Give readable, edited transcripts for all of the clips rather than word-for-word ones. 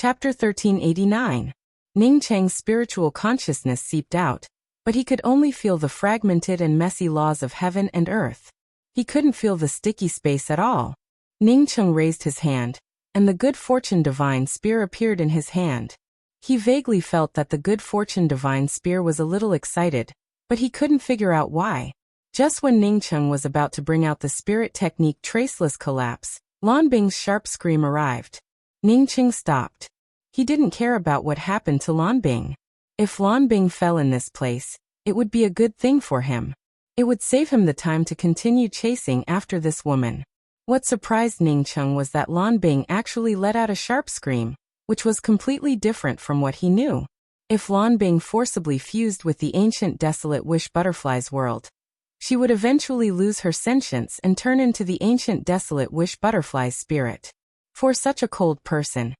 Chapter 1389. Ning Cheng's spiritual consciousness seeped out, but he could only feel the fragmented and messy laws of heaven and earth. He couldn't feel the sticky space at all. Ning Cheng raised his hand, and the good fortune divine spear appeared in his hand. He vaguely felt that the good fortune divine spear was a little excited, but he couldn't figure out why. Just when Ning Cheng was about to bring out the spirit technique traceless collapse, Lan Bing's sharp scream arrived. Ning Cheng stopped. He didn't care about what happened to Lan Bing. If Lan Bing fell in this place, it would be a good thing for him. It would save him the time to continue chasing after this woman. What surprised Ning Cheng was that Lan Bing actually let out a sharp scream, which was completely different from what he knew. If Lan Bing forcibly fused with the ancient desolate wish butterfly's world, she would eventually lose her sentience and turn into the ancient desolate wish butterfly's spirit. For such a cold person,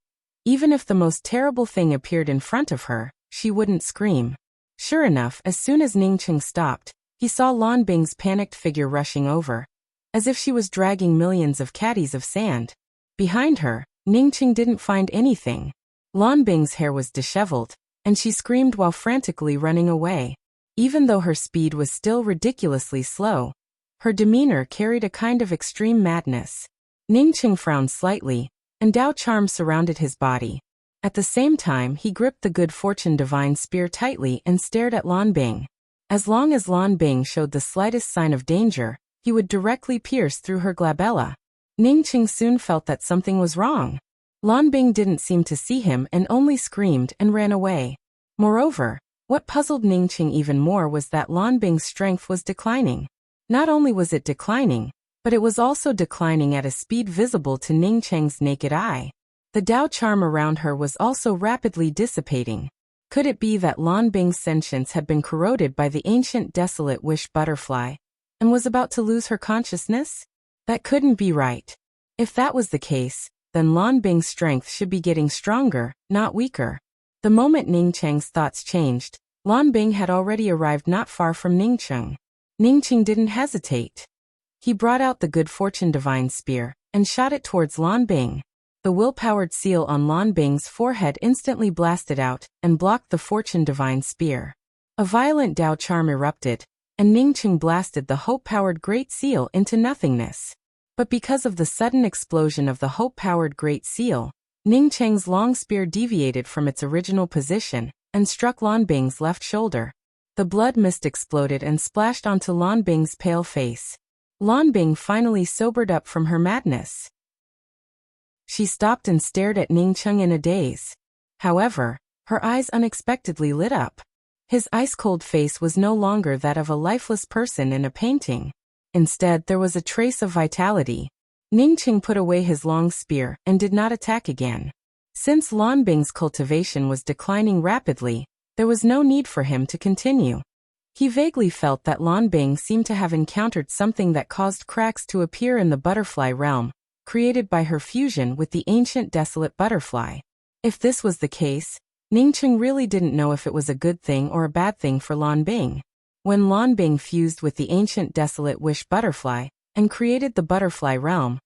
even if the most terrible thing appeared in front of her, she wouldn't scream. Sure enough, as soon as Ning Cheng stopped, he saw Lan Bing's panicked figure rushing over, as if she was dragging millions of caddies of sand. Behind her, Ning Cheng didn't find anything. Lan Bing's hair was disheveled, and she screamed while frantically running away. Even though her speed was still ridiculously slow, her demeanor carried a kind of extreme madness. Ning Cheng frowned slightly, and Dao charm surrounded his body. At the same time, he gripped the good fortune divine spear tightly and stared at Lan Bing. As long as Lan Bing showed the slightest sign of danger, he would directly pierce through her glabella. Ning Cheng soon felt that something was wrong. Lan Bing didn't seem to see him and only screamed and ran away. Moreover, what puzzled Ning Cheng even more was that Lan Bing's strength was declining. Not only was it declining, but it was also declining at a speed visible to Ning Cheng's naked eye. The Dao charm around her was also rapidly dissipating. Could it be that Lan Bing's sentience had been corroded by the ancient desolate wish butterfly, and was about to lose her consciousness? That couldn't be right. If that was the case, then Lan Bing's strength should be getting stronger, not weaker. The moment Ning Cheng's thoughts changed, Lan Bing had already arrived not far from Ning Cheng. Ning Cheng didn't hesitate. He brought out the good fortune divine spear, and shot it towards Lan Bing. The will-powered seal on Lan Bing's forehead instantly blasted out, and blocked the fortune divine spear. A violent Dao charm erupted, and Ning Cheng blasted the hope-powered Great Seal into nothingness. But because of the sudden explosion of the hope-powered Great Seal, Ning Cheng's long spear deviated from its original position, and struck Lan Bing's left shoulder. The blood mist exploded and splashed onto Lan Bing's pale face. Lan Bing finally sobered up from her madness. She stopped and stared at Ning Cheng in a daze. However, her eyes unexpectedly lit up. His ice-cold face was no longer that of a lifeless person in a painting. Instead, there was a trace of vitality. Ning Cheng put away his long spear and did not attack again. Since Lan Bing's cultivation was declining rapidly, there was no need for him to continue. He vaguely felt that Lan Bing seemed to have encountered something that caused cracks to appear in the butterfly realm, created by her fusion with the ancient desolate butterfly. If this was the case, Ning Cheng really didn't know if it was a good thing or a bad thing for Lan Bing. When Lan Bing fused with the ancient desolate wish butterfly, and created the butterfly realm,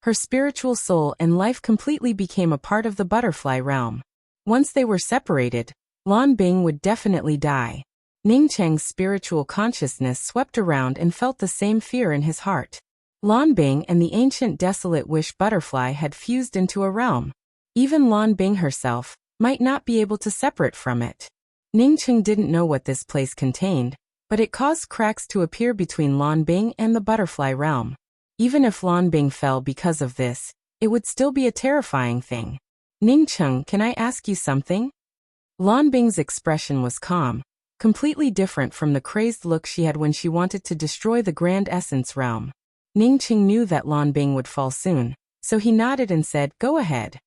her spiritual soul and life completely became a part of the butterfly realm. Once they were separated, Lan Bing would definitely die. Ning Cheng's spiritual consciousness swept around and felt the same fear in his heart. Lan Bing and the ancient desolate wish butterfly had fused into a realm. Even Lan Bing herself might not be able to separate from it. Ning Cheng didn't know what this place contained, but it caused cracks to appear between Lan Bing and the butterfly realm. Even if Lan Bing fell because of this, it would still be a terrifying thing. Ning Cheng, can I ask you something? Lan Bing's expression was calm, completely different from the crazed look she had when she wanted to destroy the Grand Essence realm. Ning Cheng knew that Lan Bing would fall soon, so he nodded and said, "Go ahead.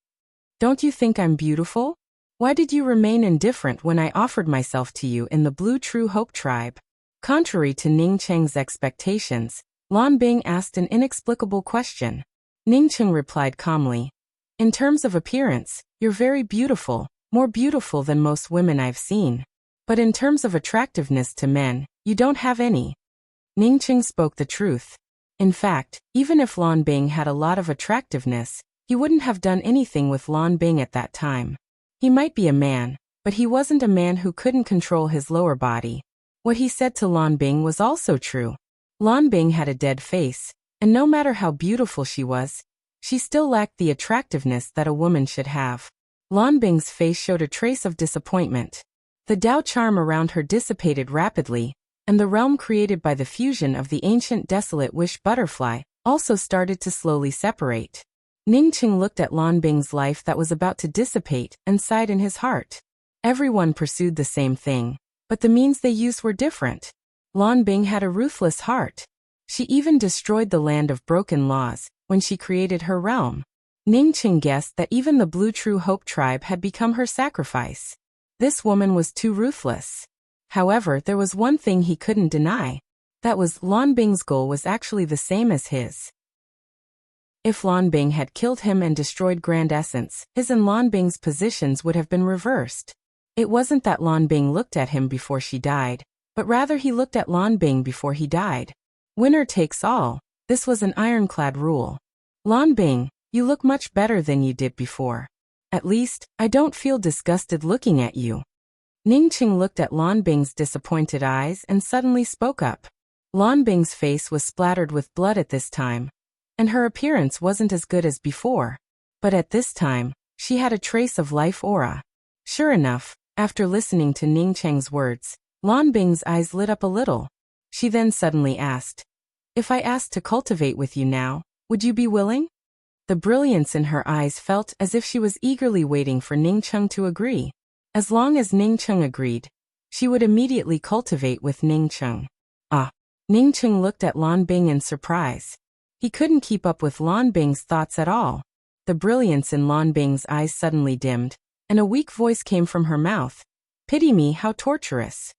Don't you think I'm beautiful? Why did you remain indifferent when I offered myself to you in the Blue True Hope tribe?" Contrary to Ning Cheng's expectations, Lan Bing asked an inexplicable question. Ning Cheng replied calmly, "In terms of appearance, you're very beautiful, more beautiful than most women I've seen. But in terms of attractiveness to men, you don't have any." Ning Cheng spoke the truth. In fact, even if Lan Bing had a lot of attractiveness, He wouldn't have done anything with Lan Bing at that time. He might be a man, but he wasn't a man who couldn't control his lower body. What he said to Lan Bing was also true. Lan Bing had a dead face, and no matter how beautiful she was, she still lacked the attractiveness that a woman should have. Lan Bing's face showed a trace of disappointment. The Dao charm around her dissipated rapidly, and the realm created by the fusion of the ancient desolate wish butterfly also started to slowly separate. Ningqing looked at Lan Bing's life that was about to dissipate and sighed in his heart. Everyone pursued the same thing, but the means they used were different. Lan Bing had a ruthless heart. She even destroyed the land of broken laws when she created her realm. Ningqing guessed that even the Blue True Hope tribe had become her sacrifice. This woman was too ruthless. However, there was one thing he couldn't deny. That was Lan Bing's goal was actually the same as his. If Lan Bing had killed him and destroyed Grand Essence, his and Lan Bing's positions would have been reversed. It wasn't that Lan Bing looked at him before she died, but rather he looked at Lan Bing before he died. Winner takes all. This was an ironclad rule. Lan Bing, you look much better than you did before. At least, I don't feel disgusted looking at you. Ningqing looked at Lan Bing's disappointed eyes and suddenly spoke up. Lan Bing's face was splattered with blood at this time, and her appearance wasn't as good as before. But at this time, she had a trace of life aura. Sure enough, after listening to Ningqing's words, Lan Bing's eyes lit up a little. She then suddenly asked, "If I asked to cultivate with you now, would you be willing?" The brilliance in her eyes felt as if she was eagerly waiting for Ningqing to agree. As long as Ningqing agreed, she would immediately cultivate with Ningqing. Ah! Ningqing looked at Lan Bing in surprise. He couldn't keep up with Lan Bing's thoughts at all. The brilliance in Lan Bing's eyes suddenly dimmed, and a weak voice came from her mouth. "Pity me, how torturous."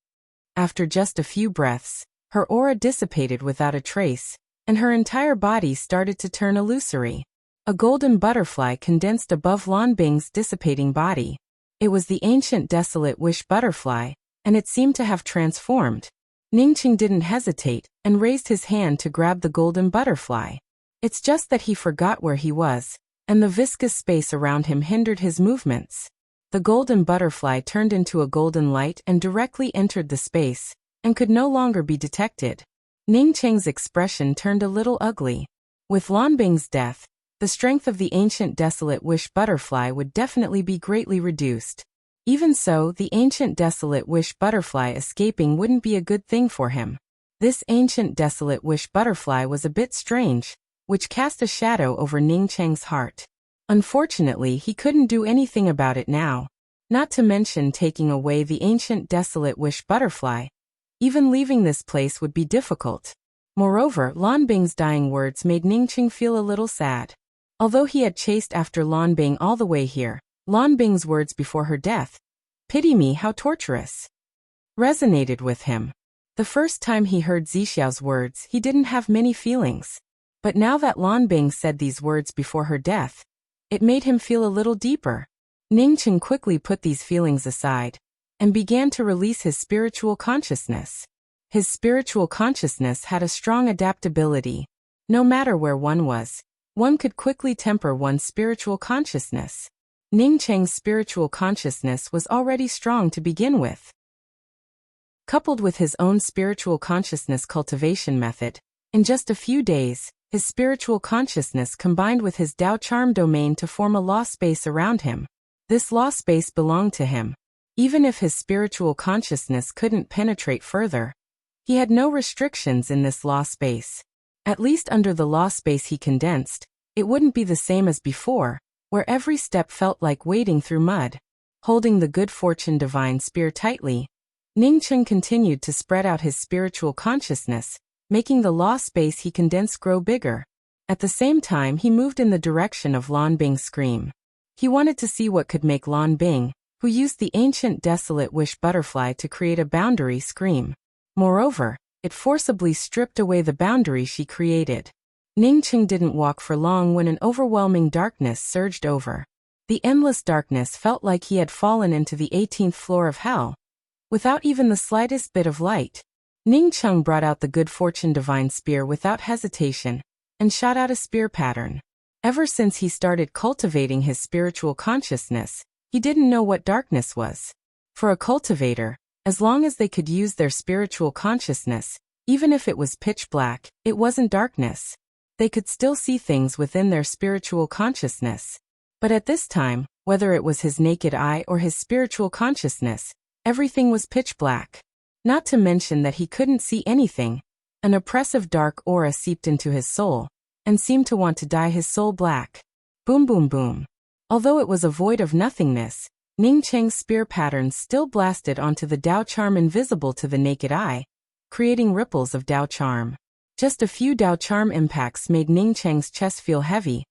After just a few breaths, her aura dissipated without a trace, and her entire body started to turn illusory. A golden butterfly condensed above Lan Bing's dissipating body. It was the ancient desolate wish butterfly, and it seemed to have transformed. Ningqing didn't hesitate and raised his hand to grab the golden butterfly. It's just that he forgot where he was, and the viscous space around him hindered his movements. The golden butterfly turned into a golden light and directly entered the space, and could no longer be detected. Ningqing's expression turned a little ugly. With Lan Bing's death, the strength of the ancient desolate wish butterfly would definitely be greatly reduced. Even so, the ancient desolate wish butterfly escaping wouldn't be a good thing for him. This ancient desolate wish butterfly was a bit strange, which cast a shadow over Ningqing's heart. Unfortunately, he couldn't do anything about it now, not to mention taking away the ancient desolate wish butterfly. Even leaving this place would be difficult. Moreover, Lan Bing's dying words made Ningqing feel a little sad. Although he had chased after Lan Bing all the way here, Lan Bing's words before her death, "Pity me, how torturous," resonated with him. The first time he heard Zixiao's words, he didn't have many feelings. But now that Lan Bing said these words before her death, it made him feel a little deeper. Ningqing quickly put these feelings aside and began to release his spiritual consciousness. His spiritual consciousness had a strong adaptability. No matter where one was, one could quickly temper one's spiritual consciousness. Ningqing's spiritual consciousness was already strong to begin with. Coupled with his own spiritual consciousness cultivation method, in just a few days, his spiritual consciousness combined with his Dao charm domain to form a law space around him. This law space belonged to him. Even if his spiritual consciousness couldn't penetrate further, he had no restrictions in this law space. At least under the law space he condensed, it wouldn't be the same as before, where every step felt like wading through mud. Holding the good fortune divine spear tightly, Ningqing continued to spread out his spiritual consciousness, making the law space he condensed grow bigger. At the same time, he moved in the direction of Lan Bing's scream. He wanted to see what could make Lan Bing, who used the ancient desolate wish butterfly to create a boundary, scream. Moreover, it forcibly stripped away the boundary she created. Ningqing didn't walk for long when an overwhelming darkness surged over. The endless darkness felt like he had fallen into the 18th floor of hell. Without even the slightest bit of light, Ningqing brought out the good fortune divine spear without hesitation, and shot out a spear pattern. Ever since he started cultivating his spiritual consciousness, he didn't know what darkness was. For a cultivator, as long as they could use their spiritual consciousness, even if it was pitch black, it wasn't darkness. They could still see things within their spiritual consciousness. But at this time, whether it was his naked eye or his spiritual consciousness, everything was pitch black. Not to mention that he couldn't see anything. An oppressive dark aura seeped into his soul, and seemed to want to dye his soul black. Boom boom boom. Although it was a void of nothingness, Ning Cheng's spear patterns still blasted onto the Dao charm invisible to the naked eye, creating ripples of Dao charm. Just a few Dao charm impacts made Ning Cheng's chest feel heavy,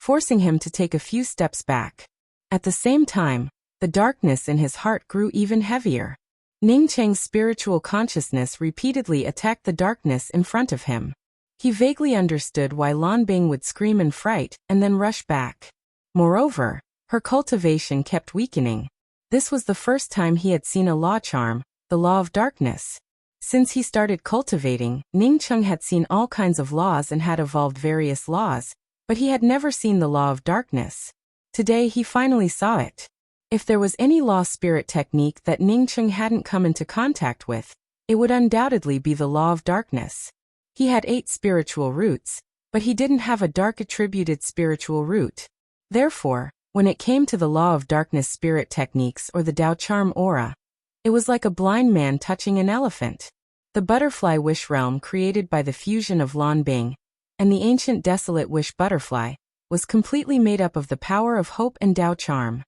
forcing him to take a few steps back. At the same time, the darkness in his heart grew even heavier. Ning Cheng's spiritual consciousness repeatedly attacked the darkness in front of him. He vaguely understood why Lan Bing would scream in fright and then rush back. Moreover, her cultivation kept weakening. This was the first time he had seen a law charm, the law of darkness. Since he started cultivating, Ning Cheng had seen all kinds of laws and had evolved various laws, but he had never seen the law of darkness. Today he finally saw it. If there was any law spirit technique that Ning Cheng hadn't come into contact with, it would undoubtedly be the law of darkness. He had 8 spiritual roots, but he didn't have a dark attributed spiritual root. Therefore, when it came to the law of darkness spirit techniques or the Dao charm aura, it was like a blind man touching an elephant. The butterfly wish realm created by the fusion of Lan Bing and the ancient desolate wish butterfly was completely made up of the power of hope and Dao charm.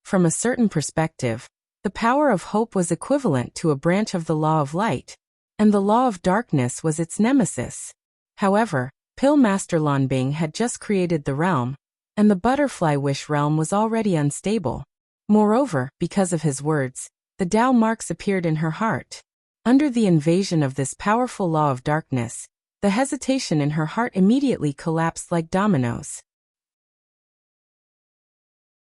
From a certain perspective, the power of hope was equivalent to a branch of the law of light, and the law of darkness was its nemesis. However, Pill Master Lan Bing had just created the realm, and the butterfly wish realm was already unstable. Moreover, because of his words, the Dao marks appeared in her heart. Under the invasion of this powerful law of darkness, the hesitation in her heart immediately collapsed like dominoes.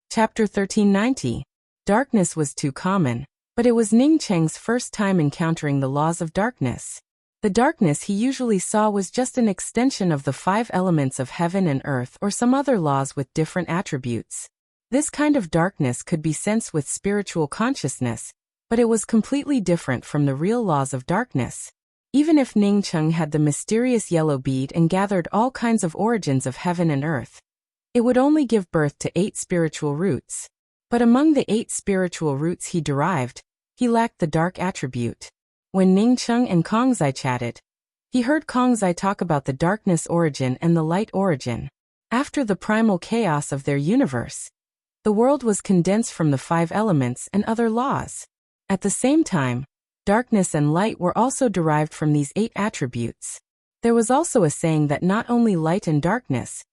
Chapter 1390. Darkness was too common, but it was Ning Cheng's first time encountering the laws of darkness. The darkness he usually saw was just an extension of the 5 elements of heaven and earth or some other laws with different attributes. This kind of darkness could be sensed with spiritual consciousness, but it was completely different from the real laws of darkness. Even if Ning Cheng had the mysterious yellow bead and gathered all kinds of origins of heaven and earth, it would only give birth to 8 spiritual roots. But among the 8 spiritual roots he derived, he lacked the dark attribute. When Ning Cheng and Kongzai chatted, he heard Kongzai talk about the darkness origin and the light origin. After the primal chaos of their universe, the world was condensed from the 5 elements and other laws. At the same time, darkness and light were also derived from these 8 attributes. There was also a saying that not only light and darkness,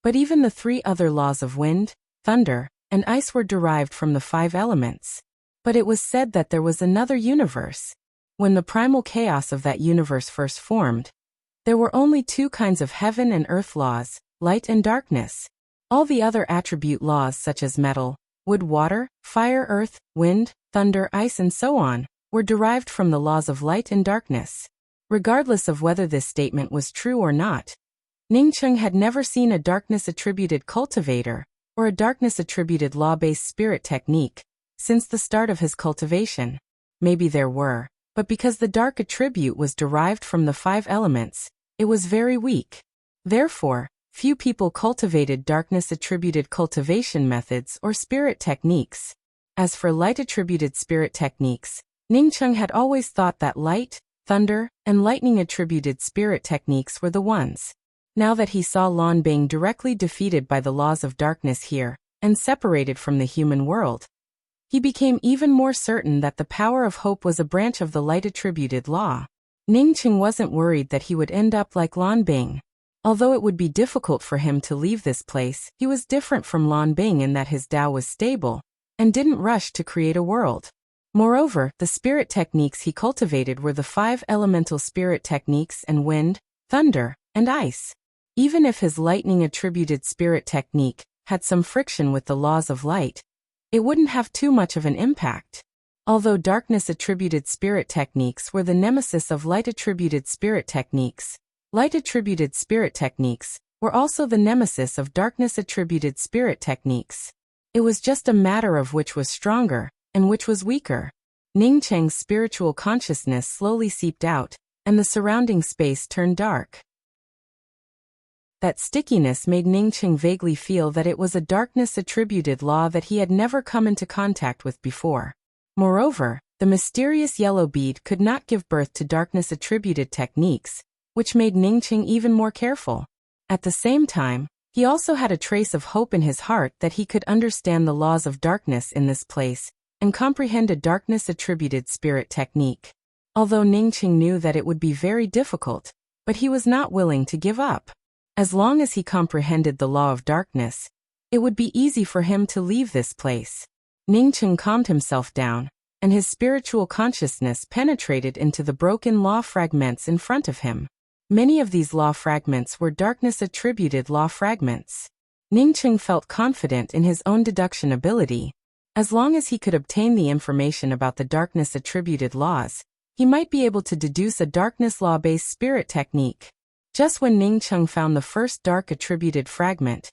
but even the 3 other laws of wind, thunder, and ice were derived from the 5 elements. But it was said that there was another universe. When the primal chaos of that universe first formed, there were only 2 kinds of heaven and earth laws, light and darkness. All the other attribute laws such as metal, wood, water, fire, earth, wind, thunder, ice and so on, were derived from the laws of light and darkness. Regardless of whether this statement was true or not, Ning Cheng had never seen a darkness-attributed cultivator or a darkness-attributed law-based spirit technique since the start of his cultivation. Maybe there were, but because the dark attribute was derived from the 5 elements, it was very weak. Therefore, few people cultivated darkness-attributed cultivation methods or spirit techniques. As for light-attributed spirit techniques, Ning Cheng had always thought that light, thunder, and lightning-attributed spirit techniques were the ones. Now that he saw Lan Bing directly defeated by the laws of darkness here, and separated from the human world, he became even more certain that the power of hope was a branch of the light-attributed law. Ning Cheng wasn't worried that he would end up like Lan Bing. Although it would be difficult for him to leave this place, he was different from Lan Bing in that his Tao was stable, and didn't rush to create a world. Moreover, the spirit techniques he cultivated were the 5 elemental spirit techniques and wind, thunder, and ice. Even if his lightning-attributed spirit technique had some friction with the laws of light, it wouldn't have too much of an impact. Although darkness-attributed spirit techniques were the nemesis of light-attributed spirit techniques, light-attributed spirit techniques were also the nemesis of darkness-attributed spirit techniques. It was just a matter of which was stronger, and which was weaker. Ning Cheng's spiritual consciousness slowly seeped out, and the surrounding space turned dark. That stickiness made Ning Cheng vaguely feel that it was a darkness-attributed law that he had never come into contact with before. Moreover, the mysterious yellow bead could not give birth to darkness-attributed techniques, which made Ning Cheng even more careful. At the same time, he also had a trace of hope in his heart that he could understand the laws of darkness in this place, and comprehend a darkness-attributed spirit technique. Although Ning Cheng knew that it would be very difficult, but he was not willing to give up. As long as he comprehended the law of darkness, it would be easy for him to leave this place. Ning Cheng calmed himself down, and his spiritual consciousness penetrated into the broken law fragments in front of him. Many of these law fragments were darkness-attributed law fragments. Ning Cheng felt confident in his own deduction ability. As long as he could obtain the information about the darkness-attributed laws, he might be able to deduce a darkness law-based spirit technique. Just when Ning Cheng found the first dark-attributed fragment,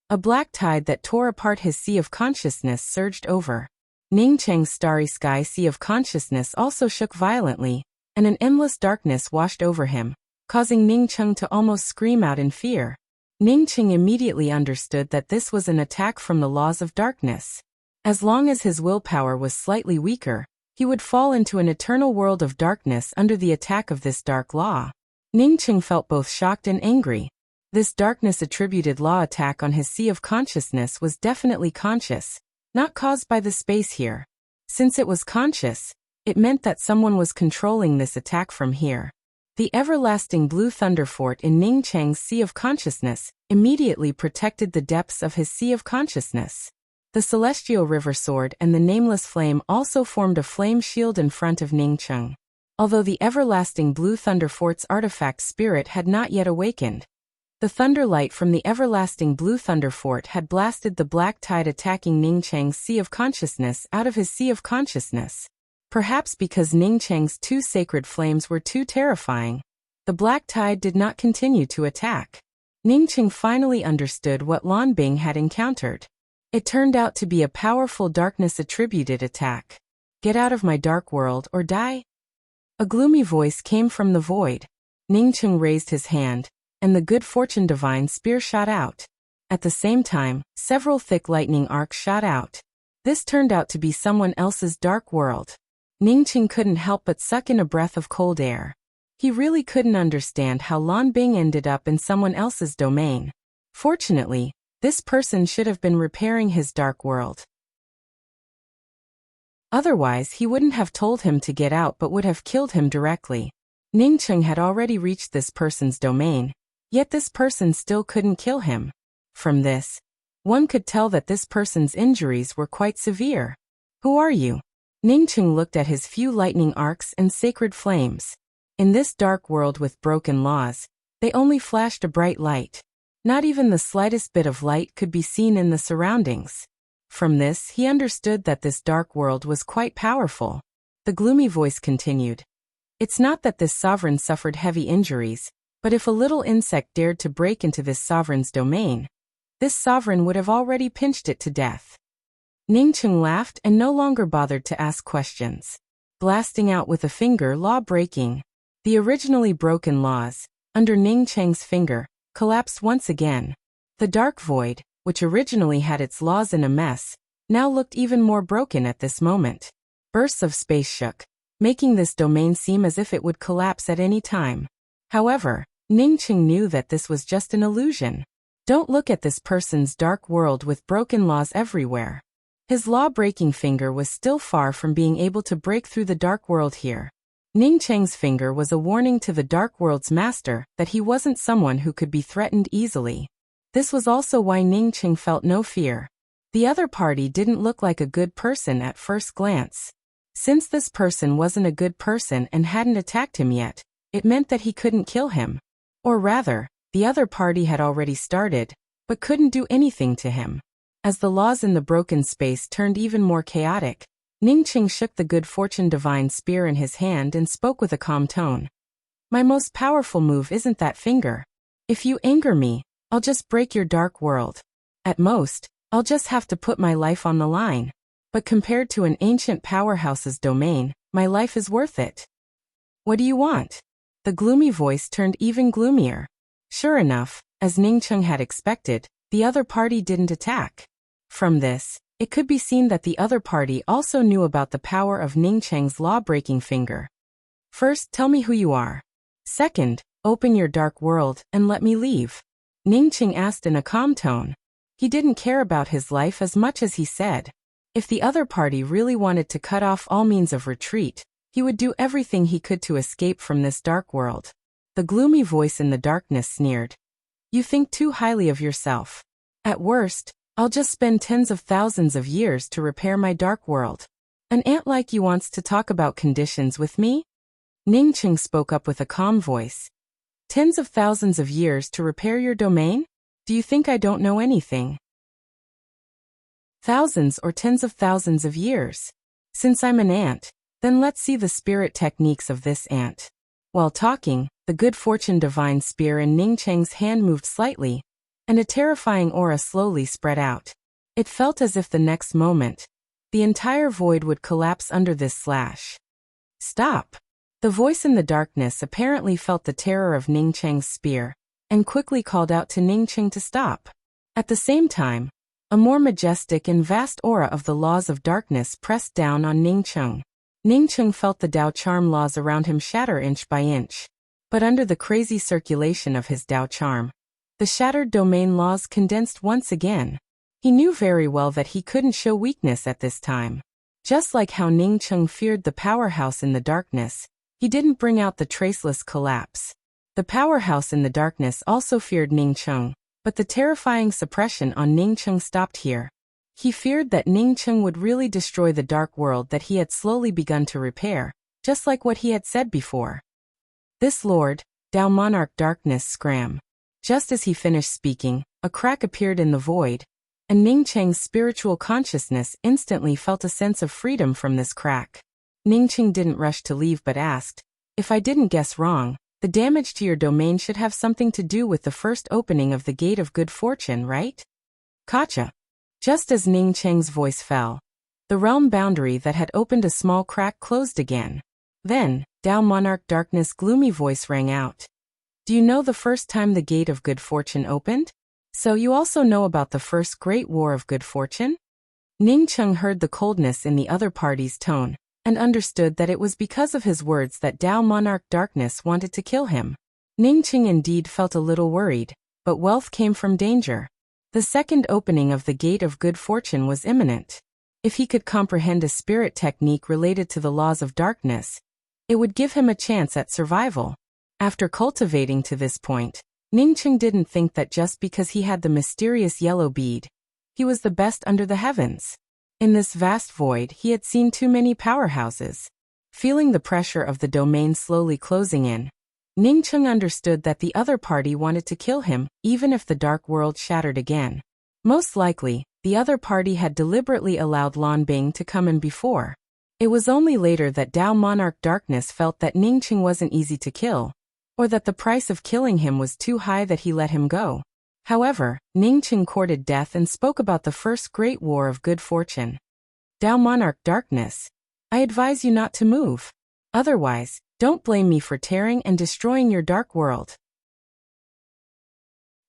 a black tide that tore apart his sea of consciousness surged over. Ning Cheng's starry sky sea of consciousness also shook violently, and an endless darkness washed over him, causing Ning Cheng to almost scream out in fear. Ning Cheng immediately understood that this was an attack from the laws of darkness. As long as his willpower was slightly weaker, he would fall into an eternal world of darkness under the attack of this dark law. Ning Cheng felt both shocked and angry. This darkness-attributed law attack on his sea of consciousness was definitely conscious, not caused by the space here. Since it was conscious, it meant that someone was controlling this attack from here. The everlasting blue thunder fort in Ning Cheng's sea of consciousness immediately protected the depths of his sea of consciousness. The celestial river sword and the nameless flame also formed a flame shield in front of Ning Cheng. Although the everlasting blue thunder fort's artifact spirit had not yet awakened, the thunder light from the everlasting blue thunder fort had blasted the black tide attacking Ning Cheng's sea of consciousness out of his sea of consciousness. Perhaps because Ning Cheng's two sacred flames were too terrifying, the black tide did not continue to attack. Ning Cheng finally understood what Lan Bing had encountered. It turned out to be a powerful darkness-attributed attack. Get out of my dark world or die? A gloomy voice came from the void. Ning Cheng raised his hand, and the good fortune divine spear shot out. At the same time, several thick lightning arcs shot out. This turned out to be someone else's dark world. Ning Cheng couldn't help but suck in a breath of cold air. He really couldn't understand how Lan Bing ended up in someone else's domain. Fortunately, this person should have been repairing his dark world. Otherwise, he wouldn't have told him to get out but would have killed him directly. Ning Cheng had already reached this person's domain, yet this person still couldn't kill him. From this, one could tell that this person's injuries were quite severe. Who are you? Ning Cheng looked at his few lightning arcs and sacred flames. In this dark world with broken laws, they only flashed a bright light. Not even the slightest bit of light could be seen in the surroundings. From this, he understood that this dark world was quite powerful. The gloomy voice continued. It's not that this sovereign suffered heavy injuries, but if a little insect dared to break into this sovereign's domain, this sovereign would have already pinched it to death. Ning Cheng laughed and no longer bothered to ask questions. Blasting out with a finger law breaking, the originally broken laws, under Ning Cheng's finger, collapsed once again. The dark void, which originally had its laws in a mess, now looked even more broken at this moment. Bursts of space shook, making this domain seem as if it would collapse at any time. However, Ning Cheng knew that this was just an illusion. Don't look at this person's dark world with broken laws everywhere. His law-breaking finger was still far from being able to break through the dark world here. Ning Cheng's finger was a warning to the dark world's master that he wasn't someone who could be threatened easily. This was also why Ning Cheng felt no fear. The other party didn't look like a good person at first glance. Since this person wasn't a good person and hadn't attacked him yet, it meant that he couldn't kill him. Or rather, the other party had already started, but couldn't do anything to him. As the laws in the broken space turned even more chaotic, Ning Cheng shook the good fortune divine spear in his hand and spoke with a calm tone. My most powerful move isn't that finger. If you anger me, I'll just break your dark world. At most, I'll just have to put my life on the line. But compared to an ancient powerhouse's domain, my life is worth it. What do you want? The gloomy voice turned even gloomier. Sure enough, as Ningcheng had expected, the other party didn't attack. From this, it could be seen that the other party also knew about the power of Ningcheng's law-breaking finger. First, tell me who you are. Second, open your dark world and let me leave. Ningcheng asked in a calm tone. He didn't care about his life as much as he said. If the other party really wanted to cut off all means of retreat, he would do everything he could to escape from this dark world. The gloomy voice in the darkness sneered. You think too highly of yourself. At worst, I'll just spend tens of thousands of years to repair my dark world. An ant like you wants to talk about conditions with me? Ningcheng spoke up with a calm voice. Tens of thousands of years to repair your domain? Do you think I don't know anything? Thousands or tens of thousands of years. Since I'm an ant, then let's see the spirit techniques of this ant. While talking, the good fortune divine spear in Ningcheng's hand moved slightly, and a terrifying aura slowly spread out. It felt as if the next moment, the entire void would collapse under this slash. Stop! The voice in the darkness apparently felt the terror of Ningcheng's spear, and quickly called out to Ningcheng to stop. At the same time, a more majestic and vast aura of the laws of darkness pressed down on Ningcheng. Ningcheng felt the Dao charm laws around him shatter inch by inch. But under the crazy circulation of his Dao charm, the shattered domain laws condensed once again. He knew very well that he couldn't show weakness at this time. Just like how Ningcheng feared the powerhouse in the darkness, he didn't bring out the traceless collapse. The powerhouse in the darkness also feared Ningcheng, but the terrifying suppression on Ningcheng stopped here. He feared that Ningcheng would really destroy the dark world that he had slowly begun to repair, just like what he had said before. This Lord, Dao Monarch Darkness scram. Just as he finished speaking, a crack appeared in the void, and Ningcheng's spiritual consciousness instantly felt a sense of freedom from this crack. Ningcheng didn't rush to leave but asked, if I didn't guess wrong, the damage to your domain should have something to do with the first opening of the Gate of Good Fortune, right? Gotcha. Just as Ningcheng's voice fell, the realm boundary that had opened a small crack closed again. Then, Dao Monarch Darkness' gloomy voice rang out. Do you know the first time the Gate of Good Fortune opened? So you also know about the first Great War of Good Fortune? Ningcheng heard the coldness in the other party's tone, and understood that it was because of his words that Dao Monarch Darkness wanted to kill him. Ningcheng indeed felt a little worried, but wealth came from danger. The second opening of the Gate of Good Fortune was imminent. If he could comprehend a spirit technique related to the laws of darkness, it would give him a chance at survival. After cultivating to this point, Ningcheng didn't think that just because he had the mysterious yellow bead, he was the best under the heavens. In this vast void, he had seen too many powerhouses. Feeling the pressure of the domain slowly closing in, Ningcheng understood that the other party wanted to kill him, even if the dark world shattered again. Most likely, the other party had deliberately allowed Lan Bing to come in before. It was only later that Dao Monarch Darkness felt that Ningcheng wasn't easy to kill, or that the price of killing him was too high that he let him go. However, Ningcheng courted death and spoke about the first Great War of Good Fortune. Dao Monarch Darkness, I advise you not to move. Otherwise, don't blame me for tearing and destroying your dark world.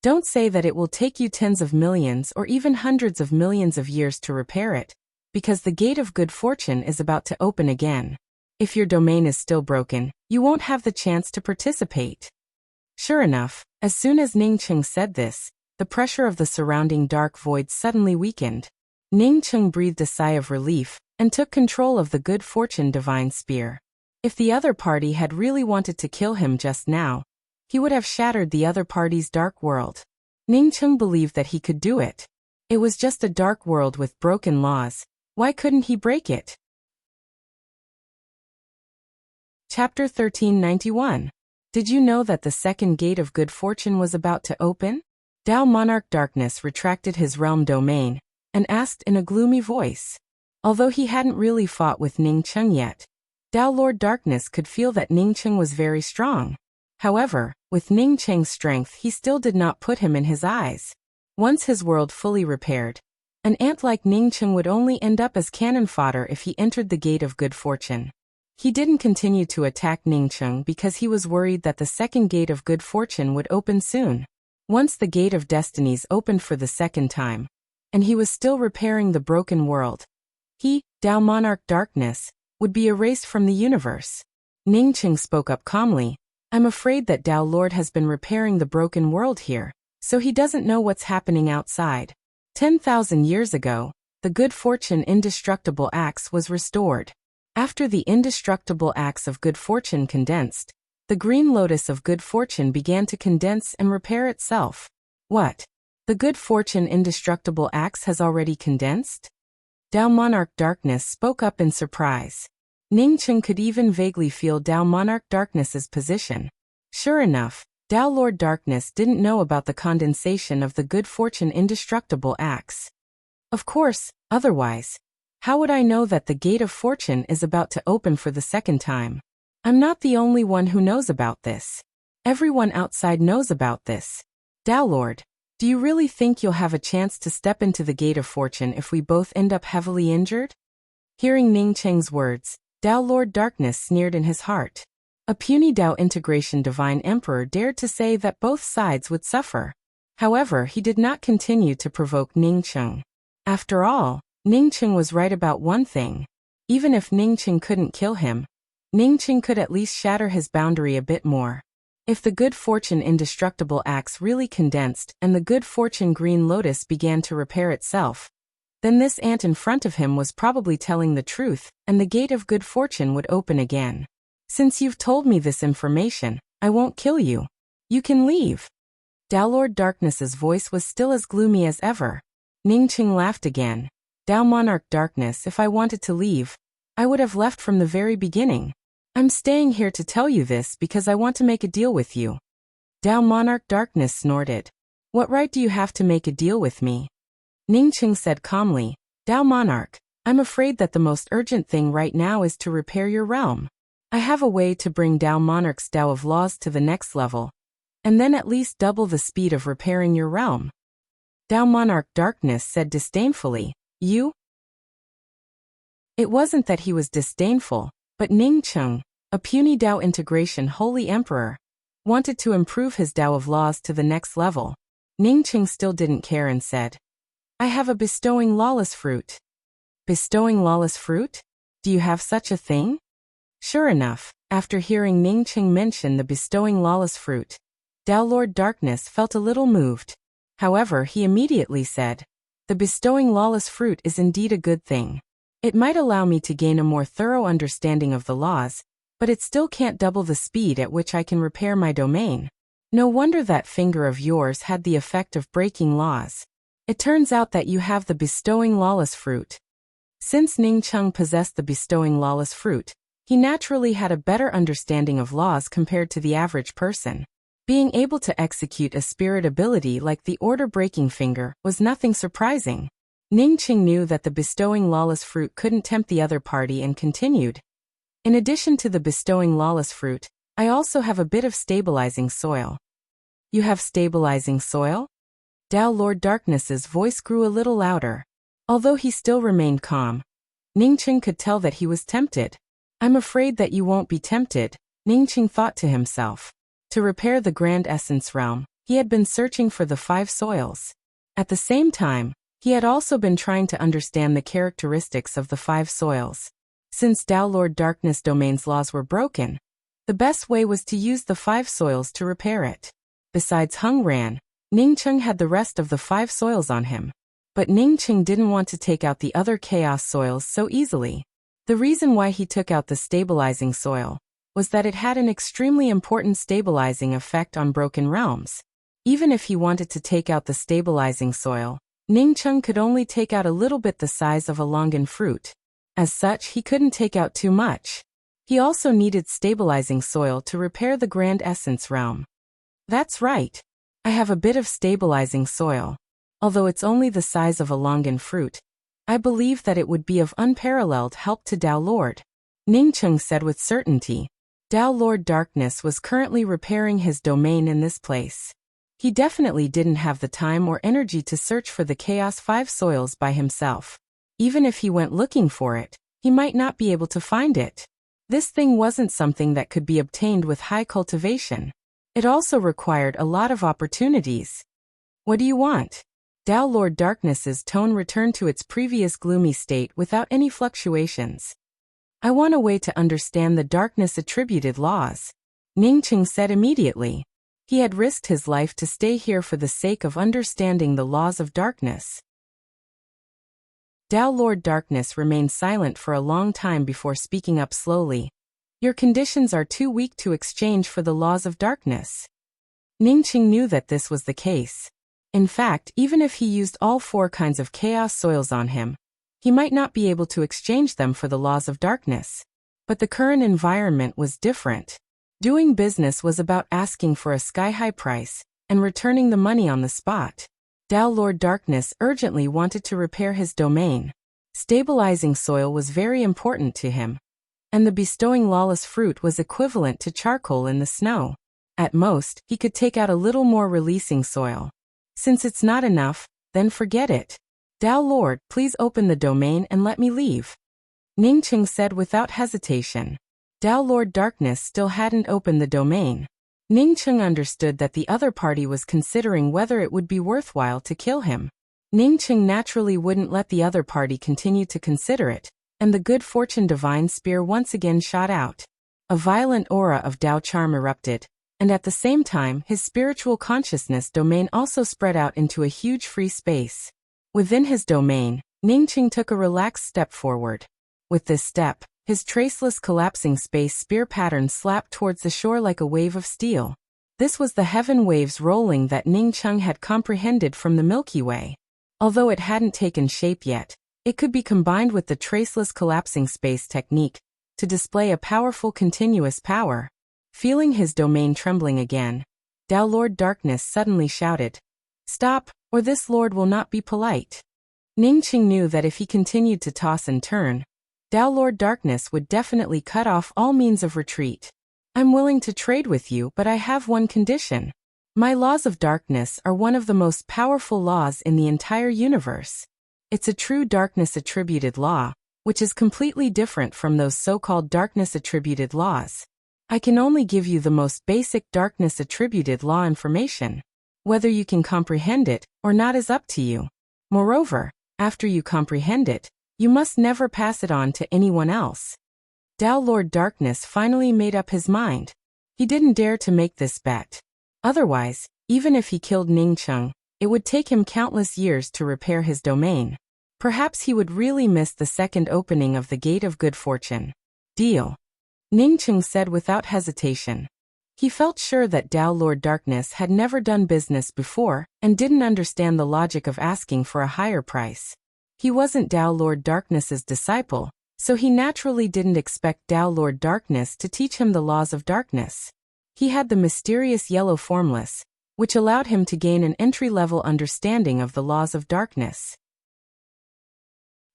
Don't say that it will take you tens of millions or even hundreds of millions of years to repair it, because the Gate of Good Fortune is about to open again. If your domain is still broken, you won't have the chance to participate. Sure enough, as soon as Ningcheng said this, the pressure of the surrounding dark void suddenly weakened. Ningcheng breathed a sigh of relief and took control of the Good Fortune divine spear. If the other party had really wanted to kill him just now, he would have shattered the other party's dark world. Ningcheng believed that he could do it. It was just a dark world with broken laws. Why couldn't he break it? Chapter 1391. Did you know that the second Gate of Good Fortune was about to open? Dao Monarch Darkness retracted his realm domain and asked in a gloomy voice. Although he hadn't really fought with Ningcheng yet, Dao Lord Darkness could feel that Ningcheng was very strong. However, with Ning Cheng's strength he still did not put him in his eyes. Once his world fully repaired, an ant like Ning Cheng would only end up as cannon fodder if he entered the gate of good fortune. He didn't continue to attack Ning Cheng because he was worried that the second gate of good fortune would open soon. Once the gate of destinies opened for the second time, and he was still repairing the broken world, he, Tao Monarch Darkness, would be erased from the universe. Ning Cheng spoke up calmly. I'm afraid that Tao Lord has been repairing the broken world here, so he doesn't know what's happening outside. 10,000 years ago, the good fortune indestructible axe was restored. After the indestructible axe of good fortune condensed, the green lotus of good fortune began to condense and repair itself. What? The good fortune indestructible axe has already condensed? Tao Monarch Darkness spoke up in surprise. Ning Cheng could even vaguely feel Tao Monarch Darkness's position. Sure enough, Tao Lord Darkness didn't know about the condensation of the good fortune indestructible axe. Of course, otherwise, how would I know that the gate of fortune is about to open for the second time? I'm not the only one who knows about this. Everyone outside knows about this. Tao Lord, do you really think you'll have a chance to step into the gate of fortune if we both end up heavily injured? Hearing Ning Cheng's words, Tao Lord Darkness sneered in his heart. A puny Tao integration divine emperor dared to say that both sides would suffer. However, he did not continue to provoke Ning Cheng. After all, Ning Cheng was right about one thing. Even if Ning Cheng couldn't kill him, Ning Cheng could at least shatter his boundary a bit more. If the good fortune indestructible axe really condensed and the good fortune green lotus began to repair itself, then this ant in front of him was probably telling the truth, and the gate of good fortune would open again. Since you've told me this information, I won't kill you. You can leave. Tao Lord Darkness's voice was still as gloomy as ever. Ning Cheng laughed again. Tao Monarch Darkness, if I wanted to leave, I would have left from the very beginning. I'm staying here to tell you this because I want to make a deal with you. Tao Monarch Darkness snorted. What right do you have to make a deal with me? Ning Cheng said calmly, Tao Monarch, I'm afraid that the most urgent thing right now is to repair your realm. I have a way to bring Tao Monarch's Tao of Laws to the next level, and then at least double the speed of repairing your realm. Tao Monarch Darkness said disdainfully, You? It wasn't that he was disdainful, but Ning Cheng, a puny Tao integration holy emperor, wanted to improve his Tao of Laws to the next level. Ning Cheng still didn't care and said, I have a bestowing lawless fruit. Bestowing lawless fruit? Do you have such a thing? Sure enough, after hearing Ning Cheng mention the bestowing lawless fruit, Tao Lord Darkness felt a little moved. However, he immediately said, The bestowing lawless fruit is indeed a good thing. It might allow me to gain a more thorough understanding of the laws, but it still can't double the speed at which I can repair my domain. No wonder that finger of yours had the effect of breaking laws. It turns out that you have the bestowing lawless fruit. Since Ning Cheng possessed the bestowing lawless fruit, he naturally had a better understanding of laws compared to the average person. Being able to execute a spirit ability like the order-breaking finger was nothing surprising. Ning Cheng knew that the bestowing lawless fruit couldn't tempt the other party and continued. In addition to the bestowing lawless fruit, I also have a bit of stabilizing soil. You have stabilizing soil? Tao Lord Darkness's voice grew a little louder. Although he still remained calm, Ning Cheng could tell that he was tempted. I'm afraid that you won't be tempted, Ning Cheng thought to himself. To repair the Grand Essence Realm, he had been searching for the 5 soils. At the same time, he had also been trying to understand the characteristics of the 5 soils. Since Tao Lord Darkness Domain's laws were broken, the best way was to use the 5 soils to repair it. Besides Hung Ran, Ning Cheng had the rest of the 5 soils on him. But Ning Cheng didn't want to take out the other chaos soils so easily. The reason why he took out the stabilizing soil was that it had an extremely important stabilizing effect on broken realms. Even if he wanted to take out the stabilizing soil, Ning Cheng could only take out a little bit the size of a longan fruit. As such, he couldn't take out too much. He also needed stabilizing soil to repair the Grand Essence Realm. That's right. I have a bit of stabilizing soil. Although it's only the size of a longan fruit, I believe that it would be of unparalleled help to Tao Lord. Ning Cheng said with certainty. Tao Lord Darkness was currently repairing his domain in this place. He definitely didn't have the time or energy to search for the Chaos 5 soils by himself. Even if he went looking for it, he might not be able to find it. This thing wasn't something that could be obtained with high cultivation. It also required a lot of opportunities. What do you want? Tao Lord Darkness's tone returned to its previous gloomy state without any fluctuations. I want a way to understand the darkness-attributed laws, Ningqing said immediately. He had risked his life to stay here for the sake of understanding the laws of darkness. Tao Lord Darkness remained silent for a long time before speaking up slowly. Your conditions are too weak to exchange for the laws of darkness. Ningqing knew that this was the case. In fact, even if he used all 4 kinds of chaos soils on him, he might not be able to exchange them for the laws of darkness. But the current environment was different. Doing business was about asking for a sky-high price and returning the money on the spot. Tao Lord Darkness urgently wanted to repair his domain. Stabilizing soil was very important to him, and the bestowing lawless fruit was equivalent to charcoal in the snow. At most, he could take out a little more releasing soil. Since it's not enough, then forget it. Tao Lord, please open the domain and let me leave. Ningqing said without hesitation. Tao Lord Darkness still hadn't opened the domain. Ningqing understood that the other party was considering whether it would be worthwhile to kill him. Ningqing naturally wouldn't let the other party continue to consider it, and the good fortune divine spear once again shot out. A violent aura of Tao charm erupted, and at the same time his spiritual consciousness domain also spread out into a huge free space. Within his domain, Ningqing took a relaxed step forward. With this step, his traceless collapsing space spear pattern slapped towards the shore like a wave of steel. This was the heaven waves rolling that Ningqing had comprehended from the Milky Way. Although it hadn't taken shape yet, it could be combined with the traceless collapsing space technique to display a powerful continuous power. Feeling his domain trembling again, Tao Lord Darkness suddenly shouted, "Stop, or this lord will not be polite." Ningqing knew that if he continued to toss and turn, Tao Lord Darkness would definitely cut off all means of retreat. I'm willing to trade with you, but I have one condition. My laws of darkness are one of the most powerful laws in the entire universe. It's a true darkness-attributed law, which is completely different from those so-called darkness-attributed laws. I can only give you the most basic darkness-attributed law information. Whether you can comprehend it or not is up to you. Moreover, after you comprehend it, you must never pass it on to anyone else. Tao Lord Darkness finally made up his mind. He didn't dare to make this bet. Otherwise, even if he killed Ningqing, it would take him countless years to repair his domain. Perhaps he would really miss the second opening of the Gate of Good Fortune. Deal. Ningqing said without hesitation. He felt sure that Tao Lord Darkness had never done business before and didn't understand the logic of asking for a higher price. He wasn't Tao Lord Darkness's disciple, so he naturally didn't expect Tao Lord Darkness to teach him the laws of darkness. He had the mysterious yellow formless, which allowed him to gain an entry-level understanding of the laws of darkness.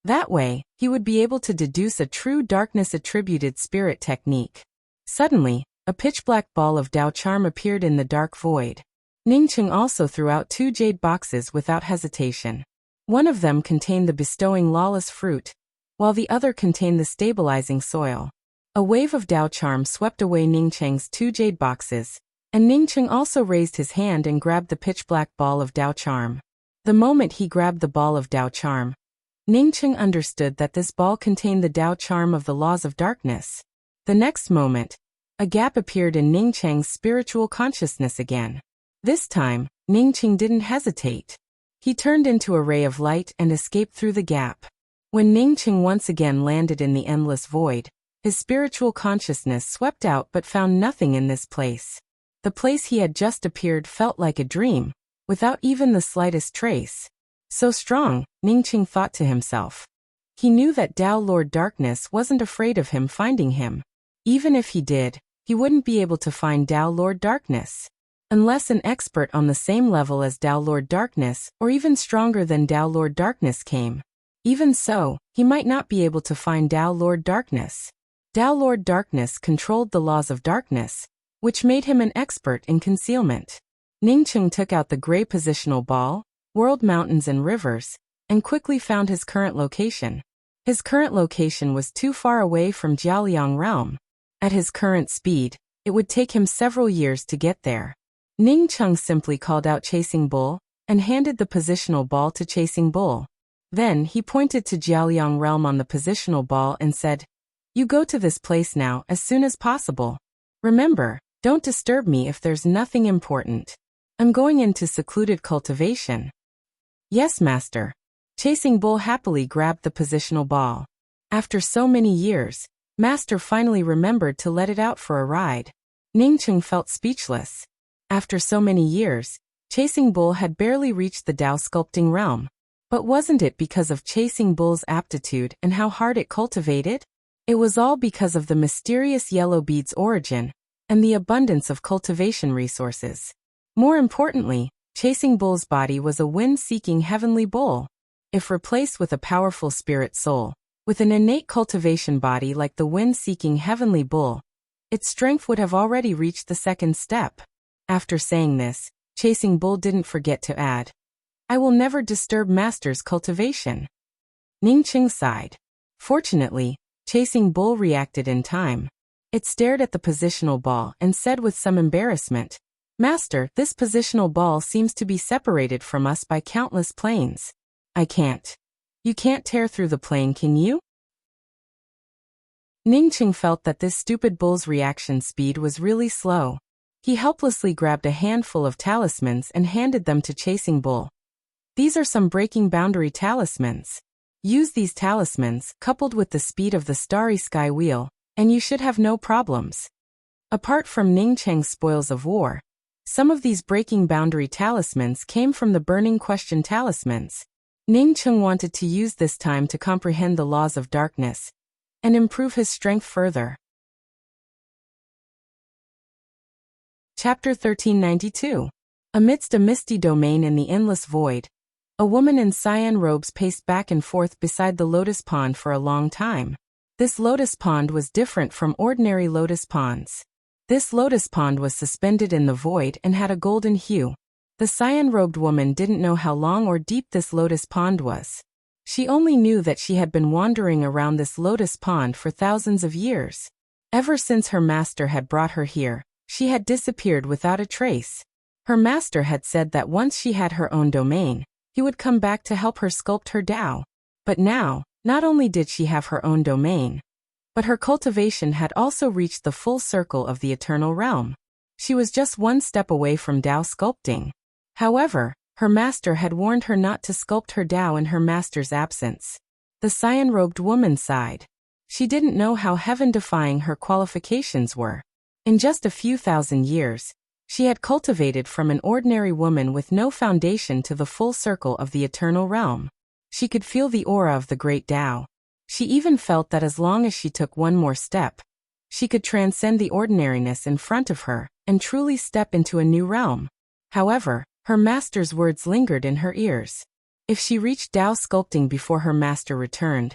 That way, he would be able to deduce a true darkness-attributed spirit technique. Suddenly, a pitch-black ball of Tao charm appeared in the dark void. Ningqing also threw out 2 jade boxes without hesitation. One of them contained the bestowing lawless fruit, while the other contained the stabilizing soil. A wave of Tao charm swept away Ningqing's 2 jade boxes, and Ningqing also raised his hand and grabbed the pitch-black ball of Tao charm. The moment he grabbed the ball of Tao charm, Ningqing understood that this ball contained the Tao charm of the laws of darkness. The next moment, a gap appeared in Ningqing's spiritual consciousness again. This time, Ningqing didn't hesitate. He turned into a ray of light and escaped through the gap. When Ningqing once again landed in the endless void, his spiritual consciousness swept out but found nothing in this place. The place he had just appeared felt like a dream, without even the slightest trace. So strong, Ningqing thought to himself. He knew that Tao Lord Darkness wasn't afraid of him finding him. Even if he did, he wouldn't be able to find Tao Lord Darkness. Unless an expert on the same level as Tao Lord Darkness, or even stronger than Tao Lord Darkness came. Even so, he might not be able to find Tao Lord Darkness. Tao Lord Darkness controlled the laws of darkness, which made him an expert in concealment. Ningcheng took out the gray positional ball, whirled mountains and rivers, and quickly found his current location. His current location was too far away from Jiaoliang realm. At his current speed, it would take him several years to get there. Ningcheng simply called out Chasing Bull, and handed the positional ball to Chasing Bull. Then he pointed to Jiaoliang realm on the positional ball and said, "You go to this place now as soon as possible. Remember, don't disturb me if there's nothing important. I'm going into secluded cultivation." "Yes, master." Chasing Bull happily grabbed the positional ball. After so many years, master finally remembered to let it out for a ride. Ningcheng felt speechless. After so many years, Chasing Bull had barely reached the Tao sculpting realm. But wasn't it because of Chasing Bull's aptitude and how hard it cultivated? It was all because of the mysterious yellow bead's origin and the abundance of cultivation resources. More importantly, Chasing Bull's body was a wind-seeking heavenly bull. If replaced with a powerful spirit soul, with an innate cultivation body like the wind-seeking heavenly bull, its strength would have already reached the second step. After saying this, Chasing Bull didn't forget to add, "I will never disturb master's cultivation." Ningcheng sighed. Fortunately, Chasing Bull reacted in time. It stared at the positional ball and said with some embarrassment, "Master, this positional ball seems to be separated from us by countless planes. I can't." "You can't tear through the plane, can you?" Ningcheng felt that this stupid bull's reaction speed was really slow. He helplessly grabbed a handful of talismans and handed them to Chasing Bull. "These are some breaking boundary talismans. Use these talismans, coupled with the speed of the starry sky wheel, and you should have no problems." Apart from Ningcheng's spoils of war, some of these breaking boundary talismans came from the burning question talismans. Ningcheng wanted to use this time to comprehend the laws of darkness and improve his strength further. Chapter 1392. Amidst a misty domain in the endless void, a woman in cyan robes paced back and forth beside the lotus pond for a long time. This lotus pond was different from ordinary lotus ponds. This lotus pond was suspended in the void and had a golden hue. The cyan-robed woman didn't know how long or deep this lotus pond was. She only knew that she had been wandering around this lotus pond for thousands of years. Ever since her master had brought her here, she had disappeared without a trace. Her master had said that once she had her own domain, he would come back to help her sculpt her Tao. But now, not only did she have her own domain, but her cultivation had also reached the full circle of the eternal realm. She was just one step away from Tao sculpting. However, her master had warned her not to sculpt her Tao in her master's absence. The cyan-robed woman sighed. She didn't know how heaven-defying her qualifications were. In just a few thousand years, she had cultivated from an ordinary woman with no foundation to the full circle of the eternal realm. She could feel the aura of the great Tao. She even felt that as long as she took one more step, she could transcend the ordinariness in front of her and truly step into a new realm. However, her master's words lingered in her ears. If she reached Tao sculpting before her master returned,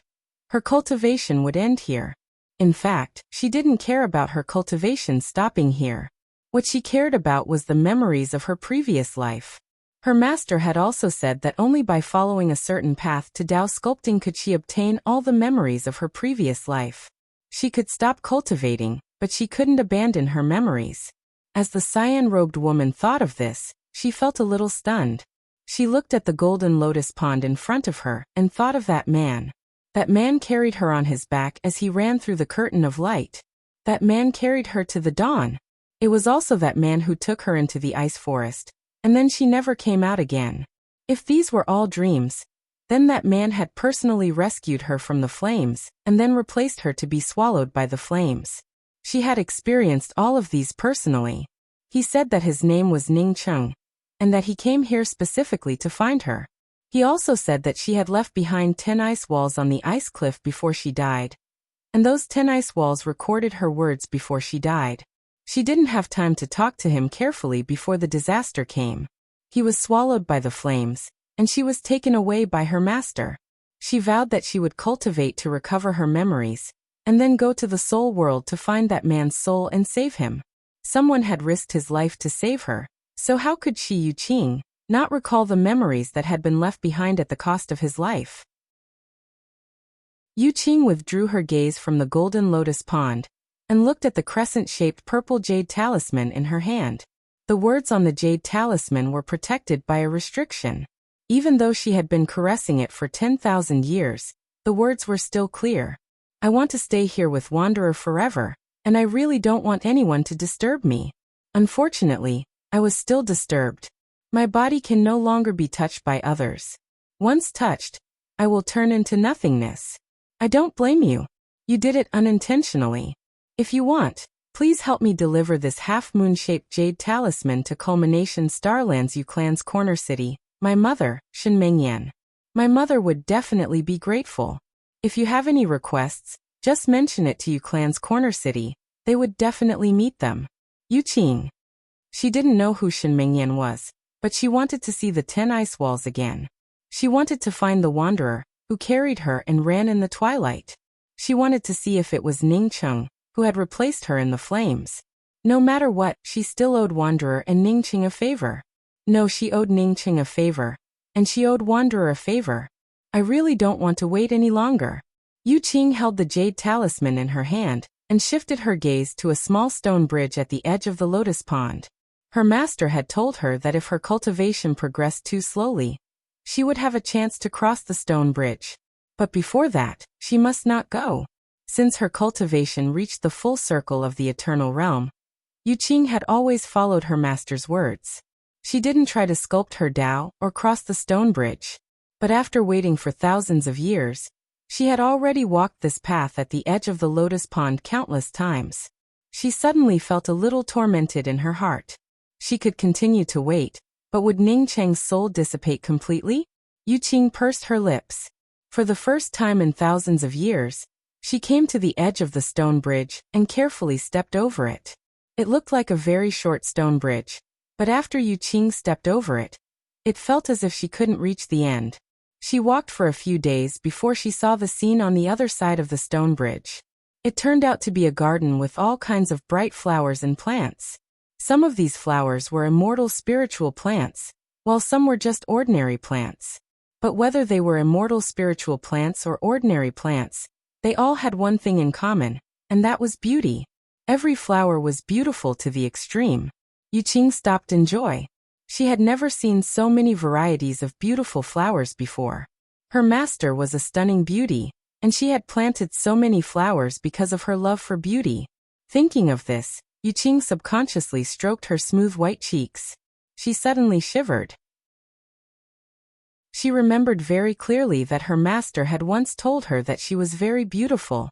her cultivation would end here. In fact, she didn't care about her cultivation stopping here. What she cared about was the memories of her previous life. Her master had also said that only by following a certain path to Tao sculpting could she obtain all the memories of her previous life. She could stop cultivating, but she couldn't abandon her memories. As the cyan-robed woman thought of this, she felt a little stunned. She looked at the golden lotus pond in front of her and thought of that man. That man carried her on his back as he ran through the curtain of light. That man carried her to the dawn. It was also that man who took her into the ice forest, and then she never came out again. If these were all dreams, then that man had personally rescued her from the flames, and then replaced her to be swallowed by the flames. She had experienced all of these personally. He said that his name was Ningcheng, and that he came here specifically to find her. He also said that she had left behind 10 ice walls on the ice cliff before she died. And those 10 ice walls recorded her words before she died. She didn't have time to talk to him carefully before the disaster came. He was swallowed by the flames, and she was taken away by her master. She vowed that she would cultivate to recover her memories, and then go to the soul world to find that man's soul and save him. Someone had risked his life to save her, so how could she, Yu Qing, not recall the memories that had been left behind at the cost of his life? Yu Qing withdrew her gaze from the golden lotus pond and looked at the crescent-shaped purple jade talisman in her hand. The words on the jade talisman were protected by a restriction. Even though she had been caressing it for 10,000 years, the words were still clear. I want to stay here with Wanderer forever, and I really don't want anyone to disturb me. Unfortunately, I was still disturbed. My body can no longer be touched by others. Once touched, I will turn into nothingness. I don't blame you. You did it unintentionally. If you want, please help me deliver this half-moon-shaped jade talisman to Culmination Starlands Clan's Corner City, my mother, Shen Mengyan. My mother would definitely be grateful. If you have any requests, just mention it to Clan's Corner City. They would definitely meet them. Yu Qing. She didn't know who Shen Mengyan was, but she wanted to see the 10 ice walls again. She wanted to find the wanderer who carried her and ran in the twilight. She wanted to see if it was Ning Cheng who had replaced her in the flames. No matter what, she still owed Wanderer and Ning Cheng a favor. No, she owed Ning Cheng a favor, and she owed Wanderer a favor. I really don't want to wait any longer. Yu Qing held the jade talisman in her hand and shifted her gaze to a small stone bridge at the edge of the lotus pond. Her master had told her that if her cultivation progressed too slowly, she would have a chance to cross the stone bridge. But before that, she must not go. Since her cultivation reached the full circle of the eternal realm, Yu Qing had always followed her master's words. She didn't try to sculpt her Tao or cross the stone bridge. But after waiting for thousands of years, she had already walked this path at the edge of the lotus pond countless times. She suddenly felt a little tormented in her heart. She could continue to wait, but would Ning Cheng's soul dissipate completely? Yu Qing pursed her lips. For the first time in thousands of years, she came to the edge of the stone bridge and carefully stepped over it. It looked like a very short stone bridge, but after Yu Qing stepped over it, it felt as if she couldn't reach the end. She walked for a few days before she saw the scene on the other side of the stone bridge. It turned out to be a garden with all kinds of bright flowers and plants. Some of these flowers were immortal spiritual plants, while some were just ordinary plants. But whether they were immortal spiritual plants or ordinary plants, they all had one thing in common, and that was beauty. Every flower was beautiful to the extreme. Yu Qing stopped in joy. She had never seen so many varieties of beautiful flowers before. Her master was a stunning beauty, and she had planted so many flowers because of her love for beauty. Thinking of this, Yu Qing subconsciously stroked her smooth white cheeks. She suddenly shivered. She remembered very clearly that her master had once told her that she was very beautiful,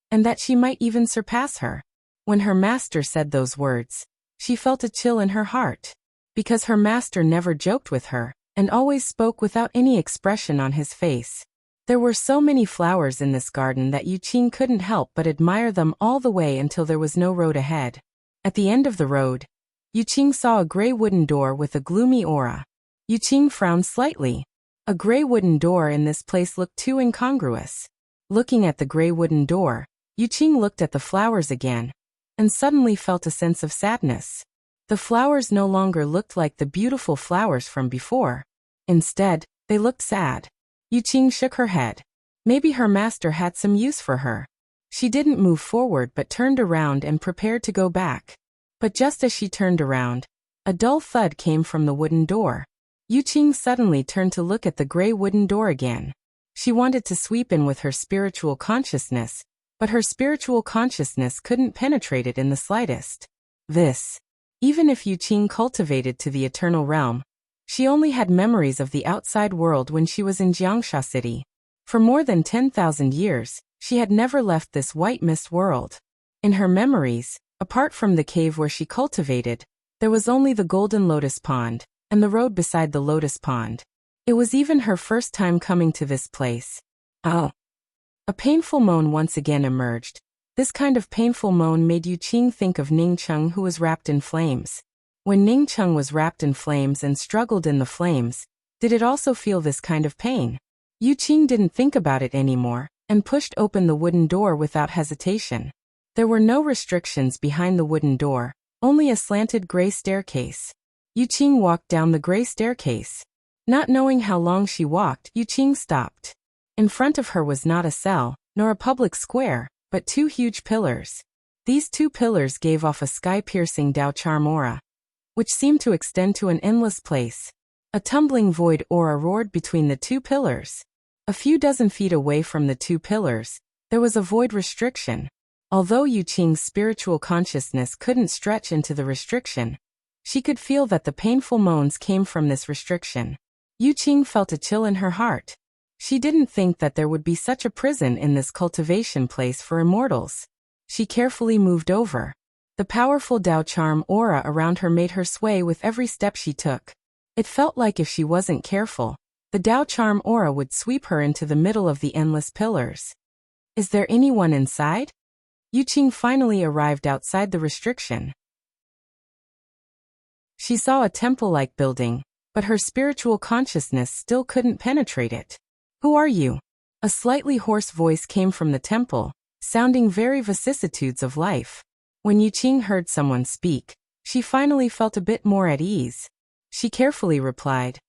and that she might even surpass her. When her master said those words, she felt a chill in her heart. Because her master never joked with her, and always spoke without any expression on his face. There were so many flowers in this garden that Yu Qing couldn't help but admire them all the way until there was no road ahead. At the end of the road, Yu Qing saw a gray wooden door with a gloomy aura. Yu Qing frowned slightly. A gray wooden door in this place looked too incongruous. Looking at the gray wooden door, Yu Qing looked at the flowers again, and suddenly felt a sense of sadness. The flowers no longer looked like the beautiful flowers from before. Instead, they looked sad. Yu Qing shook her head. Maybe her master had some use for her. She didn't move forward but turned around and prepared to go back. But just as she turned around, a dull thud came from the wooden door. Yu Qing suddenly turned to look at the gray wooden door again. She wanted to sweep in with her spiritual consciousness, but her spiritual consciousness couldn't penetrate it in the slightest. Even if Yu Qing cultivated to the eternal realm, she only had memories of the outside world when she was in Jiangsha City. For more than 10,000 years, she had never left this white mist world. In her memories, apart from the cave where she cultivated, there was only the golden lotus pond, and the road beside the lotus pond. It was even her first time coming to this place. Oh. A painful moan once again emerged. This kind of painful moan made Yu Qing think of Ning Cheng, who was wrapped in flames. When Ning Cheng was wrapped in flames and struggled in the flames, did it also feel this kind of pain? Yu Qing didn't think about it anymore, and pushed open the wooden door without hesitation. There were no restrictions behind the wooden door, only a slanted gray staircase. Yuqing walked down the gray staircase. Not knowing how long she walked, Yuqing stopped. In front of her was not a cell, nor a public square, but two huge pillars. These two pillars gave off a sky-piercing Dao charm aura, which seemed to extend to an endless place. A tumbling void aura roared between the two pillars. A few dozen feet away from the two pillars, there was a void restriction. Although Yuqing's spiritual consciousness couldn't stretch into the restriction, she could feel that the painful moans came from this restriction. Yuqing felt a chill in her heart. She didn't think that there would be such a prison in this cultivation place for immortals. She carefully moved over. The powerful Dao charm aura around her made her sway with every step she took. It felt like if she wasn't careful, the Dao charm aura would sweep her into the middle of the endless pillars. Is there anyone inside? Yuqing finally arrived outside the restriction. She saw a temple-like building, but her spiritual consciousness still couldn't penetrate it. Who are you? A slightly hoarse voice came from the temple, sounding very vicissitudes of life. When Yuqing heard someone speak, she finally felt a bit more at ease. She carefully replied,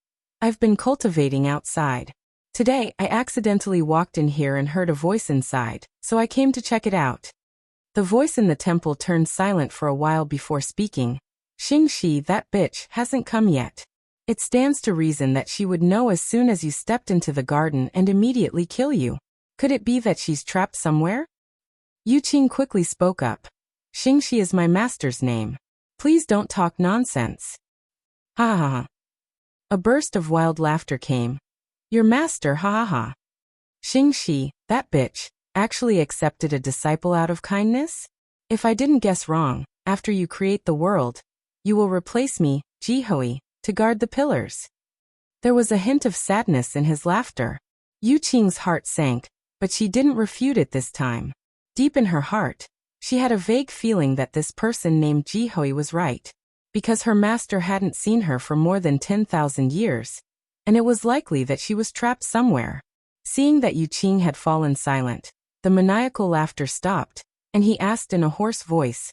I've been cultivating outside. Today, I accidentally walked in here and heard a voice inside, so I came to check it out. The voice in the temple turned silent for a while before speaking. Xingxi, that bitch, hasn't come yet. It stands to reason that she would know as soon as you stepped into the garden and immediately kill you. Could it be that she's trapped somewhere? Yuqing quickly spoke up. Xingxi is my master's name. Please don't talk nonsense. Ha ha ha. A burst of wild laughter came. Your master, ha ha ha. Xingxi, that bitch, actually accepted a disciple out of kindness? If I didn't guess wrong, after you create the world, you will replace me, Jihui, to guard the pillars. There was a hint of sadness in his laughter. Yuqing's heart sank, but she didn't refute it this time. Deep in her heart, she had a vague feeling that this person named Jihui was right, because her master hadn't seen her for more than 10,000 years, and it was likely that she was trapped somewhere. Seeing that Yuqing had fallen silent, the maniacal laughter stopped, and he asked in a hoarse voice,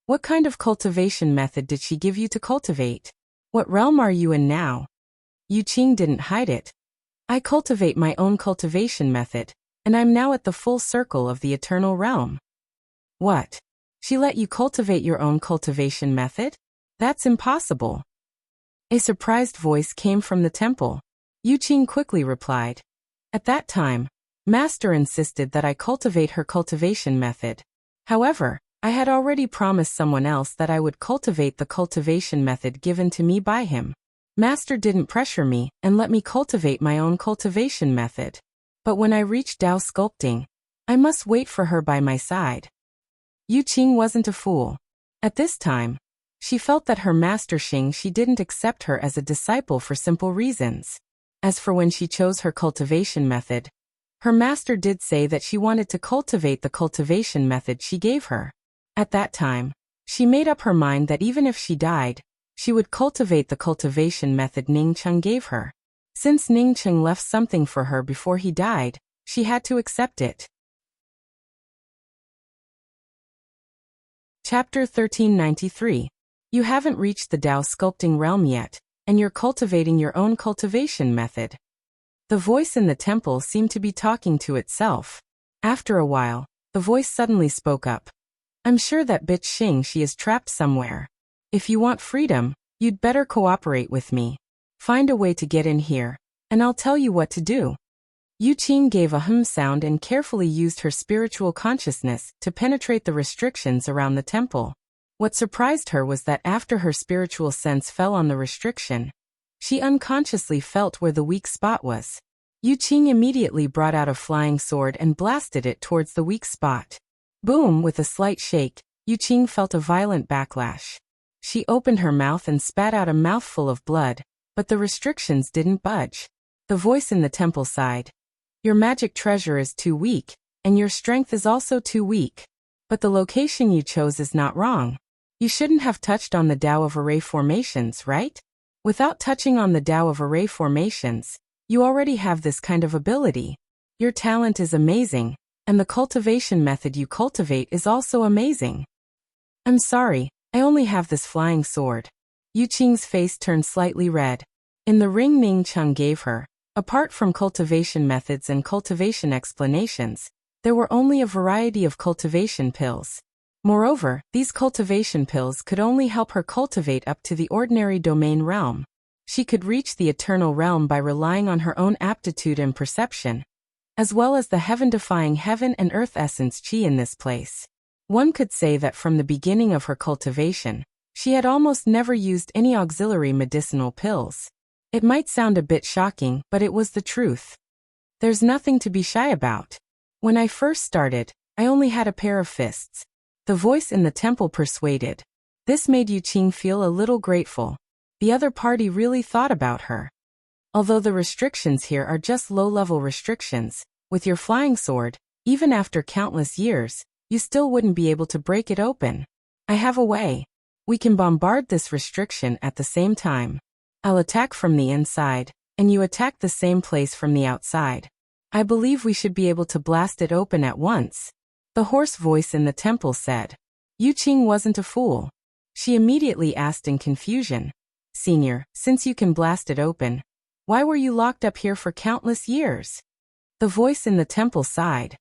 What kind of cultivation method did she give you to cultivate? What realm are you in now? Yuqing didn't hide it. I cultivate my own cultivation method, and I'm now at the full circle of the eternal realm. What? She let you cultivate your own cultivation method? That's impossible. A surprised voice came from the temple. Yuqing quickly replied. At that time, Master insisted that I cultivate her cultivation method. However, I had already promised someone else that I would cultivate the cultivation method given to me by him. Master didn't pressure me and let me cultivate my own cultivation method. But when I reached Dao sculpting, I must wait for her by my side. Yuqing wasn't a fool. At this time, she felt that her master Xingxi didn't accept her as a disciple for simple reasons. As for when she chose her cultivation method, her master did say that she wanted to cultivate the cultivation method she gave her. At that time, she made up her mind that even if she died, she would cultivate the cultivation method Ningcheng gave her. Since Ningcheng left something for her before he died, she had to accept it. Chapter 1393. You haven't reached the Dao sculpting realm yet, and you're cultivating your own cultivation method. The voice in the temple seemed to be talking to itself. After a while, the voice suddenly spoke up. I'm sure that bitch Xingxi is trapped somewhere. If you want freedom, you'd better cooperate with me. Find a way to get in here, and I'll tell you what to do. Yuqing gave a sound and carefully used her spiritual consciousness to penetrate the restrictions around the temple. What surprised her was that after her spiritual sense fell on the restriction, she unconsciously felt where the weak spot was. Yuqing immediately brought out a flying sword and blasted it towards the weak spot. Boom! With a slight shake, Yuqing felt a violent backlash. She opened her mouth and spat out a mouthful of blood, but the restrictions didn't budge. The voice in the temple sighed. Your magic treasure is too weak, and your strength is also too weak. But the location you chose is not wrong. You shouldn't have touched on the Tao of array formations, right? Without touching on the Tao of array formations, you already have this kind of ability. Your talent is amazing, and the cultivation method you cultivate is also amazing. I'm sorry, I only have this flying sword. Yu Qing's face turned slightly red. In the ring Ning Cheng gave her, apart from cultivation methods and cultivation explanations, there were only a variety of cultivation pills. Moreover, these cultivation pills could only help her cultivate up to the ordinary domain realm. She could reach the eternal realm by relying on her own aptitude and perception, as well as the heaven-defying heaven and earth essence qi in this place. One could say that from the beginning of her cultivation, she had almost never used any auxiliary medicinal pills. It might sound a bit shocking, but it was the truth. There's nothing to be shy about. When I first started, I only had a pair of fists. The voice in the temple persuaded. This made Yu Qing feel a little grateful. The other party really thought about her. Although the restrictions here are just low-level restrictions, with your flying sword, even after countless years, you still wouldn't be able to break it open. I have a way. We can bombard this restriction at the same time. I'll attack from the inside, and you attack the same place from the outside. I believe we should be able to blast it open at once. The hoarse voice in the temple said. Yu Qing wasn't a fool. She immediately asked in confusion, Senior, since you can blast it open, why were you locked up here for countless years? The voice in the temple sighed.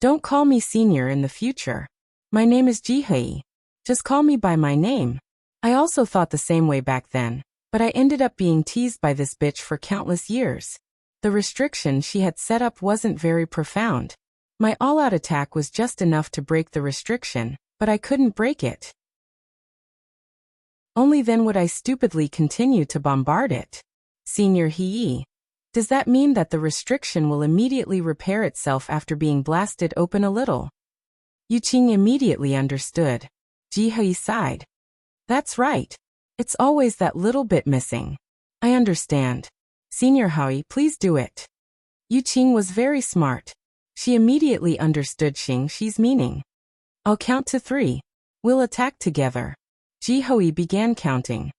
Don't call me Senior in the future. My name is Jihe. Just call me by my name. I also thought the same way back then, but I ended up being teased by this bitch for countless years. The restriction she had set up wasn't very profound. My all-out attack was just enough to break the restriction, but I couldn't break it. Only then would I stupidly continue to bombard it. Senior He. Does that mean that the restriction will immediately repair itself after being blasted open a little? Yu Qing immediately understood. Jihe sighed. That's right. It's always that little bit missing. I understand. Senior Howie, please do it. Yu Qing was very smart. She immediately understood Xing Shi's meaning. I'll count to 3. We'll attack together. Jihe began counting.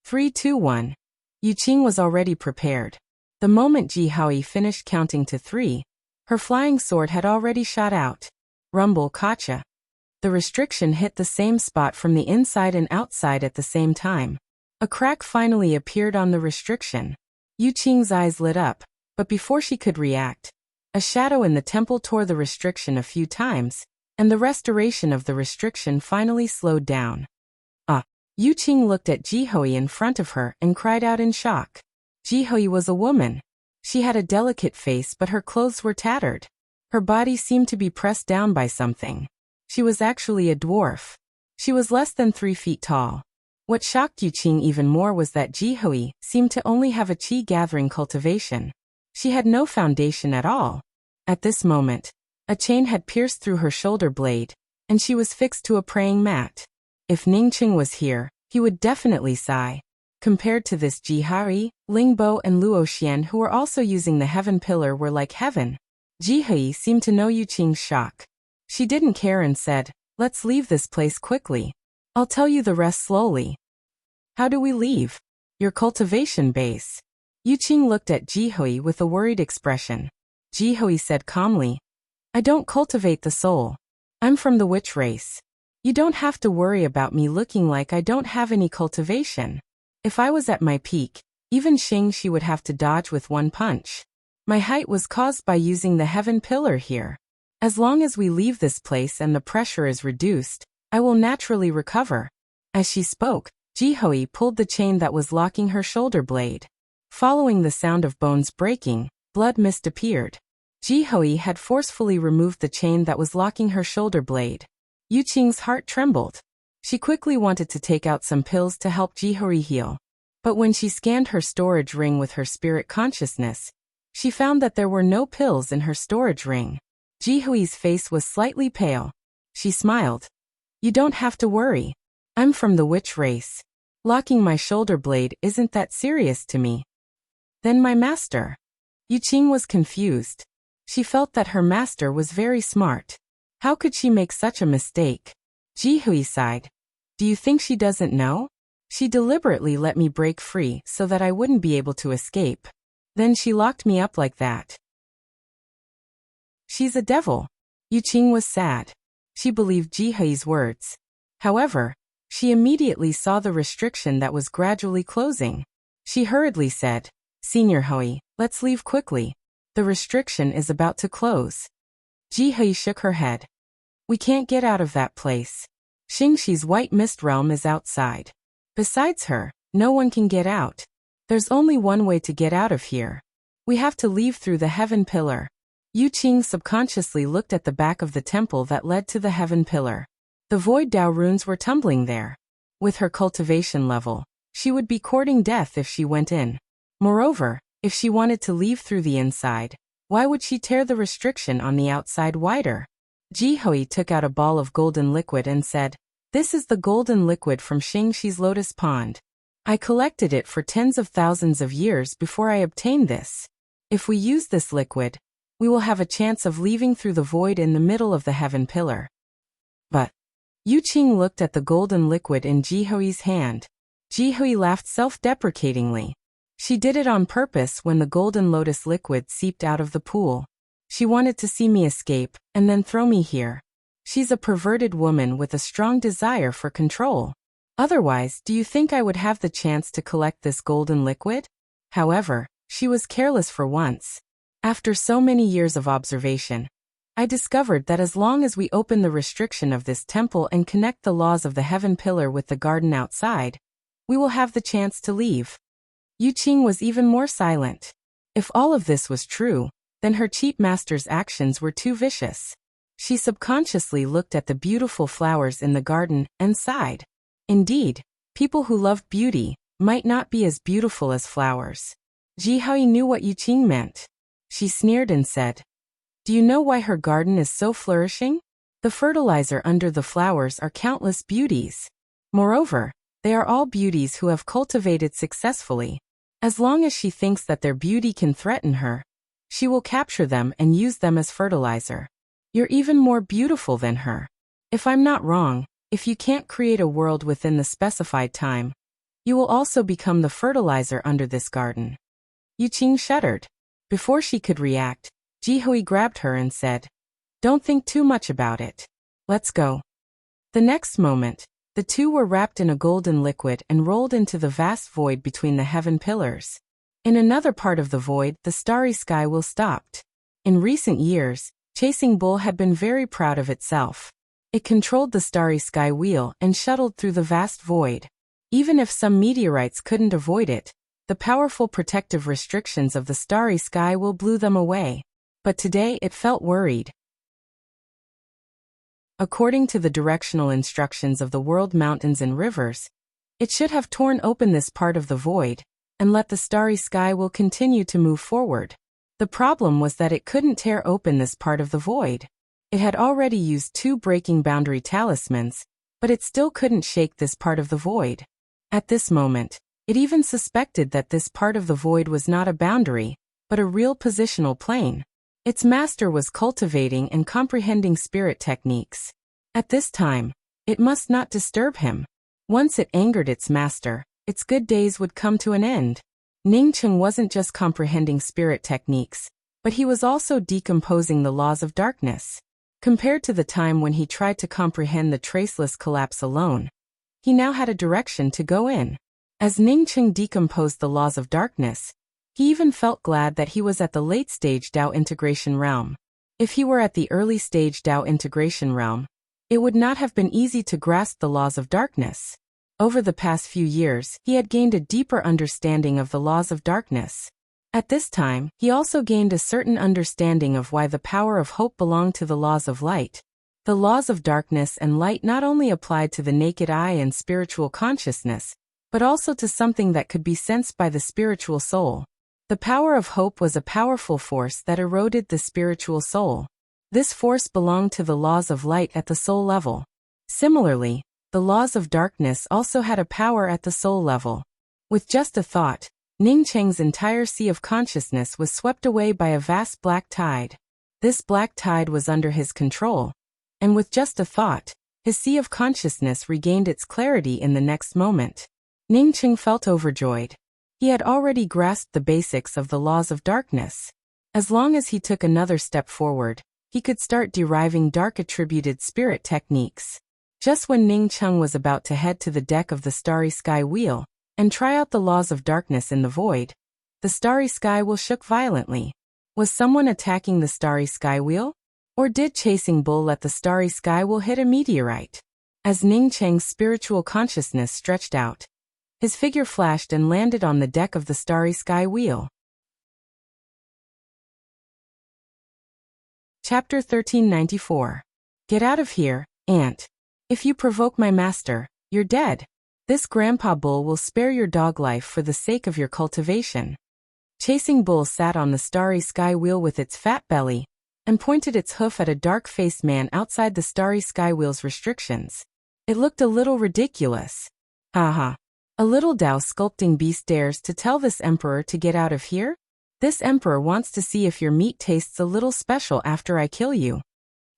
3, 2, 1. Yu Qing was already prepared. The moment Jihe finished counting to 3, her flying sword had already shot out. Rumble Kacha. The restriction hit the same spot from the inside and outside at the same time. A crack finally appeared on the restriction. Yu Qing's eyes lit up, but before she could react, a shadow in the temple tore the restriction a few times, and the restoration of the restriction finally slowed down. Yu Qing looked at Jihe in front of her and cried out in shock. Jihe was a woman. She had a delicate face, but her clothes were tattered. Her body seemed to be pressed down by something. She was actually a dwarf. She was less than 3 feet tall. What shocked Yu Qing even more was that Jihe seemed to only have a qi-gathering cultivation. She had no foundation at all. At this moment, a chain had pierced through her shoulder blade, and she was fixed to a praying mat. If Ningqing was here, he would definitely sigh. Compared to this, Jihe, Lingbo and Luoxian, who were also using the heaven pillar, were like heaven. Jihe seemed to know Yu Qing's shock. She didn't care and said, let's leave this place quickly. I'll tell you the rest slowly. How do we leave? Your cultivation base. Yu Qing looked at Jihe with a worried expression. Jihe said calmly, I don't cultivate the soul. I'm from the witch race. You don't have to worry about me looking like I don't have any cultivation. If I was at my peak, even Xing Shi would have to dodge with one punch. My height was caused by using the heaven pillar here. As long as we leave this place and the pressure is reduced, I will naturally recover. As she spoke, Jihe pulled the chain that was locking her shoulder blade. Following the sound of bones breaking, blood mist appeared. Jihe had forcefully removed the chain that was locking her shoulder blade. Yu Qing's heart trembled. She quickly wanted to take out some pills to help Jihe heal. But when she scanned her storage ring with her spirit consciousness, she found that there were no pills in her storage ring. Jihe's face was slightly pale. She smiled. You don't have to worry. I'm from the witch race. Locking my shoulder blade isn't that serious to me. Then my master. Yu Qing was confused. She felt that her master was very smart. How could she make such a mistake? Jihe sighed. Do you think she doesn't know? She deliberately let me break free so that I wouldn't be able to escape. Then she locked me up like that. She's a devil. Yuqing was sad. She believed Jihe's words. However, she immediately saw the restriction that was gradually closing. She hurriedly said, Senior Hui, let's leave quickly. The restriction is about to close. Jihe shook her head. We can't get out of that place. Xingxi's white mist realm is outside. Besides her, no one can get out. There's only one way to get out of here. We have to leave through the heaven pillar. Yuqing subconsciously looked at the back of the temple that led to the heaven pillar. The void Dao runes were tumbling there. With her cultivation level, she would be courting death if she went in. Moreover, if she wanted to leave through the inside, why would she tear the restriction on the outside wider? Jihe took out a ball of golden liquid and said, This is the golden liquid from Xingxi's lotus pond. I collected it for tens of thousands of years before I obtained this. If we use this liquid, we will have a chance of leaving through the void in the middle of the heaven pillar. But Yuqing looked at the golden liquid in Jihe's hand. Jihe laughed self-deprecatingly. She did it on purpose when the golden lotus liquid seeped out of the pool. She wanted to see me escape, and then throw me here. She's a perverted woman with a strong desire for control. Otherwise, do you think I would have the chance to collect this golden liquid? However, she was careless for once. After so many years of observation, I discovered that as long as we open the restriction of this temple and connect the laws of the heaven pillar with the garden outside, we will have the chance to leave. Yuqing was even more silent. If all of this was true, then her cheap master's actions were too vicious. She subconsciously looked at the beautiful flowers in the garden and sighed. Indeed, people who loved beauty might not be as beautiful as flowers. Jihe knew what Yuqing meant. She sneered and said, Do you know why her garden is so flourishing? The fertilizer under the flowers are countless beauties. Moreover, they are all beauties who have cultivated successfully. As long as she thinks that their beauty can threaten her, she will capture them and use them as fertilizer. You're even more beautiful than her. If I'm not wrong, if you can't create a world within the specified time, you will also become the fertilizer under this garden. Yuqing shuddered. Before she could react, Jihe grabbed her and said, Don't think too much about it. Let's go. The next moment, the two were wrapped in a golden liquid and rolled into the vast void between the heaven pillars. In another part of the void, the starry sky will stopped. In recent years, Chasing Bull had been very proud of itself. It controlled the starry sky wheel and shuttled through the vast void. Even if some meteorites couldn't avoid it, the powerful protective restrictions of the starry sky will blew them away. But today it felt worried. According to the directional instructions of the world mountains and rivers, it should have torn open this part of the void, and let the starry sky will continue to move forward. The problem was that it couldn't tear open this part of the void. It had already used 2 breaking boundary talismans, but it still couldn't shake this part of the void. At this moment, it even suspected that this part of the void was not a boundary, but a real positional plane. Its master was cultivating and comprehending spirit techniques. At this time, it must not disturb him. Once it angered its master, its good days would come to an end. Ningcheng wasn't just comprehending spirit techniques, but he was also decomposing the laws of darkness. Compared to the time when he tried to comprehend the traceless collapse alone, he now had a direction to go in. As Ningcheng decomposed the laws of darkness, he even felt glad that he was at the late-stage Dao integration realm. If he were at the early-stage Dao integration realm, it would not have been easy to grasp the laws of darkness. Over the past few years, he had gained a deeper understanding of the laws of darkness. At this time, he also gained a certain understanding of why the power of hope belonged to the laws of light. The laws of darkness and light not only applied to the naked eye and spiritual consciousness, but also to something that could be sensed by the spiritual soul. The power of hope was a powerful force that eroded the spiritual soul. This force belonged to the laws of light at the soul level. Similarly, the laws of darkness also had a power at the soul level. With just a thought, Ningcheng's entire sea of consciousness was swept away by a vast black tide. This black tide was under his control, and with just a thought, his sea of consciousness regained its clarity in the next moment. Ningcheng felt overjoyed. He had already grasped the basics of the laws of darkness. As long as he took another step forward, he could start deriving dark-attributed spirit techniques. Just when Ning Cheng was about to head to the deck of the Starry Sky Wheel and try out the laws of darkness in the void, the Starry Sky Wheel shook violently. Was someone attacking the Starry Sky Wheel? Or did Chasing Bull let the Starry Sky Wheel hit a meteorite? As Ning Cheng's spiritual consciousness stretched out, his figure flashed and landed on the deck of the Starry Sky Wheel. Chapter 1394. Get out of here, Ant. If you provoke my master, you're dead. This Grandpa Bull will spare your dog life for the sake of your cultivation. Chasing Bull sat on the Starry Sky Wheel with its fat belly and pointed its hoof at a dark-faced man outside the Starry Sky Wheel's restrictions. It looked a little ridiculous. Haha. A little Tao sculpting beast dares to tell this emperor to get out of here? This emperor wants to see if your meat tastes a little special after I kill you.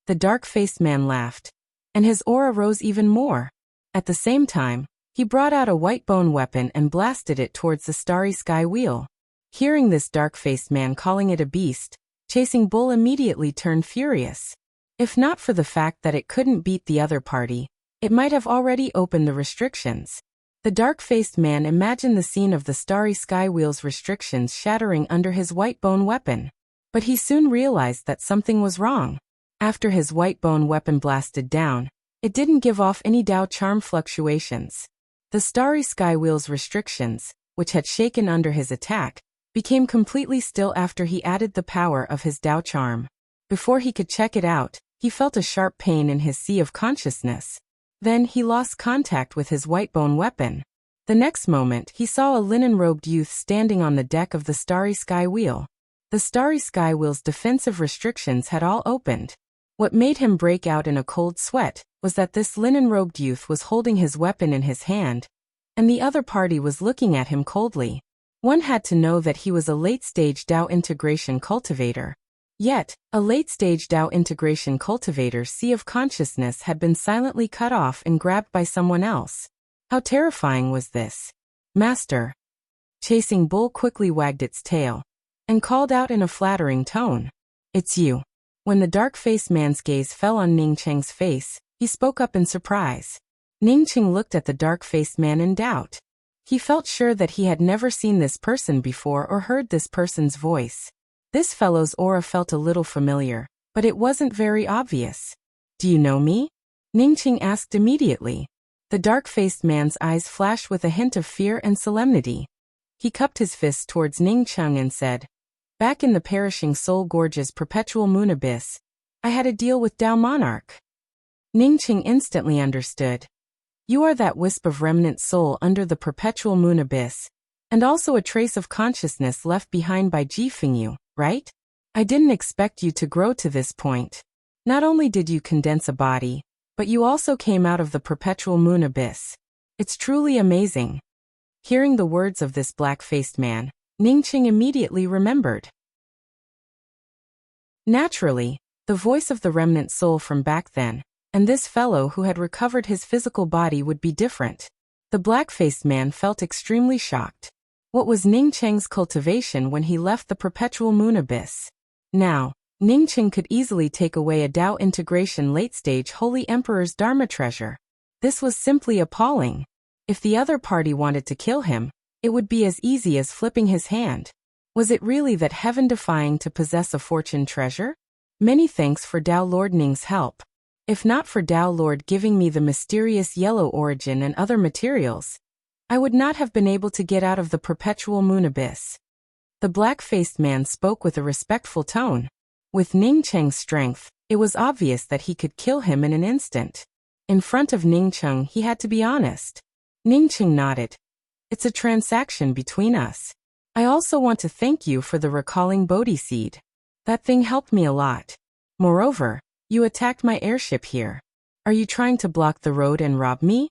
The dark-faced man laughed, and his aura rose even more. At the same time, he brought out a white bone weapon and blasted it towards the Starry Sky Wheel. Hearing this dark-faced man calling it a beast, Chasing Bull immediately turned furious. If not for the fact that it couldn't beat the other party, it might have already opened the restrictions. The dark-faced man imagined the scene of the Starry Sky Wheel's restrictions shattering under his white bone weapon. But he soon realized that something was wrong. After his white bone weapon blasted down, it didn't give off any Tao charm fluctuations. The Starry Sky Wheel's restrictions, which had shaken under his attack, became completely still after he added the power of his Tao charm. Before he could check it out, he felt a sharp pain in his sea of consciousness. Then he lost contact with his white bone weapon. The next moment he saw a linen-robed youth standing on the deck of the Starry Sky Wheel. The Starry Sky Wheel's defensive restrictions had all opened. What made him break out in a cold sweat was that this linen-robed youth was holding his weapon in his hand, and the other party was looking at him coldly. One had to know that he was a late-stage Tao integration cultivator. Yet, a late-stage Tao integration cultivator's sea of consciousness had been silently cut off and grabbed by someone else. How terrifying was this? Master. Chasing Bull quickly wagged its tail and called out in a flattering tone. It's you. When the dark-faced man's gaze fell on Ning Cheng's face, he spoke up in surprise. Ning Cheng looked at the dark-faced man in doubt. He felt sure that he had never seen this person before or heard this person's voice. This fellow's aura felt a little familiar, but it wasn't very obvious. Do you know me? Ning Cheng asked immediately. The dark-faced man's eyes flashed with a hint of fear and solemnity. He cupped his fist towards Ning Cheng and said, Back in the perishing Soul Gorge's perpetual moon abyss, I had a deal with Tao Monarch. Ning Cheng instantly understood. You are that wisp of remnant soul under the perpetual moon abyss, and also a trace of consciousness left behind by Ji Fengyu, right? I didn't expect you to grow to this point. Not only did you condense a body, but you also came out of the perpetual moon abyss. It's truly amazing. Hearing the words of this black-faced man, Ning Cheng immediately remembered. Naturally, the voice of the remnant soul from back then, and this fellow who had recovered his physical body would be different. The black-faced man felt extremely shocked. What was Ning Cheng's cultivation when he left the perpetual moon abyss? Now, Ning Cheng could easily take away a Tao integration late-stage Holy Emperor's Dharma treasure. This was simply appalling. If the other party wanted to kill him, it would be as easy as flipping his hand. Was it really that heaven-defying to possess a fortune treasure? Many thanks for Tao Lord Ning's help. If not for Tao Lord giving me the mysterious yellow origin and other materials, I would not have been able to get out of the perpetual moon abyss. The black-faced man spoke with a respectful tone. With Ning Cheng's strength, it was obvious that he could kill him in an instant. In front of Ning Cheng, he had to be honest. Ning Cheng nodded. It's a transaction between us. I also want to thank you for the recalling Bodhi seed. That thing helped me a lot. Moreover, you attacked my airship here. Are you trying to block the road and rob me?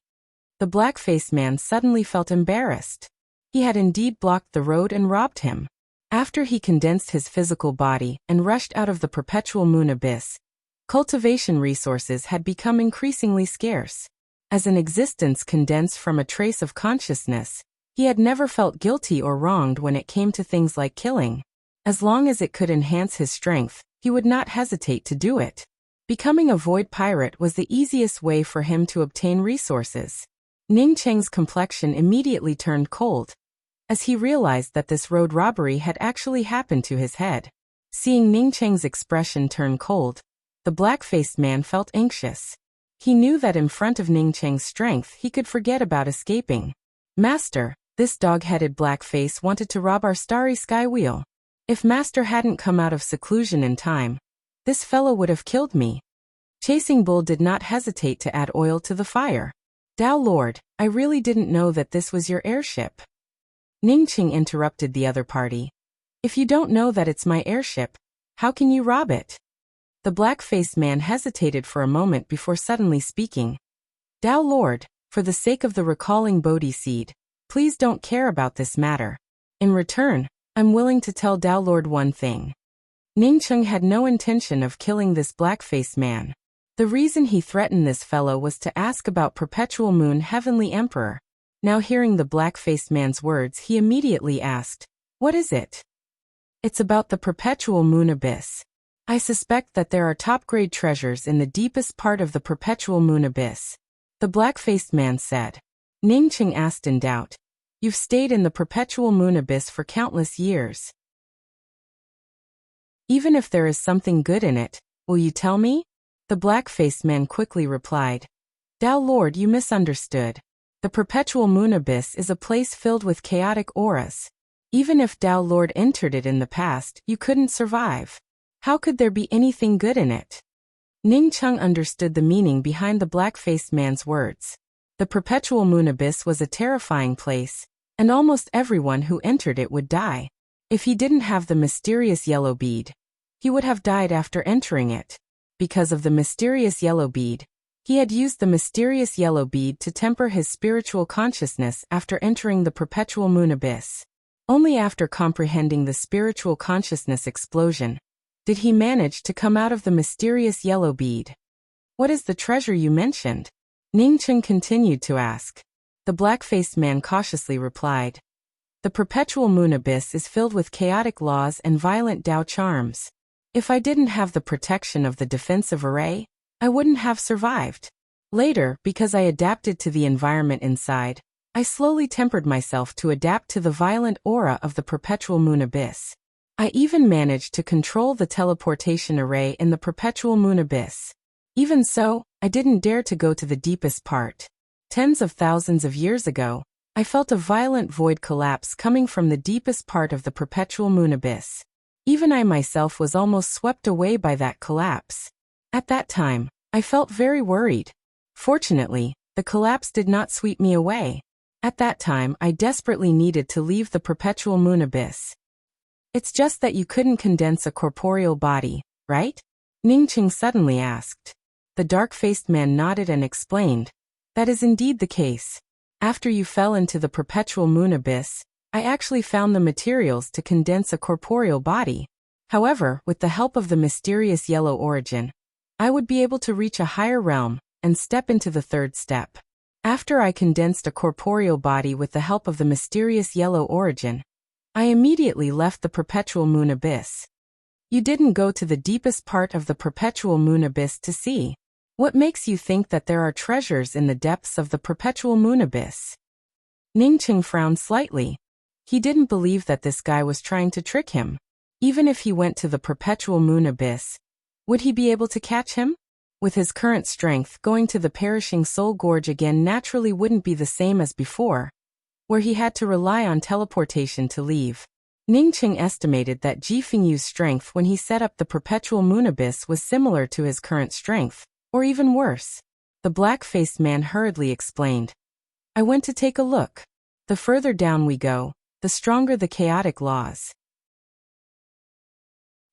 The black-faced man suddenly felt embarrassed. He had indeed blocked the road and robbed him. After he condensed his physical body and rushed out of the perpetual moon abyss, cultivation resources had become increasingly scarce. As an existence condensed from a trace of consciousness, he had never felt guilty or wronged when it came to things like killing. As long as it could enhance his strength, he would not hesitate to do it. Becoming a void pirate was the easiest way for him to obtain resources. Ning Cheng's complexion immediately turned cold, as he realized that this road robbery had actually happened to his head. Seeing Ning Cheng's expression turn cold, the black-faced man felt anxious. He knew that in front of Ning Cheng's strength he could forget about escaping. "Master, this dog-headed black-face wanted to rob our starry sky wheel. If Master hadn't come out of seclusion in time, this fellow would have killed me." Chasing Bull did not hesitate to add oil to the fire. "Dao Lord, I really didn't know that this was your airship." Ning Cheng interrupted the other party. "If you don't know that it's my airship, how can you rob it?" The black-faced man hesitated for a moment before suddenly speaking. "Dao Lord, for the sake of the recalling Bodhi seed, please don't care about this matter. In return, I'm willing to tell Dao Lord one thing." Ning Cheng had no intention of killing this black-faced man. The reason he threatened this fellow was to ask about Perpetual Moon Heavenly Emperor. Now hearing the black-faced man's words, he immediately asked, "What is it?" "It's about the Perpetual Moon Abyss. I suspect that there are top-grade treasures in the deepest part of the Perpetual Moon Abyss," the black-faced man said. Ning Cheng asked in doubt, "You've stayed in the Perpetual Moon Abyss for countless years. Even if there is something good in it, will you tell me?" The black-faced man quickly replied, "Dao Lord, you misunderstood. The Perpetual Moon Abyss is a place filled with chaotic auras. Even if Dao Lord entered it in the past, you couldn't survive. How could there be anything good in it?" Ning Cheng understood the meaning behind the black-faced man's words. The Perpetual Moon Abyss was a terrifying place, and almost everyone who entered it would die. If he didn't have the mysterious yellow bead, he would have died after entering it. Because of the mysterious yellow bead, he had used the mysterious yellow bead to temper his spiritual consciousness after entering the Perpetual Moon Abyss. Only after comprehending the spiritual consciousness explosion did he manage to come out of the mysterious yellow bead. "What is the treasure you mentioned?" Ning Cheng continued to ask. The black-faced man cautiously replied, "The Perpetual Moon Abyss is filled with chaotic laws and violent Dao charms. If I didn't have the protection of the defensive array, I wouldn't have survived. Later, because I adapted to the environment inside, I slowly tempered myself to adapt to the violent aura of the Perpetual Moon Abyss. I even managed to control the teleportation array in the Perpetual Moon Abyss. Even so, I didn't dare to go to the deepest part. Tens of thousands of years ago, I felt a violent void collapse coming from the deepest part of the Perpetual Moon Abyss. Even I myself was almost swept away by that collapse. At that time, I felt very worried. Fortunately, the collapse did not sweep me away. At that time, I desperately needed to leave the Perpetual Moon Abyss." "It's just that you couldn't condense a corporeal body, right?" Ning Cheng suddenly asked. The dark-faced man nodded and explained, "That is indeed the case. After you fell into the Perpetual Moon Abyss, I actually found the materials to condense a corporeal body. However, with the help of the mysterious yellow origin, I would be able to reach a higher realm and step into the third step. After I condensed a corporeal body with the help of the mysterious yellow origin, I immediately left the Perpetual Moon Abyss." "You didn't go to the deepest part of the Perpetual Moon Abyss to see. What makes you think that there are treasures in the depths of the Perpetual Moon Abyss?" Ning Cheng frowned slightly. He didn't believe that this guy was trying to trick him. Even if he went to the Perpetual Moon Abyss, would he be able to catch him? With his current strength, going to the Perishing Soul Gorge again naturally wouldn't be the same as before, where he had to rely on teleportation to leave. Ning Cheng estimated that Ji Fingyu's strength when he set up the Perpetual Moon Abyss was similar to his current strength, or even worse. The black-faced man hurriedly explained, "I went to take a look. The further down we go, the stronger the chaotic laws."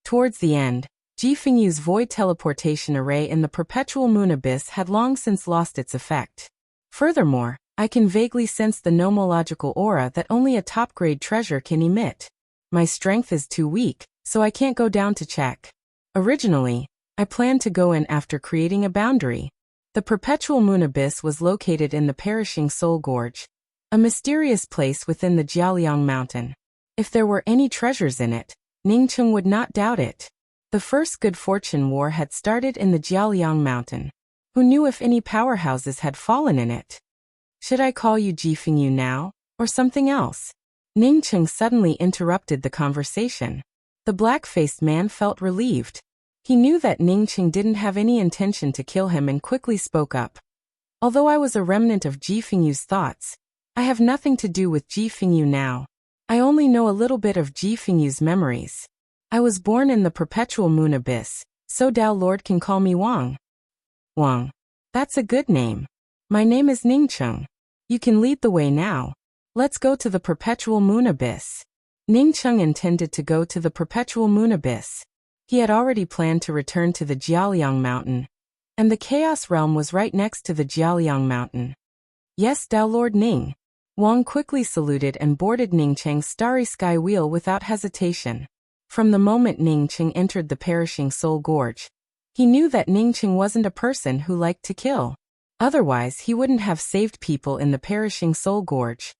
Towards the end, Ji Fingyu's void teleportation array in the Perpetual Moon Abyss had long since lost its effect. Furthermore, I can vaguely sense the nomological aura that only a top-grade treasure can emit. My strength is too weak, so I can't go down to check. Originally, I planned to go in after creating a boundary. The Perpetual Moon Abyss was located in the Perishing Soul Gorge, a mysterious place within the Jiaoliang Mountain. If there were any treasures in it, Ning Cheng would not doubt it. The First Good Fortune War had started in the Jiaoliang Mountain. Who knew if any powerhouses had fallen in it? Should I call you Jifengyu now, or something else? Ning Cheng suddenly interrupted the conversation. The black-faced man felt relieved. He knew that Ning Cheng didn't have any intention to kill him and quickly spoke up. Although I was a remnant of Jifengyu's thoughts, I have nothing to do with Jifengyu now. I only know a little bit of Jifengyu's memories. I was born in the perpetual moon abyss, so Dao Lord can call me Wang. Wang. That's a good name. My name is Ning Cheng. You can lead the way now. Let's go to the perpetual moon abyss. Ning Cheng intended to go to the perpetual moon abyss. He had already planned to return to the Jiaoliang Mountain, and the Chaos Realm was right next to the Jiaoliang Mountain. Yes, Dao Lord Ning. Wang quickly saluted and boarded Ning Cheng's starry sky wheel without hesitation. From the moment Ning Cheng entered the perishing Soul Gorge, he knew that Ning Cheng wasn't a person who liked to kill. Otherwise, he wouldn't have saved people in the perishing Soul Gorge.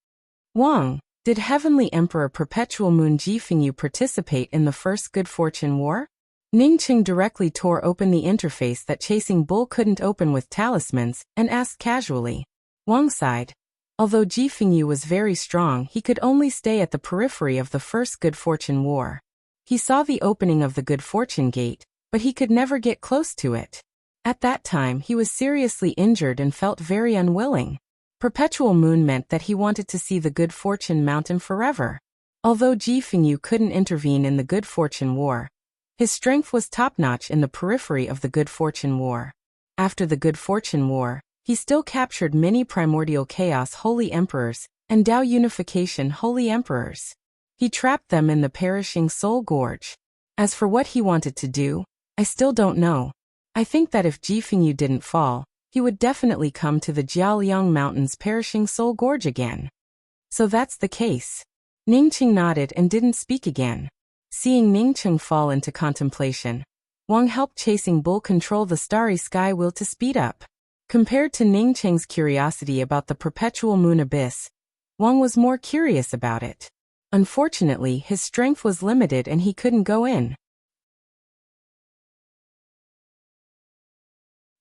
Wang, did Heavenly Emperor Perpetual Moon Jifengyu participate in the First Good Fortune War? Ning Cheng directly tore open the interface that Chasing Bull couldn't open with talismans and asked casually. Wang sighed. Although Jifengyu was very strong, he could only stay at the periphery of the First Good Fortune War. He saw the opening of the Good Fortune Gate, but he could never get close to it. At that time, he was seriously injured and felt very unwilling. Perpetual Moon meant that he wanted to see the Good Fortune Mountain forever. Although Jifengyu couldn't intervene in the Good Fortune War, his strength was top-notch in the periphery of the Good Fortune War. After the Good Fortune War, he still captured many Primordial Chaos Holy Emperors and Dao Unification Holy Emperors. He trapped them in the perishing Soul Gorge. As for what he wanted to do, I still don't know. I think that if Jifengyu didn't fall, he would definitely come to the Jiaoliang Mountain's perishing Soul Gorge again. So that's the case. Ning Cheng nodded and didn't speak again. Seeing Ning Cheng fall into contemplation, Wang helped Chasing Bull control the starry sky wheel to speed up. Compared to Ning Cheng's curiosity about the perpetual moon abyss, Wang was more curious about it. Unfortunately, his strength was limited and he couldn't go in.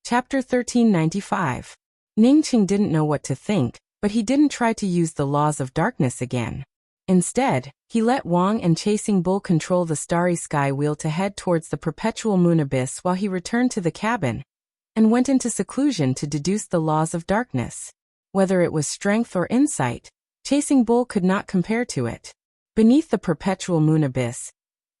Chapter 1395. Ning Cheng didn't know what to think, but he didn't try to use the laws of darkness again. Instead, he let Wang and Chasing Bull control the starry sky wheel to head towards the perpetual moon abyss while he returned to the cabin and went into seclusion to deduce the laws of darkness. Whether it was strength or insight, Chasing Bull could not compare to it. Beneath the perpetual moon abyss,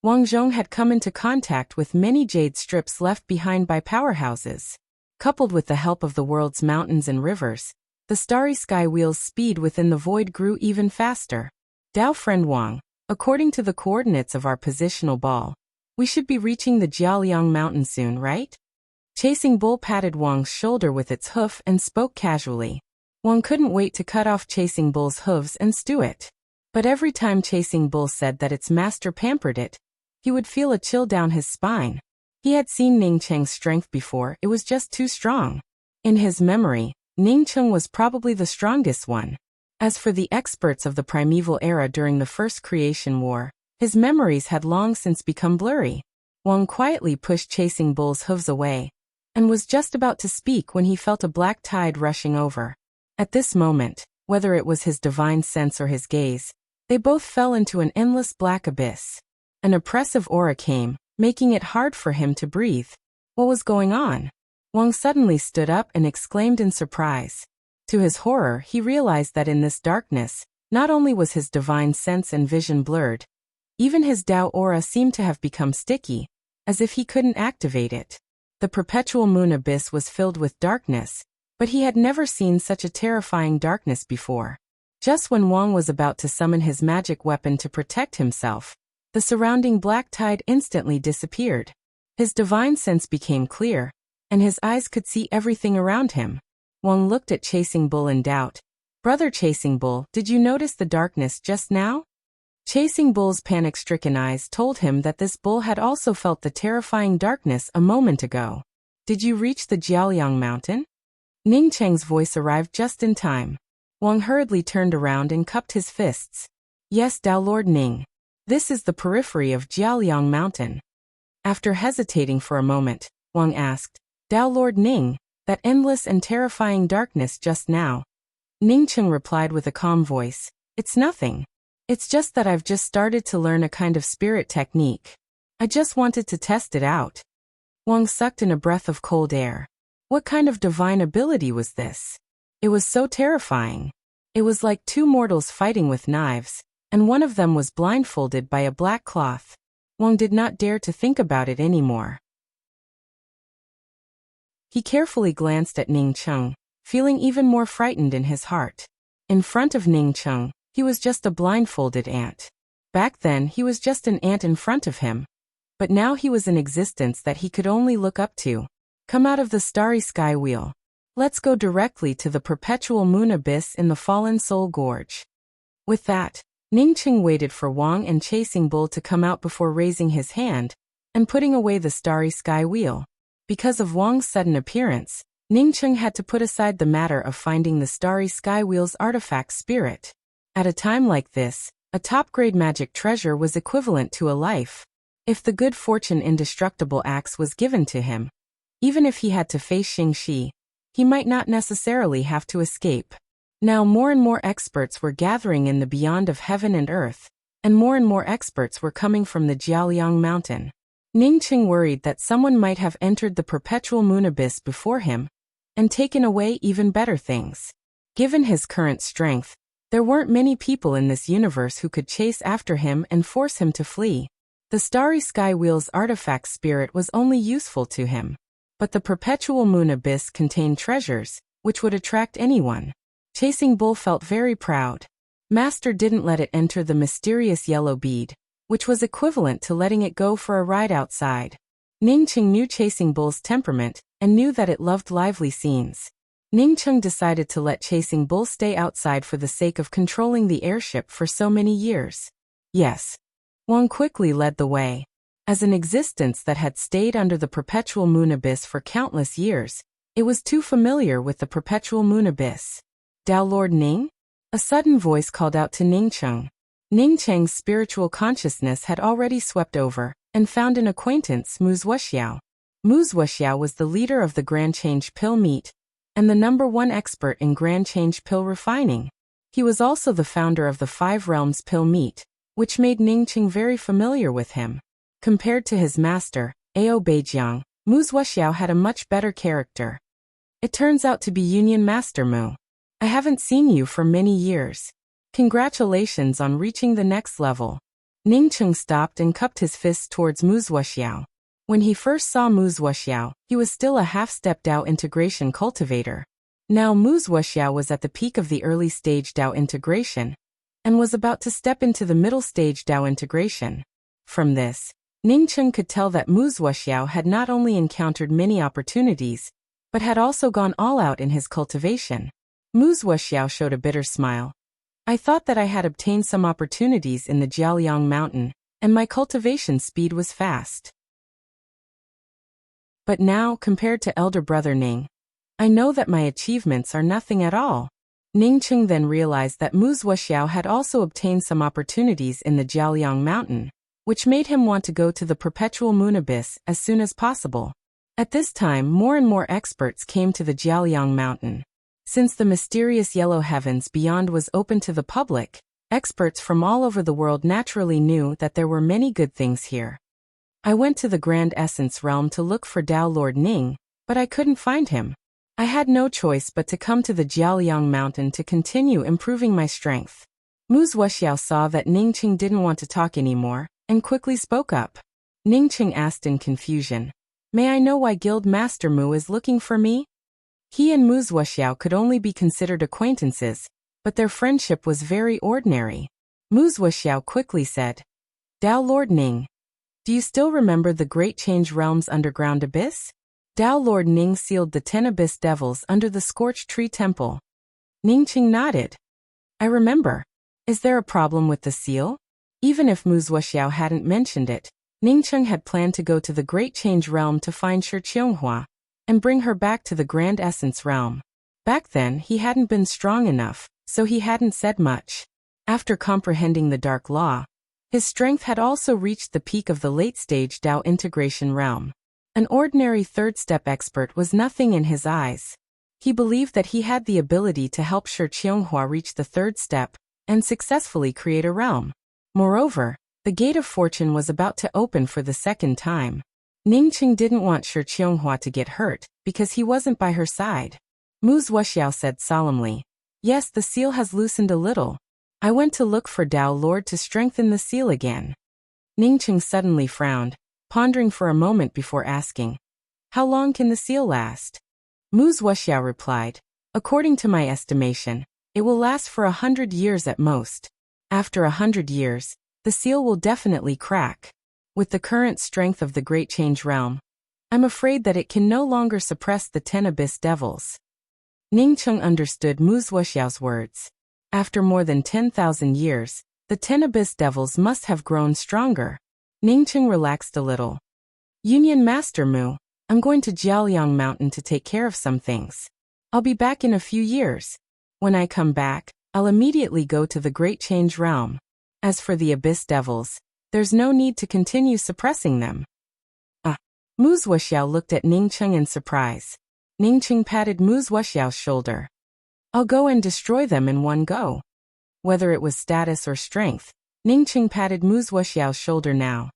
Wang Zhong had come into contact with many jade strips left behind by powerhouses. Coupled with the help of the world's mountains and rivers, the starry sky wheel's speed within the void grew even faster. Dao friend Wang, according to the coordinates of our positional ball, we should be reaching the Jiaoliang Mountain soon, right? Chasing Bull patted Wang's shoulder with its hoof and spoke casually. Wang couldn't wait to cut off Chasing Bull's hooves and stew it. But every time Chasing Bull said that its master pampered it, he would feel a chill down his spine. He had seen Ning Cheng's strength before, it was just too strong. In his memory, Ning Cheng was probably the strongest one. As for the experts of the primeval era during the First Creation War, his memories had long since become blurry. Wang quietly pushed Chasing Bull's hooves away, and was just about to speak when he felt a black tide rushing over. At this moment, whether it was his divine sense or his gaze, they both fell into an endless black abyss. An oppressive aura came, making it hard for him to breathe. What was going on? Wang suddenly stood up and exclaimed in surprise. To his horror, he realized that in this darkness, not only was his divine sense and vision blurred, even his Dao aura seemed to have become sticky, as if he couldn't activate it. The perpetual moon abyss was filled with darkness, but he had never seen such a terrifying darkness before. Just when Wang was about to summon his magic weapon to protect himself, the surrounding black tide instantly disappeared. His divine sense became clear, and his eyes could see everything around him. Wang looked at Chasing Bull in doubt. "Brother Chasing Bull, did you notice the darkness just now?" Chasing Bull's panic-stricken eyes told him that this bull had also felt the terrifying darkness a moment ago. "Did you reach the Jiaoliang Mountain?" Ning Cheng's voice arrived just in time. Wang hurriedly turned around and cupped his fists. "Yes, Dao Lord Ning. This is the periphery of Jiaoliang Mountain." After hesitating for a moment, Wang asked, Tao Lord Ning, that endless and terrifying darkness just now. Ningcheng replied with a calm voice, it's nothing. It's just that I've just started to learn a kind of spirit technique. I just wanted to test it out. Wang sucked in a breath of cold air. What kind of divine ability was this? It was so terrifying. It was like two mortals fighting with knives, and one of them was blindfolded by a black cloth. Wang did not dare to think about it anymore. He carefully glanced at Ningcheng, feeling even more frightened in his heart. In front of Ningcheng, he was just a blindfolded ant. Back then he was just an ant in front of him. But now he was an existence that he could only look up to. Come out of the starry sky wheel. Let's go directly to the perpetual moon abyss in the fallen soul gorge. With that, Ningcheng waited for Wang and Chasing Bull to come out before raising his hand and putting away the starry sky wheel. Because of Wang's sudden appearance, Ningcheng had to put aside the matter of finding the starry sky wheel's artifact spirit. At a time like this, a top-grade magic treasure was equivalent to a life. If the good fortune indestructible axe was given to him, even if he had to face Xingxi, he might not necessarily have to escape. Now more and more experts were gathering in the beyond of heaven and earth, and more experts were coming from the Jiaoliang mountain. Ningcheng worried that someone might have entered the perpetual moon abyss before him and taken away even better things. Given his current strength, there weren't many people in this universe who could chase after him and force him to flee. The starry sky wheel's artifact spirit was only useful to him. But the perpetual moon abyss contained treasures, which would attract anyone. Chasing Bull felt very proud. Master didn't let it enter the mysterious yellow bead, which was equivalent to letting it go for a ride outside. Ningcheng knew Chasing Bull's temperament and knew that it loved lively scenes. Ningcheng decided to let Chasing Bull stay outside for the sake of controlling the airship for so many years. Yes. Wang quickly led the way. As an existence that had stayed under the perpetual moon abyss for countless years, it was too familiar with the perpetual moon abyss. Tao Lord Ning? A sudden voice called out to Ningcheng. Ningcheng's spiritual consciousness had already swept over and found an acquaintance, Wuxia. Wuxia was the leader of the Grand Change Pill Meat and the #1 expert in Grand Change Pill refining. He was also the founder of the 5 Realms Pill Meat, which made Ningcheng very familiar with him. Compared to his master, Ao Beijiang, Wuxia had a much better character. It turns out to be Union Master Mu. I haven't seen you for many years. Congratulations on reaching the next level. Ningcheng stopped and cupped his fists towards Wuxia. When he first saw Wuxia, he was still a half-step Dao integration cultivator. Now Wuxia was at the peak of the early stage Dao integration and was about to step into the middle stage Dao integration. From this, Ningcheng could tell that Wuxia had not only encountered many opportunities, but had also gone all out in his cultivation. Wuxia showed a bitter smile. I thought that I had obtained some opportunities in the Jiaoliang mountain, and my cultivation speed was fast. But now, compared to elder brother Ning, I know that my achievements are nothing at all. Ningcheng then realized that Wuxia had also obtained some opportunities in the Jiaoliang mountain, which made him want to go to the perpetual moon abyss as soon as possible. At this time more and more experts came to the Jiaoliang mountain. Since the mysterious yellow heavens beyond was open to the public, experts from all over the world naturally knew that there were many good things here. I went to the Grand Essence realm to look for Tao Lord Ning, but I couldn't find him. I had no choice but to come to the Jiaoliang mountain to continue improving my strength. Wuxia saw that Ningcheng didn't want to talk anymore and quickly spoke up. Ningcheng asked in confusion, "May I know why Guild Master Mu is looking for me?" He and Wuxia could only be considered acquaintances, but their friendship was very ordinary. Wuxia quickly said, "Tao Lord Ning, do you still remember the Great Change Realm's underground abyss? Tao Lord Ning sealed the 10 abyss devils under the Scorched Tree Temple." Ningcheng nodded. "I remember. Is there a problem with the seal?" Even if Wuxia hadn't mentioned it, Ningcheng had planned to go to the Great Change Realm to find Shi Qianghua and bring her back to the Grand Essence Realm. Back then he hadn't been strong enough, so he hadn't said much. After comprehending the Dark Law, His strength had also reached the peak of the late-stage Dao integration realm. An ordinary third-step expert was nothing in his eyes. He believed that he had the ability to help Shi Qianghua reach the third step and successfully create a realm. Moreover, the gate of fortune was about to open for the second time. Ningqing didn't want Shi Qianghua to get hurt because he wasn't by her side. Wuxia said solemnly, "Yes, the seal has loosened a little. I went to look for Dao Lord to strengthen the seal again." Ningqing suddenly frowned, pondering for a moment before asking, "How long can the seal last?" Wuxia replied, "According to my estimation, it will last for 100 years at most. After 100 years, the seal will definitely crack. With the current strength of the Great Change Realm, I'm afraid that it can no longer suppress the 10 Abyss Devils." Ningqing understood Wuxia's words. After more than 10,000 years, the 10 Abyss Devils must have grown stronger. Ningqing relaxed a little. "Union Master Mu, I'm going to Jiaoliang Mountain to take care of some things. I'll be back in a few years. When I come back, I'll immediately go to the Great Change Realm. As for the Abyss Devils, there's no need to continue suppressing them." Wuxia looked at Ningqing in surprise. Ningqing patted Wuxia's shoulder. "I'll go and destroy them in one go." Whether it was status or strength, Ningqing patted Wuxia's shoulder now.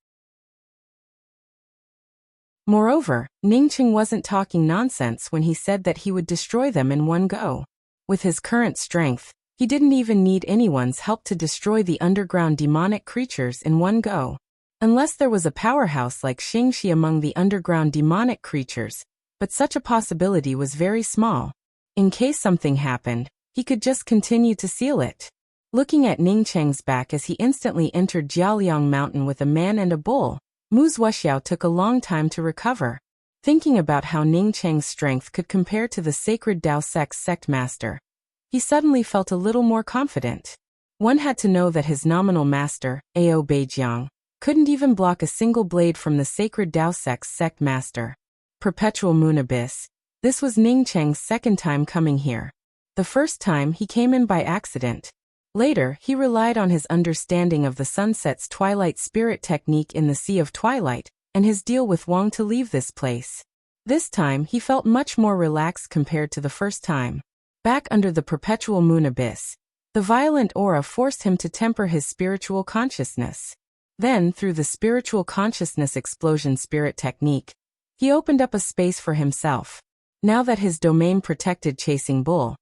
Moreover, Ningqing wasn't talking nonsense when he said that he would destroy them in one go. With his current strength, he didn't even need anyone's help to destroy the underground demonic creatures in one go. Unless there was a powerhouse like Xingxi among the underground demonic creatures, but such a possibility was very small. In case something happened, he could just continue to seal it. Looking at Ningqing's back as he instantly entered Jiaoliang Mountain with a man and a bull, Wuxia took a long time to recover. Thinking about how Ningqing's strength could compare to the sacred Dao sect's sect master, he suddenly felt a little more confident. One had to know that his nominal master, Ao Beijiang, couldn't even block a single blade from the sacred Dao sect's sect master. Perpetual Moon Abyss. This was Ningqing's second time coming here. The first time he came in by accident. Later, he relied on his understanding of the Sunset's Twilight Spirit technique in the Sea of Twilight, and his deal with Wang to leave this place. This time he felt much more relaxed compared to the first time. Back under the Perpetual Moon Abyss, the violent aura forced him to temper his spiritual consciousness. Then, through the Spiritual Consciousness Explosion Spirit technique, he opened up a space for himself. Now that his domain protected Chasing Bull,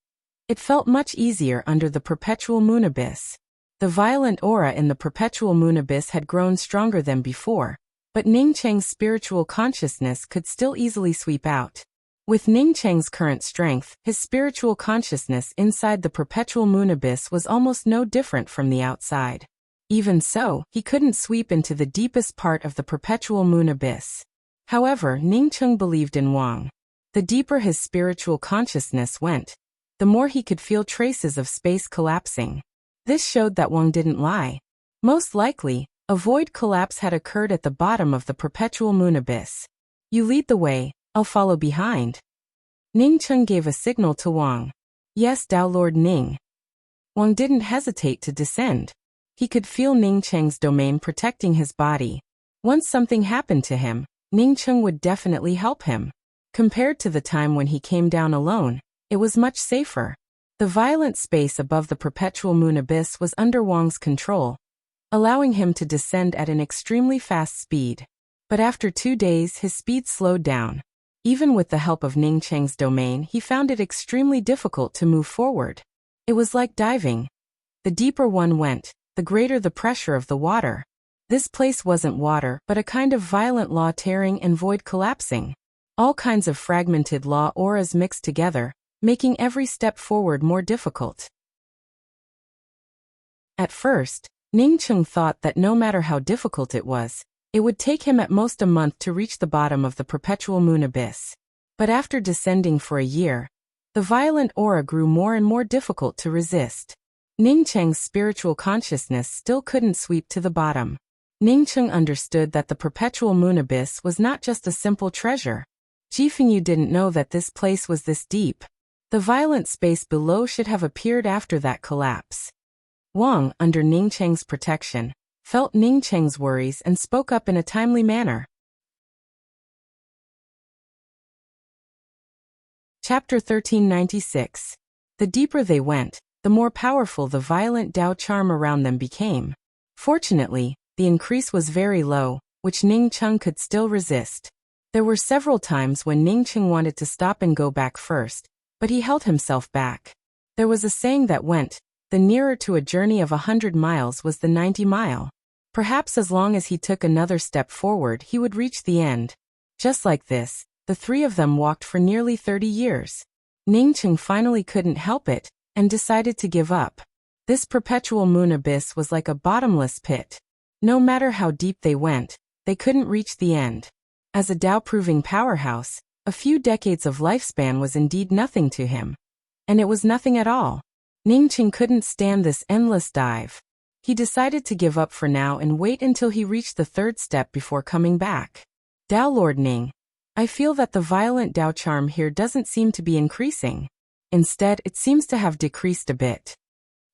it felt much easier under the Perpetual Moon Abyss. The violent aura in the Perpetual Moon Abyss had grown stronger than before, but Ningqing's spiritual consciousness could still easily sweep out. With Ningqing's current strength, his spiritual consciousness inside the Perpetual Moon Abyss was almost no different from the outside. Even so, he couldn't sweep into the deepest part of the Perpetual Moon Abyss. However, Ningqing believed in Wang. The deeper his spiritual consciousness went, the more he could feel traces of space collapsing. This showed that Wang didn't lie. Most likely, a void collapse had occurred at the bottom of the Perpetual Moon Abyss. "You lead the way, I'll follow behind." Ningqing gave a signal to Wang. "Yes, Dao Lord Ning." Wang didn't hesitate to descend. He could feel Ningqing's domain protecting his body. Once something happened to him, Ningqing would definitely help him. Compared to the time when he came down alone, it was much safer. The violent space above the Perpetual Moon Abyss was under Wang's control, allowing him to descend at an extremely fast speed. But after 2 days his speed slowed down. Even with the help of Ningqing's domain, he found it extremely difficult to move forward. It was like diving. The deeper one went, the greater the pressure of the water. This place wasn't water, but a kind of violent law tearing and void collapsing. All kinds of fragmented law auras mixed together, making every step forward more difficult. At first, Ningqing thought that no matter how difficult it was, it would take him at most a month to reach the bottom of the Perpetual Moon Abyss. But after descending for a year, the violent aura grew more and more difficult to resist. Ningqing's spiritual consciousness still couldn't sweep to the bottom. Ningqing understood that the Perpetual Moon Abyss was not just a simple treasure. Jifengyu didn't know that this place was this deep. The violent space below should have appeared after that collapse. Wang, under Ningqing's protection, felt Ning Cheng's worries and spoke up in a timely manner. Chapter 1396. The deeper they went, the more powerful the violent Dao charm around them became. Fortunately, the increase was very low, which Ning Cheng could still resist. There were several times when Ning Cheng wanted to stop and go back first, but he held himself back. There was a saying that went, the nearer to a journey of 100 miles was the 90 mile. Perhaps as long as he took another step forward he would reach the end. Just like this, the three of them walked for nearly 30 years. Ning Cheng finally couldn't help it, and decided to give up. This perpetual moon abyss was like a bottomless pit. No matter how deep they went, they couldn't reach the end. As a Dao-proving powerhouse, a few decades of lifespan was indeed nothing to him. And it was nothing at all. Ning Cheng couldn't stand this endless dive. He decided to give up for now and wait until he reached the third step before coming back. Dao Lord Ning, I feel that the violent Dao charm here doesn't seem to be increasing. Instead, it seems to have decreased a bit.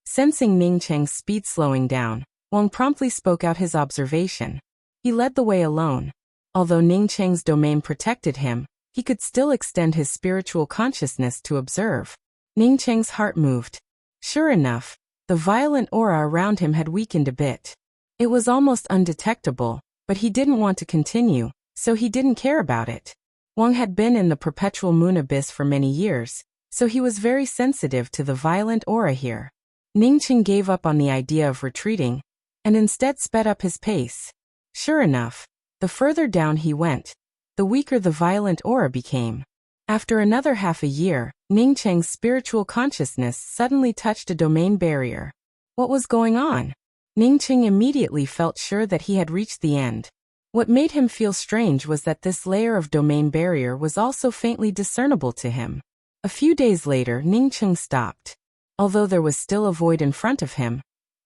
Sensing Ning Cheng's speed slowing down, Wang promptly spoke out his observation. He led the way alone. Although Ning Cheng's domain protected him, he could still extend his spiritual consciousness to observe. Ning Cheng's heart moved. Sure enough, the violent aura around him had weakened a bit. It was almost undetectable, but he didn't want to continue, so he didn't care about it. Wang had been in the perpetual moon abyss for many years, so he was very sensitive to the violent aura here. Ning Cheng gave up on the idea of retreating, and instead sped up his pace. Sure enough, the further down he went, the weaker the violent aura became. After another half a year, Ning Cheng's spiritual consciousness suddenly touched a domain barrier. What was going on? Ning Cheng immediately felt sure that he had reached the end. What made him feel strange was that this layer of domain barrier was also faintly discernible to him. A few days later, Ning Cheng stopped. Although there was still a void in front of him,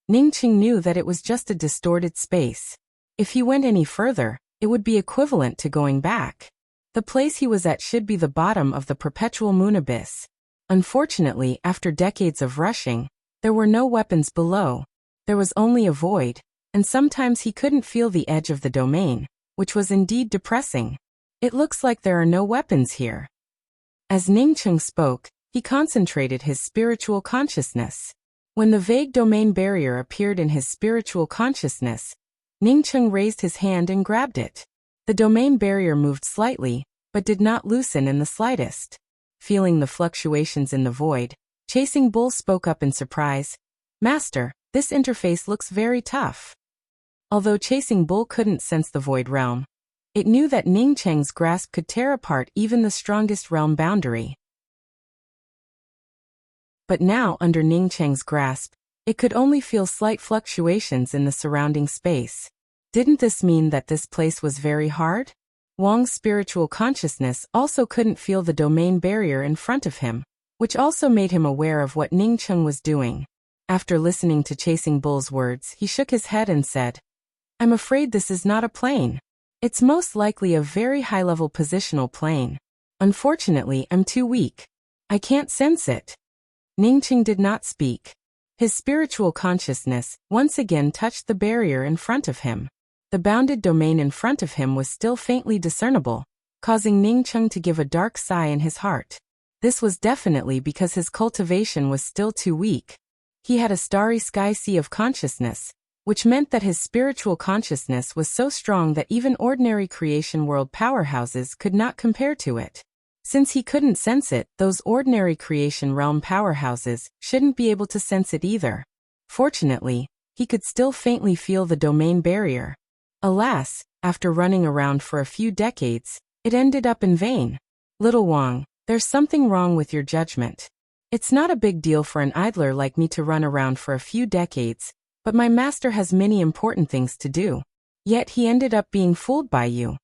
Ning Cheng knew that it was just a distorted space. If he went any further, it would be equivalent to going back. The place he was at should be the bottom of the perpetual moon abyss. Unfortunately, after decades of rushing, there were no weapons below. There was only a void, and sometimes he couldn't feel the edge of the domain, which was indeed depressing. It looks like there are no weapons here. As Ning Cheng spoke, he concentrated his spiritual consciousness. When the vague domain barrier appeared in his spiritual consciousness, Ning Cheng raised his hand and grabbed it. The domain barrier moved slightly, but did not loosen in the slightest. Feeling the fluctuations in the void, Chasing Bull spoke up in surprise. Master, this interface looks very tough. Although Chasing Bull couldn't sense the void realm, it knew that Ning Cheng's grasp could tear apart even the strongest realm boundary. But now, under Ning Cheng's grasp, it could only feel slight fluctuations in the surrounding space. Didn't this mean that this place was very hard? Wang's spiritual consciousness also couldn't feel the domain barrier in front of him, which also made him aware of what Ning Cheng was doing. After listening to Chasing Bull's words, he shook his head and said, I'm afraid this is not a plane. It's most likely a very high-level positional plane. Unfortunately, I'm too weak. I can't sense it. Ning Cheng did not speak. His spiritual consciousness once again touched the barrier in front of him. The bounded domain in front of him was still faintly discernible, causing Ning Cheng to give a dark sigh in his heart. This was definitely because his cultivation was still too weak. He had a starry sky sea of consciousness, which meant that his spiritual consciousness was so strong that even ordinary creation world powerhouses could not compare to it. Since he couldn't sense it, those ordinary creation realm powerhouses shouldn't be able to sense it either. Fortunately, he could still faintly feel the domain barrier. Alas, after running around for a few decades, it ended up in vain. Little Wang, there's something wrong with your judgment. It's not a big deal for an idler like me to run around for a few decades, but my master has many important things to do. Yet he ended up being fooled by you.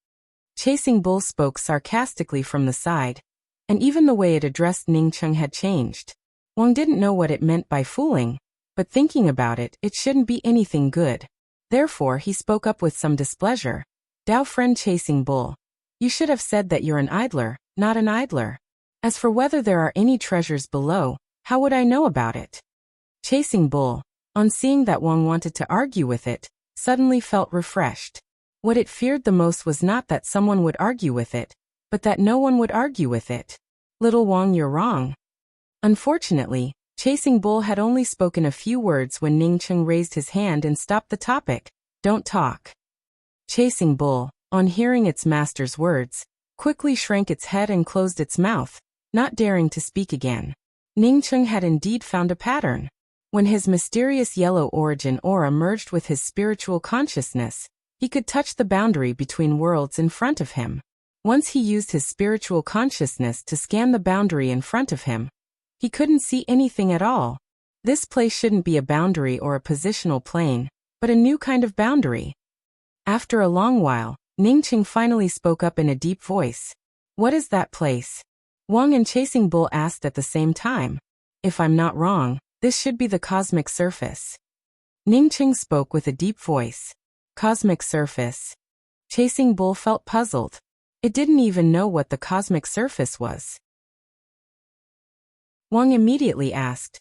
Chasing Bull spoke sarcastically from the side, and even the way it addressed Ning Cheng had changed. Wang didn't know what it meant by fooling, but thinking about it, it shouldn't be anything good. Therefore, he spoke up with some displeasure. Dao friend Chasing Bull, you should have said that you're an idler, not an idler. As for whether there are any treasures below, how would I know about it? Chasing Bull, on seeing that Wang wanted to argue with it, suddenly felt refreshed. What it feared the most was not that someone would argue with it, but that no one would argue with it. Little Wang, you're wrong. Unfortunately, Chasing Bull had only spoken a few words when Ning Cheng raised his hand and stopped the topic. Don't talk. Chasing Bull, on hearing its master's words, quickly shrank its head and closed its mouth, not daring to speak again. Ning Cheng had indeed found a pattern. When his mysterious yellow origin aura merged with his spiritual consciousness, he could touch the boundary between worlds in front of him. Once he used his spiritual consciousness to scan the boundary in front of him, he couldn't see anything at all. This place shouldn't be a boundary or a positional plane, but a new kind of boundary. After a long while, Ning Cheng finally spoke up in a deep voice. What is that place? Wang and Chasing Bull asked at the same time. If I'm not wrong, this should be the cosmic surface. Ning Cheng spoke with a deep voice. Cosmic surface. Chasing Bull felt puzzled. It didn't even know what the cosmic surface was. Wang immediately asked,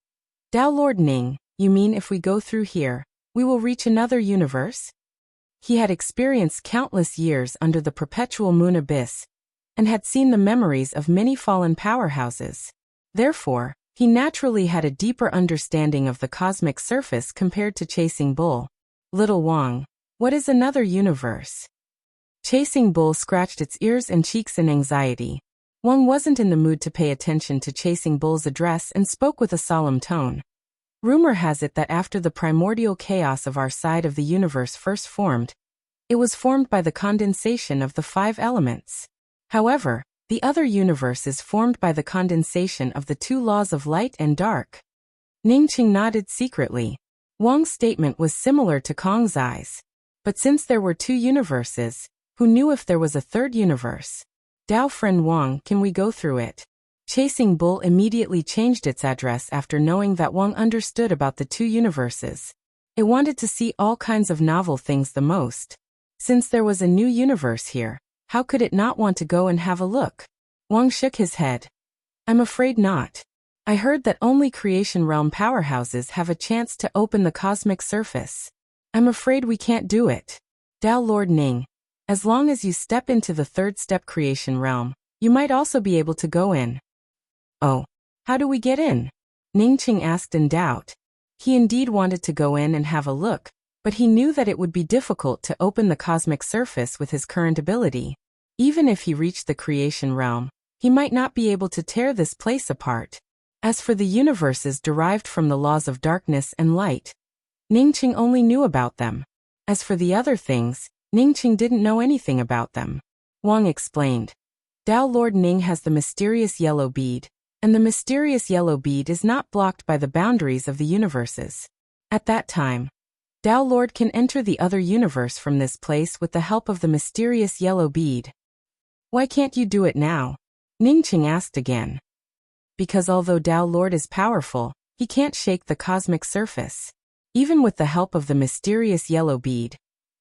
Tao Lord Ning, you mean if we go through here, we will reach another universe? He had experienced countless years under the perpetual moon abyss, and had seen the memories of many fallen powerhouses. Therefore, he naturally had a deeper understanding of the cosmic surface compared to Chasing Bull. Little Wang, what is another universe? Chasing Bull scratched its ears and cheeks in anxiety. Wang wasn't in the mood to pay attention to Chasing Bull's address and spoke with a solemn tone. Rumor has it that after the primordial chaos of our side of the universe first formed, it was formed by the condensation of the 5 elements. However, the other universe is formed by the condensation of the 2 laws of light and dark. Ning Cheng nodded secretly. Wang's statement was similar to Kong's eyes. But since there were 2 universes, who knew if there was a third universe? Dao friend Wang, can we go through it? Chasing Bull immediately changed its address after knowing that Wang understood about the 2 universes. It wanted to see all kinds of novel things the most. Since there was a new universe here, how could it not want to go and have a look? Wang shook his head. I'm afraid not. I heard that only creation realm powerhouses have a chance to open the cosmic surface. I'm afraid we can't do it. Dao Lord Ning, as long as you step into the 3rd step creation realm, you might also be able to go in. Oh, how do we get in? Ning Cheng asked in doubt. He indeed wanted to go in and have a look, but he knew that it would be difficult to open the cosmic surface with his current ability. Even if he reached the creation realm, he might not be able to tear this place apart. As for the universes derived from the laws of darkness and light, Ning Cheng only knew about them. As for the other things, Ning Cheng didn't know anything about them. Wang explained. Dao Lord Ning has the mysterious yellow bead, and the mysterious yellow bead is not blocked by the boundaries of the universes. At that time, Dao Lord can enter the other universe from this place with the help of the mysterious yellow bead. Why can't you do it now? Ning Cheng asked again. Because although Dao Lord is powerful, he can't shake the cosmic surface. Even with the help of the mysterious yellow bead,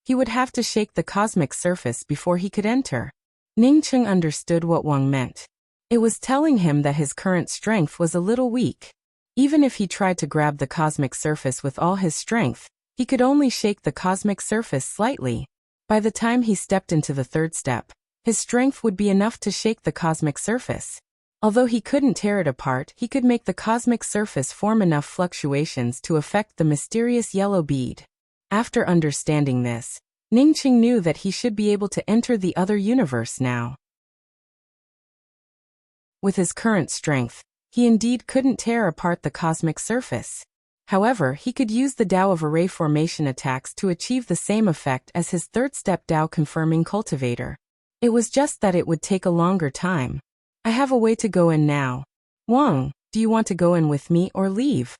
he would have to shake the cosmic surface before he could enter. Ning Cheng understood what Wang meant. It was telling him that his current strength was a little weak. Even if he tried to grab the cosmic surface with all his strength, he could only shake the cosmic surface slightly. By the time he stepped into the 3rd step, his strength would be enough to shake the cosmic surface. Although he couldn't tear it apart, he could make the cosmic surface form enough fluctuations to affect the mysterious yellow bead. After understanding this, Ning Cheng knew that he should be able to enter the other universe now. With his current strength, he indeed couldn't tear apart the cosmic surface. However, he could use the Tao of Array formation attacks to achieve the same effect as his 3rd step Tao confirming cultivator. It was just that it would take a longer time. I have a way to go in now. Wang, do you want to go in with me or leave?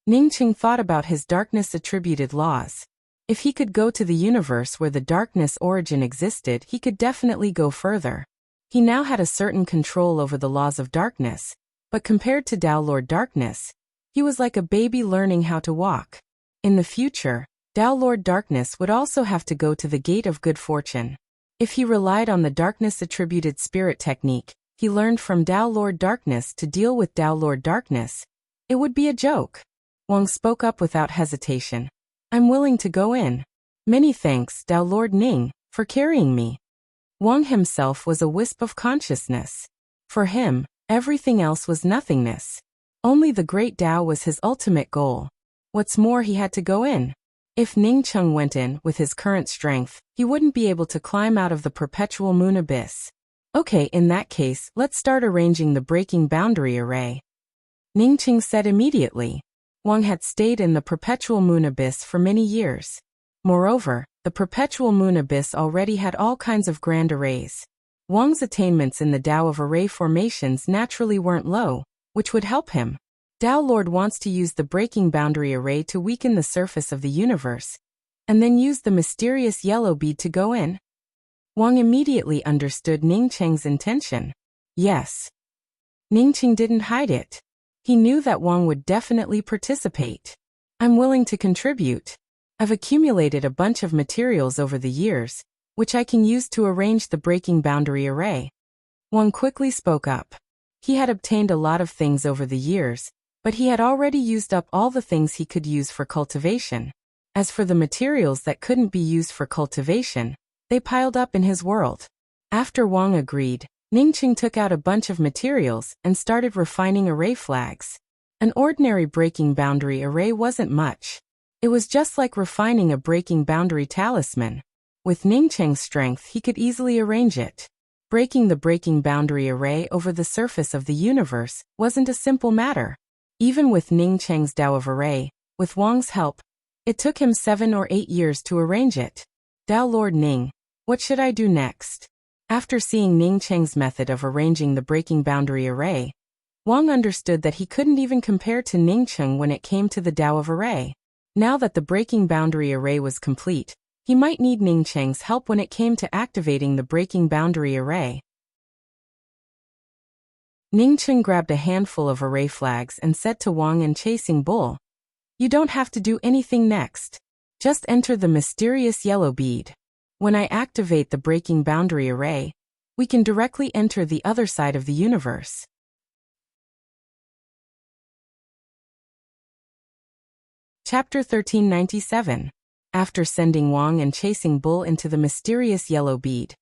Ning Cheng thought about his darkness-attributed laws. If he could go to the universe where the darkness origin existed, he could definitely go further. He now had a certain control over the laws of darkness, but compared to Tao Lord Darkness, he was like a baby learning how to walk. In the future, Tao Lord Darkness would also have to go to the gate of good fortune. If he relied on the darkness-attributed spirit technique he learned from Tao Lord Darkness to deal with Tao Lord Darkness, it would be a joke. Wang spoke up without hesitation. I'm willing to go in. Many thanks, Tao Lord Ning, for carrying me. Wang himself was a wisp of consciousness. For him, everything else was nothingness. Only the great Tao was his ultimate goal. What's more, he had to go in. If Ning Cheng went in with his current strength, he wouldn't be able to climb out of the perpetual moon abyss. Okay, in that case, let's start arranging the breaking boundary array. Ning Cheng said immediately. Wang had stayed in the perpetual moon abyss for many years. Moreover, the perpetual moon abyss already had all kinds of grand arrays. Wang's attainments in the Tao of array formations naturally weren't low, which would help him. Tao Lord wants to use the breaking boundary array to weaken the surface of the universe, and then use the mysterious yellow bead to go in. Wang immediately understood Ning Cheng's intention. Yes. Ning Cheng didn't hide it. He knew that Wang would definitely participate. I'm willing to contribute. I've accumulated a bunch of materials over the years, which I can use to arrange the breaking boundary array. Wang quickly spoke up. He had obtained a lot of things over the years, but he had already used up all the things he could use for cultivation. As for the materials that couldn't be used for cultivation, they piled up in his world. After Wang agreed, Ning Cheng took out a bunch of materials and started refining array flags. An ordinary breaking boundary array wasn't much. It was just like refining a breaking boundary talisman. With Ning Cheng's strength, he could easily arrange it. Breaking the breaking boundary array over the surface of the universe wasn't a simple matter. Even with Ning Cheng's Tao of array, with Wang's help, it took him 7 or 8 years to arrange it. Tao Lord Ning, what should I do next? After seeing Ning Cheng's method of arranging the breaking boundary array, Wang understood that he couldn't even compare to Ning Cheng when it came to the Tao of array. Now that the breaking boundary array was complete, he might need Ning Cheng's help when it came to activating the breaking boundary array. Ning Cheng grabbed a handful of array flags and said to Wang and Chasing Bull, "You don't have to do anything next. Just enter the mysterious yellow bead. When I activate the breaking boundary array, we can directly enter the other side of the universe." Chapter 1397. After sending Wang and Chasing Bull into the mysterious yellow bead,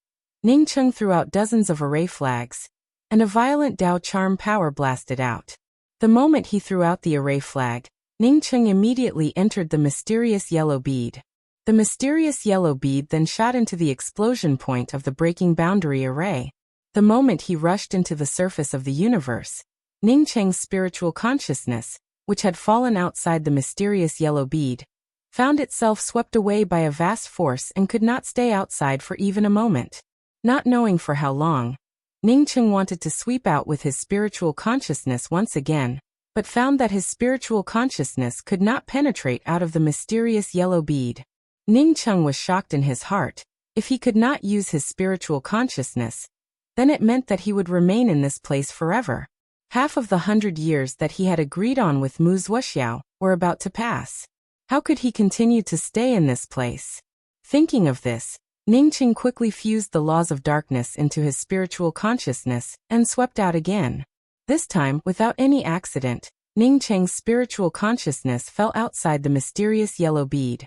Ning Cheng threw out dozens of array flags, and a violent Tao charm power blasted out. The moment he threw out the array flag, Ning Cheng immediately entered the mysterious yellow bead. The mysterious yellow bead then shot into the explosion point of the breaking boundary array. The moment he rushed into the surface of the universe, Ning Cheng's spiritual consciousness, which had fallen outside the mysterious yellow bead, found itself swept away by a vast force and could not stay outside for even a moment. Not knowing for how long, Ning Cheng wanted to sweep out with his spiritual consciousness once again, but found that his spiritual consciousness could not penetrate out of the mysterious yellow bead. Ning Cheng was shocked in his heart. If he could not use his spiritual consciousness, then it meant that he would remain in this place forever. Half of the 100 years that he had agreed on with Wuxia were about to pass. How could he continue to stay in this place? Thinking of this, Ning Cheng quickly fused the laws of darkness into his spiritual consciousness and swept out again. This time, without any accident, Ning Cheng's spiritual consciousness fell outside the mysterious yellow bead.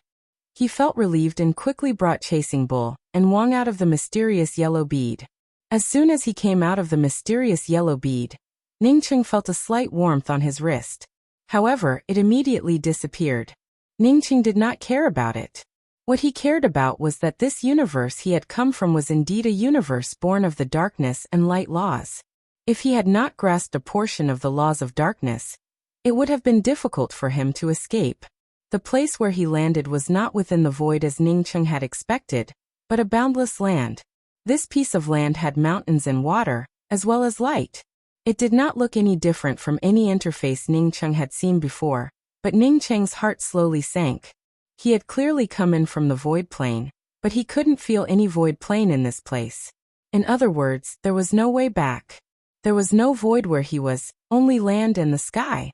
He felt relieved and quickly brought Chasing Bull and Wang out of the mysterious yellow bead. As soon as he came out of the mysterious yellow bead, Ning Cheng felt a slight warmth on his wrist. However, it immediately disappeared. Ning Cheng did not care about it. What he cared about was that this universe he had come from was indeed a universe born of the darkness and light laws. If he had not grasped a portion of the laws of darkness, it would have been difficult for him to escape. The place where he landed was not within the void as Ning Cheng had expected, but a boundless land. This piece of land had mountains and water, as well as light. It did not look any different from any interface Ning Cheng had seen before, but Ning Cheng's heart slowly sank. He had clearly come in from the void plane, but he couldn't feel any void plane in this place. In other words, there was no way back. There was no void where he was, only land and the sky.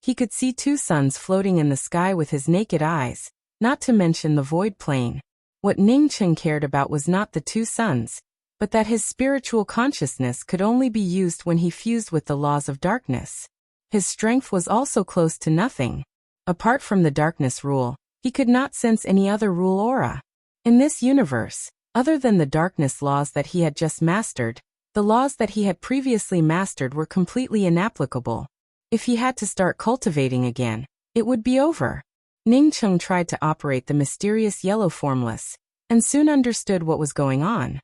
He could see 2 suns floating in the sky with his naked eyes, not to mention the void plane. What Ning Cheng cared about was not the 2 suns, but that his spiritual consciousness could only be used when he fused with the laws of darkness. His strength was also close to nothing. Apart from the darkness rule, he could not sense any other rule aura. In this universe, other than the darkness laws that he had just mastered, the laws that he had previously mastered were completely inapplicable. If he had to start cultivating again, it would be over. Ning Cheng tried to operate the mysterious yellow formless, and soon understood what was going on.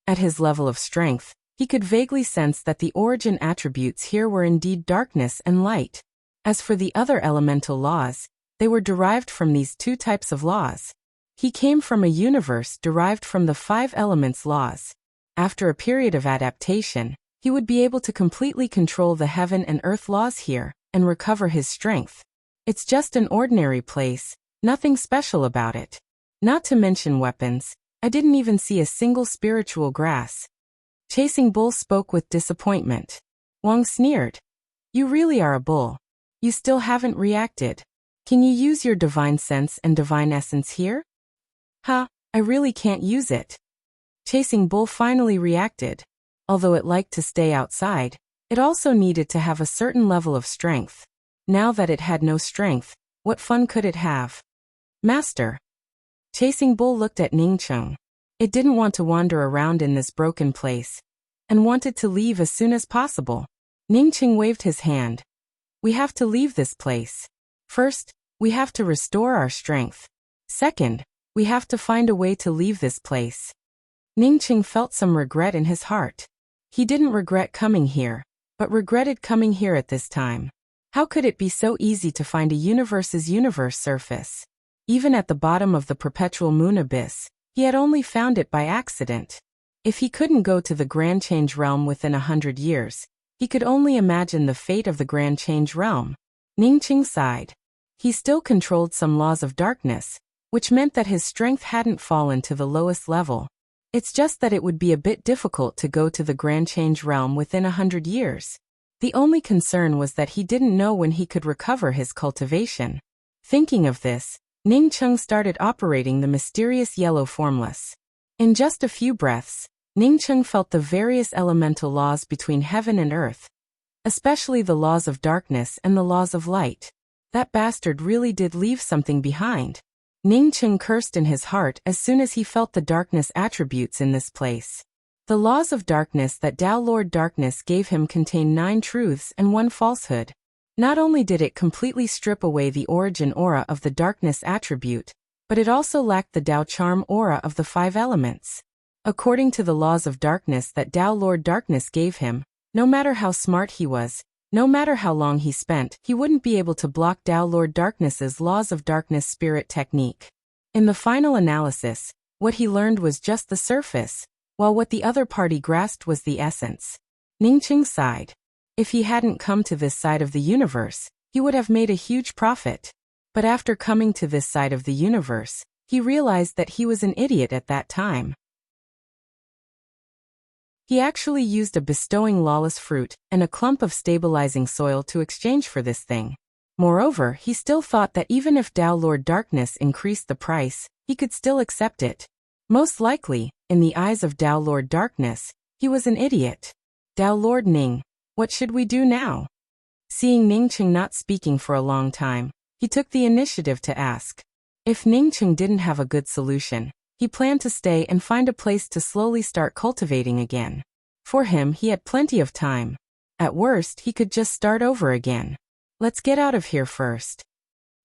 At his level of strength, he could vaguely sense that the origin attributes here were indeed darkness and light. As for the other elemental laws, they were derived from these two types of laws. He came from a universe derived from the 5 elements laws. After a period of adaptation, he would be able to completely control the heaven and earth laws here, and recover his strength. It's just an ordinary place, nothing special about it. Not to mention weapons, I didn't even see a single spiritual grass. Chasing Bull spoke with disappointment. Wang sneered. You really are a bull. You still haven't reacted. Can you use your divine sense and divine essence here? I really can't use it. Chasing Bull finally reacted. Although it liked to stay outside, it also needed to have a certain level of strength. Now that it had no strength, what fun could it have? Master. Chasing Bull looked at Ning Cheng. It didn't want to wander around in this broken place, and wanted to leave as soon as possible. Ning Cheng waved his hand. We have to leave this place. First, we have to restore our strength. Second, we have to find a way to leave this place. Ning Cheng felt some regret in his heart. He didn't regret coming here, but regretted coming here at this time. How could it be so easy to find a universe's universe surface? Even at the bottom of the perpetual moon abyss, he had only found it by accident. If he couldn't go to the Grand Change Realm within 100 years, he could only imagine the fate of the Grand Change Realm. Ning Cheng sighed. He still controlled some laws of darkness, which meant that his strength hadn't fallen to the lowest level. It's just that it would be a bit difficult to go to the Grand Change Realm within 100 years. The only concern was that he didn't know when he could recover his cultivation. Thinking of this, Ning Cheng started operating the mysterious yellow formless. In just a few breaths, Ning Cheng felt the various elemental laws between heaven and earth, especially the laws of darkness and the laws of light. That bastard really did leave something behind. Ning Cheng cursed in his heart as soon as he felt the darkness attributes in this place. The laws of darkness that Tao Lord Darkness gave him contain 9 truths and 1 falsehood. Not only did it completely strip away the origin aura of the darkness attribute, but it also lacked the Tao charm aura of the 5 elements. According to the laws of darkness that Tao Lord Darkness gave him, no matter how smart he was, no matter how long he spent, he wouldn't be able to block Tao Lord Darkness's laws of darkness spirit technique. In the final analysis, what he learned was just the surface, while what the other party grasped was the essence. Ning Cheng sighed. If he hadn't come to this side of the universe, he would have made a huge profit. But after coming to this side of the universe, he realized that he was an idiot at that time. He actually used a bestowing lawless fruit and a clump of stabilizing soil to exchange for this thing. Moreover, he still thought that even if Tao Lord Darkness increased the price, he could still accept it. Most likely, in the eyes of Tao Lord Darkness, he was an idiot. Tao Lord Ning, what should we do now? Seeing Ning Cheng not speaking for a long time, he took the initiative to ask. If Ning Cheng didn't have a good solution, he planned to stay and find a place to slowly start cultivating again. For him, he had plenty of time. At worst, he could just start over again. Let's get out of here first.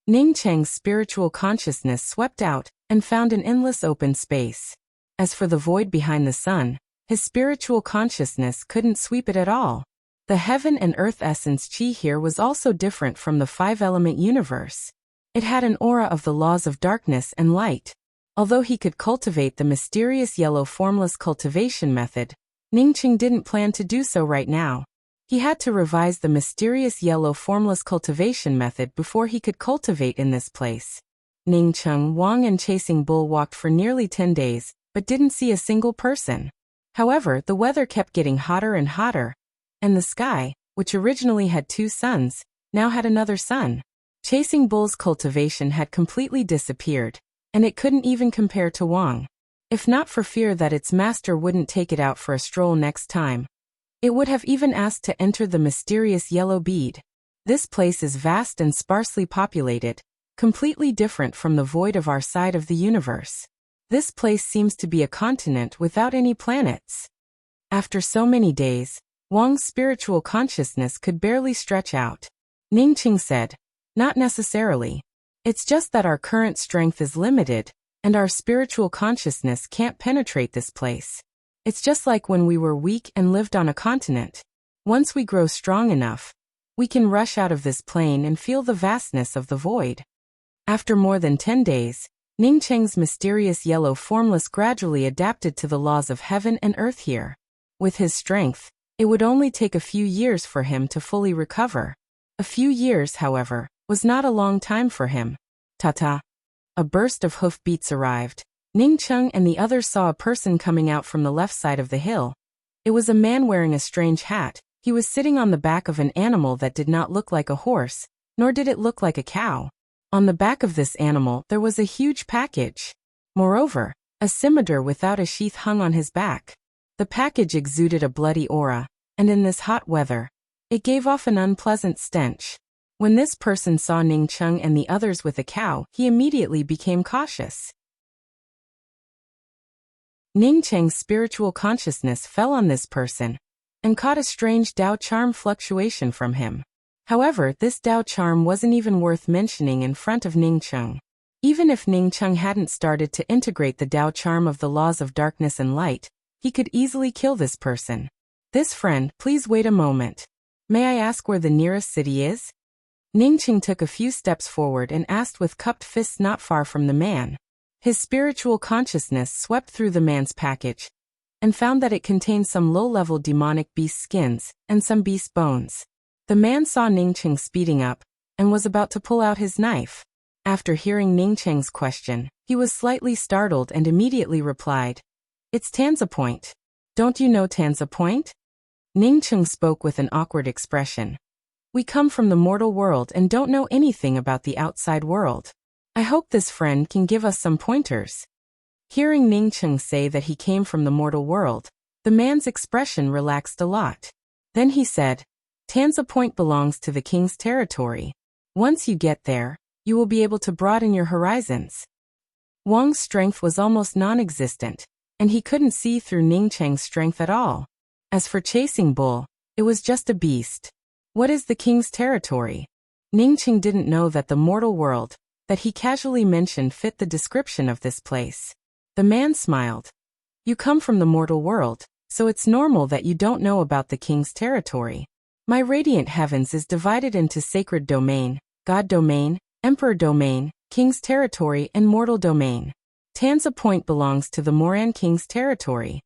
Ning Cheng's spiritual consciousness swept out and found an endless open space. As for the void behind the sun, his spiritual consciousness couldn't sweep it at all. The heaven and earth essence chi here was also different from the 5-element universe. It had an aura of the laws of darkness and light. Although he could cultivate the mysterious yellow formless cultivation method, Ning Cheng didn't plan to do so right now. He had to revise the mysterious yellow formless cultivation method before he could cultivate in this place. Ning Cheng, Wang and Chasing Bull walked for nearly 10 days, but didn't see a single person. However, the weather kept getting hotter and hotter, and the sky, which originally had 2 suns, now had another sun. Chasing Bull's cultivation had completely disappeared, and it couldn't even compare to Wang. If not for fear that its master wouldn't take it out for a stroll next time, it would have even asked to enter the mysterious yellow bead. This place is vast and sparsely populated, completely different from the void of our side of the universe. This place seems to be a continent without any planets. After so many days, Wang's spiritual consciousness could barely stretch out. Ningqing said, "Not necessarily. It's just that our current strength is limited, and our spiritual consciousness can't penetrate this place. It's just like when we were weak and lived on a continent. Once we grow strong enough, we can rush out of this plane and feel the vastness of the void." After more than 10 days, Ningqing's mysterious yellow formless gradually adapted to the laws of heaven and earth here. With his strength, it would only take a few years for him to fully recover. A few years, however, was not a long time for him. Ta-ta! A burst of hoofbeats arrived. Ningqing and the others saw a person coming out from the left side of the hill. It was a man wearing a strange hat. He was sitting on the back of an animal that did not look like a horse, nor did it look like a cow. On the back of this animal there was a huge package. Moreover, a scimitar without a sheath hung on his back. The package exuded a bloody aura, and in this hot weather, it gave off an unpleasant stench. When this person saw Ningqing and the others with a cow, he immediately became cautious. Ningqing's spiritual consciousness fell on this person, and caught a strange Dao charm fluctuation from him. However, this Dao charm wasn't even worth mentioning in front of Ningqing. Even if Ningqing hadn't started to integrate the Dao charm of the laws of darkness and light, he could easily kill this person. "This friend, please wait a moment. May I ask where the nearest city is?" Ningqing took a few steps forward and asked with cupped fists not far from the man. His spiritual consciousness swept through the man's package and found that it contained some low-level demonic beast skins and some beast bones. The man saw Ningqing speeding up and was about to pull out his knife. After hearing Ningqing's question, he was slightly startled and immediately replied, "It's Tanza Point. Don't you know Tanza Point?" Ningqing spoke with an awkward expression. "We come from the mortal world and don't know anything about the outside world. I hope this friend can give us some pointers." Hearing Ningqing say that he came from the mortal world, the man's expression relaxed a lot. Then he said, "Tanza Point belongs to the king's territory. Once you get there, you will be able to broaden your horizons." Wang's strength was almost non-existent, and he couldn't see through Ningqing's strength at all. As for chasing bull, it was just a beast. What is the king's territory? Ningqing didn't know that the mortal world that he casually mentioned fit the description of this place. The man smiled. "You come from the mortal world, so it's normal that you don't know about the king's territory. My radiant heavens is divided into sacred domain, god domain, emperor domain, king's territory, and mortal domain. Tanza Point belongs to the Moran king's territory."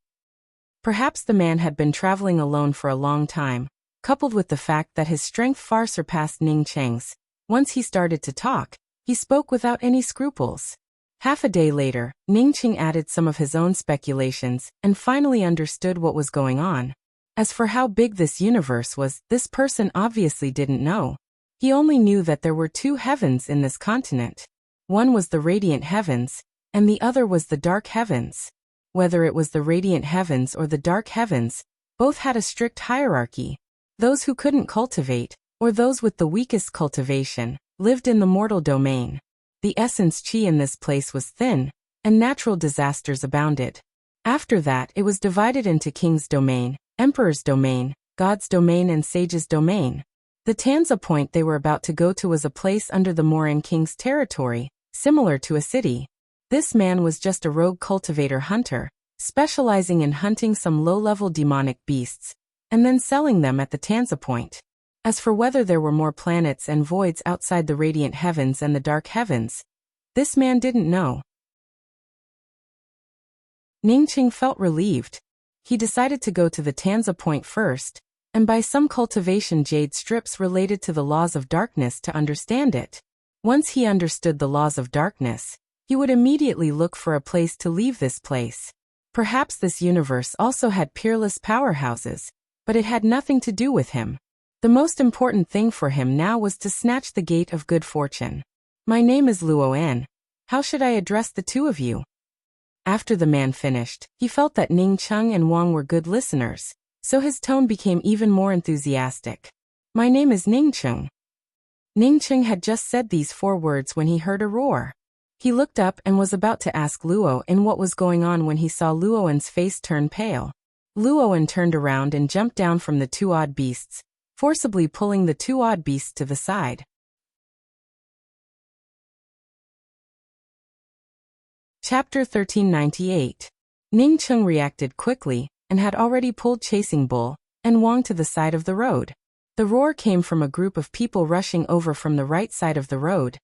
Perhaps the man had been traveling alone for a long time, coupled with the fact that his strength far surpassed Ningqing's. Once he started to talk, he spoke without any scruples. Half a day later, Ningqing added some of his own speculations and finally understood what was going on. As for how big this universe was, this person obviously didn't know. He only knew that there were two heavens in this continent. One was the radiant heavens, and the other was the dark heavens. Whether it was the radiant heavens or the dark heavens, both had a strict hierarchy. Those who couldn't cultivate, or those with the weakest cultivation, lived in the mortal domain. The essence chi in this place was thin, and natural disasters abounded. After that, it was divided into king's domain, emperor's domain, god's domain, and sage's domain. The Tanza Point they were about to go to was a place under the Moran king's territory, similar to a city. This man was just a rogue cultivator-hunter, specializing in hunting some low-level demonic beasts, and then selling them at the Tanza Point. As for whether there were more planets and voids outside the radiant heavens and the dark heavens, this man didn't know. Ningqing felt relieved. He decided to go to the Tanza Point first, and buy some cultivation jade strips related to the laws of darkness to understand it. Once he understood the laws of darkness, he would immediately look for a place to leave this place. Perhaps this universe also had peerless powerhouses, but it had nothing to do with him. The most important thing for him now was to snatch the gate of good fortune. "My name is Luoan. How should I address the two of you?" After the man finished, he felt that Ningqing and Wang were good listeners, so his tone became even more enthusiastic. "My name is Ningqing." Ningcheng had just said these 4 words when he heard a roar. He looked up and was about to ask Luoan what was going on when he saw Luoan's face turn pale. Luoan turned around and jumped down from the 2 odd beasts, forcibly pulling the 2 odd beasts to the side. Chapter 1398. Ningcheng reacted quickly, and had already pulled Chasing Bull and Wang to the side of the road. The roar came from a group of people rushing over from the right side of the road,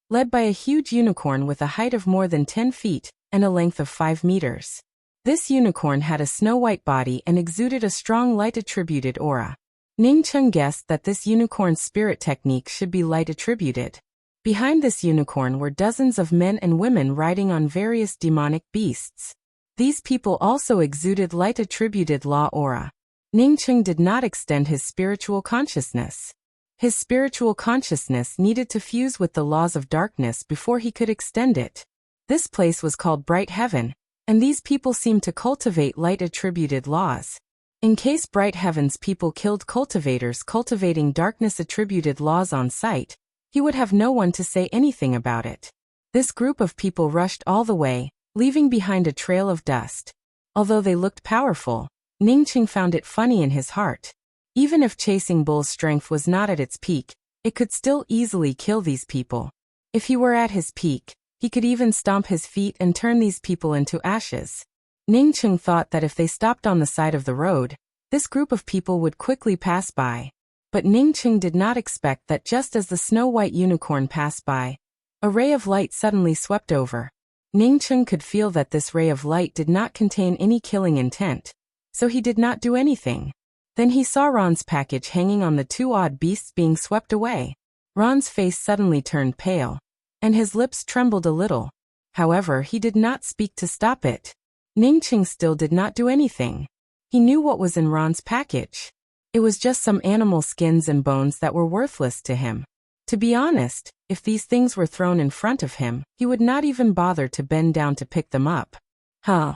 led by a huge unicorn with a height of more than 10 feet and a length of 5 meters. This unicorn had a snow-white body and exuded a strong light-attributed aura. Ningcheng guessed that this unicorn's spirit technique should be light-attributed. Behind this unicorn were dozens of men and women riding on various demonic beasts. These people also exuded light-attributed law aura. Ningcheng did not extend his spiritual consciousness. His spiritual consciousness needed to fuse with the laws of darkness before he could extend it. This place was called Bright Heaven, and these people seemed to cultivate light-attributed laws. In case Bright Heaven's people killed cultivators cultivating darkness-attributed laws on sight, he would have no one to say anything about it. This group of people rushed all the way, leaving behind a trail of dust. Although they looked powerful, Ningcheng found it funny in his heart. Even if Chasing Bull's strength was not at its peak, it could still easily kill these people. If he were at his peak, he could even stomp his feet and turn these people into ashes. Ningcheng thought that if they stopped on the side of the road, this group of people would quickly pass by. But Ningcheng did not expect that just as the snow-white unicorn passed by, a ray of light suddenly swept over. Ningcheng could feel that this ray of light did not contain any killing intent, so he did not do anything. Then he saw Ron's package hanging on the 2 odd beasts being swept away. Ron's face suddenly turned pale, and his lips trembled a little. However, he did not speak to stop it. Ningcheng still did not do anything. He knew what was in Ron's package. It was just some animal skins and bones that were worthless to him. To be honest, if these things were thrown in front of him, he would not even bother to bend down to pick them up. Huh.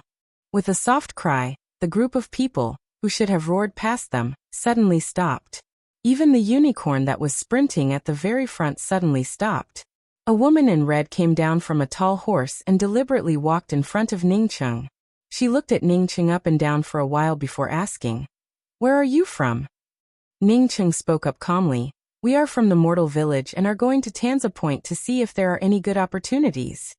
With a soft cry, the group of people, who should have roared past them, suddenly stopped. Even the unicorn that was sprinting at the very front suddenly stopped. A woman in red came down from a tall horse and deliberately walked in front of Ningcheng. She looked at Ningcheng up and down for a while before asking, "Where are you from?" Ningcheng spoke up calmly, "We are from the Mortal Village and are going to Tanza Point to see if there are any good opportunities."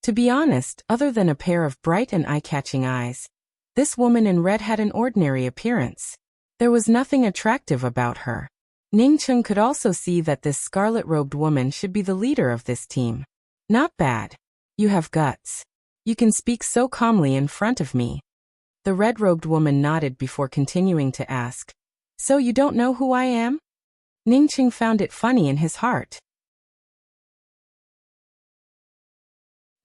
To be honest, other than a pair of bright and eye-catching eyes, this woman in red had an ordinary appearance. There was nothing attractive about her. Ningcheng could also see that this scarlet-robed woman should be the leader of this team. Not bad. You have guts. You can speak so calmly in front of me. The red-robed woman nodded before continuing to ask, "So you don't know who I am?" Ningcheng found it funny in his heart.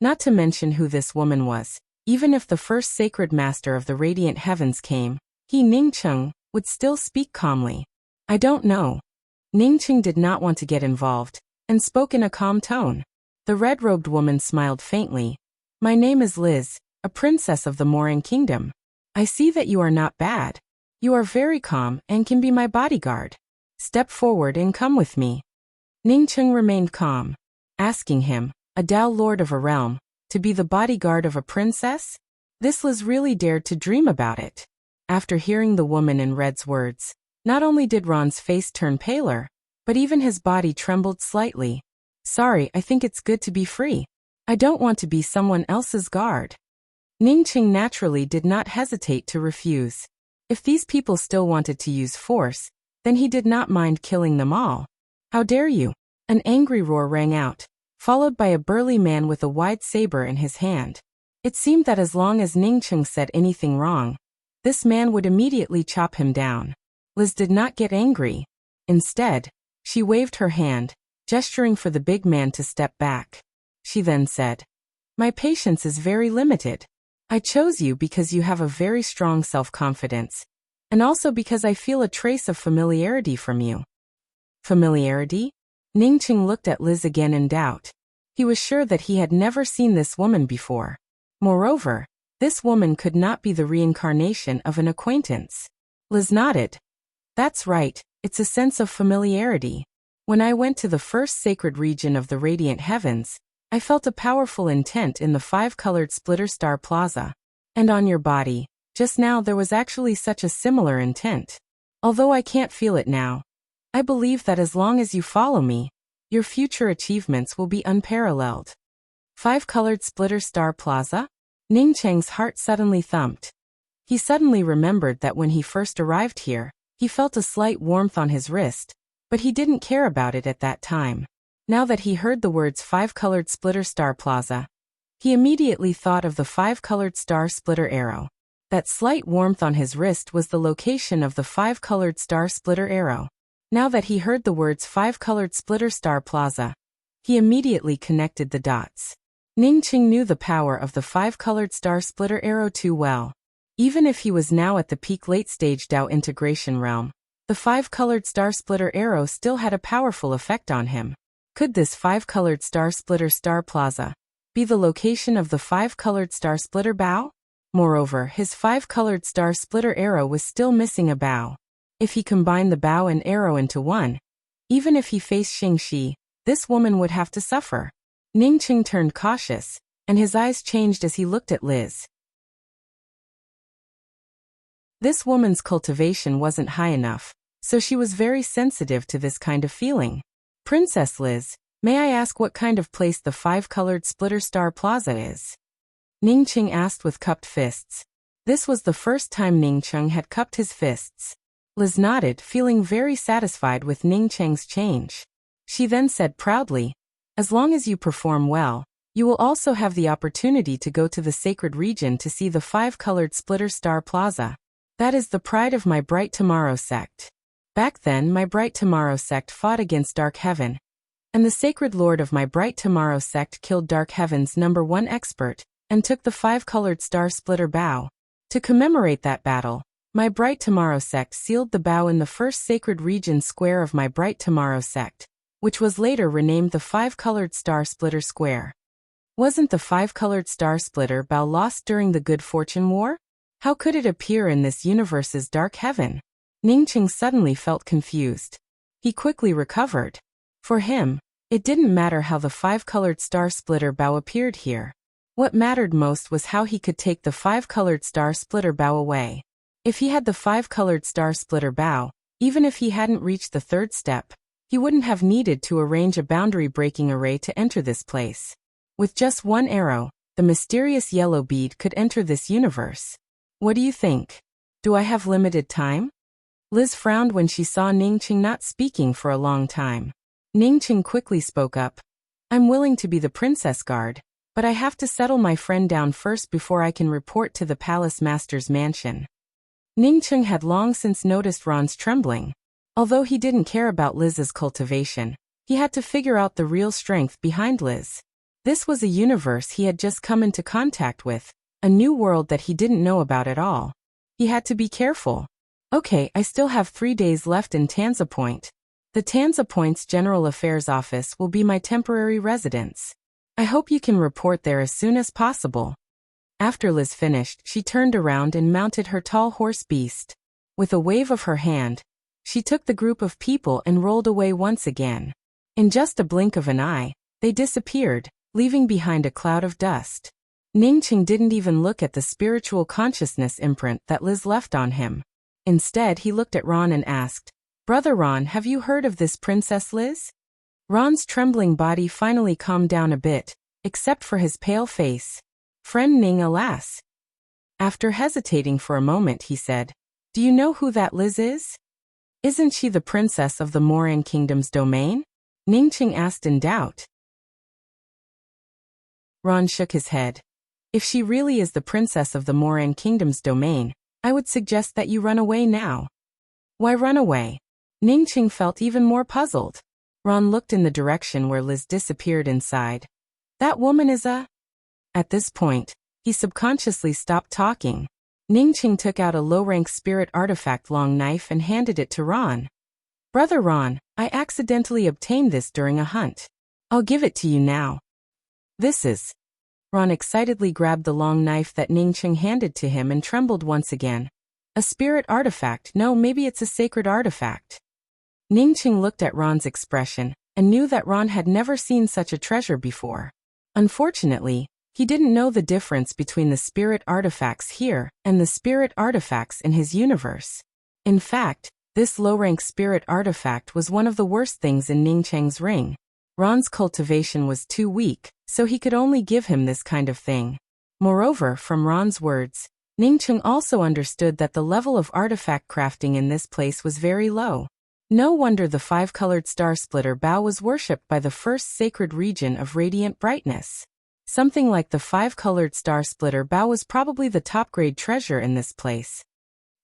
Not to mention who this woman was, even if the first sacred master of the radiant heavens came, he, Ningcheng, would still speak calmly. "I don't know." Ningcheng did not want to get involved, and spoke in a calm tone. The red-robed woman smiled faintly. "My name is Liz, a princess of the Moran Kingdom. I see that you are not bad. You are very calm and can be my bodyguard. Step forward and come with me." Ningcheng remained calm, asking him, a Dao lord of a realm, to be the bodyguard of a princess? This Liz really dared to dream about it. After hearing the woman in red's words, not only did Ron's face turn paler, but even his body trembled slightly. "Sorry, I think it's good to be free. I don't want to be someone else's guard." Ningcheng naturally did not hesitate to refuse. If these people still wanted to use force, then he did not mind killing them all. "How dare you!" An angry roar rang out, followed by a burly man with a wide saber in his hand. It seemed that as long as Ningcheng said anything wrong, this man would immediately chop him down. Liz did not get angry. Instead, she waved her hand, gesturing for the big man to step back. She then said, "My patience is very limited. I chose you because you have a very strong self-confidence, and also because I feel a trace of familiarity from you." Familiarity? Ningcheng looked at Liz again in doubt. He was sure that he had never seen this woman before. Moreover, this woman could not be the reincarnation of an acquaintance. Liz nodded. "That's right, it's a sense of familiarity. When I went to the first sacred region of the radiant heavens, I felt a powerful intent in the five-colored splitter star plaza. And on your body, just now there was actually such a similar intent. Although I can't feel it now, I believe that as long as you follow me, your future achievements will be unparalleled. Five-colored splitter star plaza? Ning Cheng's heart suddenly thumped. He suddenly remembered that when he first arrived here, he felt a slight warmth on his wrist, but he didn't care about it at that time. Now that he heard the words five-colored splitter star plaza, he immediately thought of the five-colored star splitter arrow. That slight warmth on his wrist was the location of the five-colored star splitter arrow. Now that he heard the words five-colored splitter star plaza, he immediately connected the dots. Ning Cheng knew the power of the five-colored star splitter arrow too well. Even if he was now at the peak late-stage Dao integration realm, the five-colored star splitter arrow still had a powerful effect on him. Could this five-colored star splitter star plaza be the location of the five-colored star splitter bow? Moreover, his five-colored star splitter arrow was still missing a bow. If he combined the bow and arrow into one, even if he faced Xingxi, this woman would have to suffer. Ning Cheng turned cautious, and his eyes changed as he looked at Liz. This woman's cultivation wasn't high enough, so she was very sensitive to this kind of feeling. Princess Liz, may I ask what kind of place the five-colored splitter star plaza is? Ning Cheng asked with cupped fists. This was the first time Ning Cheng had cupped his fists. Liz nodded, feeling very satisfied with Ning Cheng's change. She then said proudly, as long as you perform well, you will also have the opportunity to go to the sacred region to see the five-colored splitter star plaza. That is the pride of my Bright Tomorrow sect. Back then my Bright Tomorrow sect fought against Dark Heaven, and the sacred lord of my Bright Tomorrow sect killed Dark Heaven's #1 expert, and took the five-colored star splitter bow. To commemorate that battle, my Bright Tomorrow sect sealed the bow in the first sacred region square of my Bright Tomorrow sect, which was later renamed the five-colored star splitter square. Wasn't the five-colored star splitter bow lost during the Good Fortune War? How could it appear in this universe's dark heaven? Ning Cheng suddenly felt confused. He quickly recovered. For him, it didn't matter how the five-colored star splitter bow appeared here. What mattered most was how he could take the five-colored star splitter bow away. If he had the five-colored star splitter bow, even if he hadn't reached the third step, he wouldn't have needed to arrange a boundary-breaking array to enter this place. With just one arrow, the mysterious yellow bead could enter this universe. What do you think? Do I have limited time? Liz frowned when she saw Ning Cheng not speaking for a long time. Ning Cheng quickly spoke up. I'm willing to be the princess guard, but I have to settle my friend down first before I can report to the palace master's mansion. Ning Cheng had long since noticed Ron's trembling. Although he didn't care about Liz's cultivation, he had to figure out the real strength behind Liz. This was a universe he had just come into contact with, a new world that he didn't know about at all. He had to be careful. Okay, I still have 3 days left in Tanza Point. The Tanza Point's General Affairs Office will be my temporary residence. I hope you can report there as soon as possible. After Liz finished, she turned around and mounted her tall horse beast. With a wave of her hand, she took the group of people and rolled away once again. In just a blink of an eye, they disappeared, leaving behind a cloud of dust. Ning Cheng didn't even look at the spiritual consciousness imprint that Liz left on him. Instead, he looked at Ron and asked, Brother Ron, have you heard of this Princess Liz? Ron's trembling body finally calmed down a bit, except for his pale face. Friend Ning, alas. After hesitating for a moment, he said, Do you know who that Liz is? Isn't she the princess of the Moran Kingdom's domain? Ning Cheng asked in doubt. Ron shook his head. If she really is the princess of the Moran Kingdom's domain, I would suggest that you run away now. Why run away? Ning Cheng felt even more puzzled. Ron looked in the direction where Liz disappeared inside. That woman is a... At this point, he subconsciously stopped talking. Ning Cheng took out a low-rank spirit artifact long knife and handed it to Ron. Brother Ron, I accidentally obtained this during a hunt. I'll give it to you now. This is... Ron excitedly grabbed the long knife that Ning Cheng handed to him and trembled once again. A spirit artifact? No, maybe it's a sacred artifact. Ningqing looked at Ron's expression and knew that Ron had never seen such a treasure before. Unfortunately, he didn't know the difference between the spirit artifacts here and the spirit artifacts in his universe. In fact, this low-rank spirit artifact was one of the worst things in Ningqing's ring. Ron's cultivation was too weak, so he could only give him this kind of thing. Moreover, from Ron's words, Ningqing also understood that the level of artifact crafting in this place was very low. No wonder the five-colored star-splitter bow was worshipped by the first sacred region of radiant brightness. Something like the five-colored star-splitter bow was probably the top-grade treasure in this place.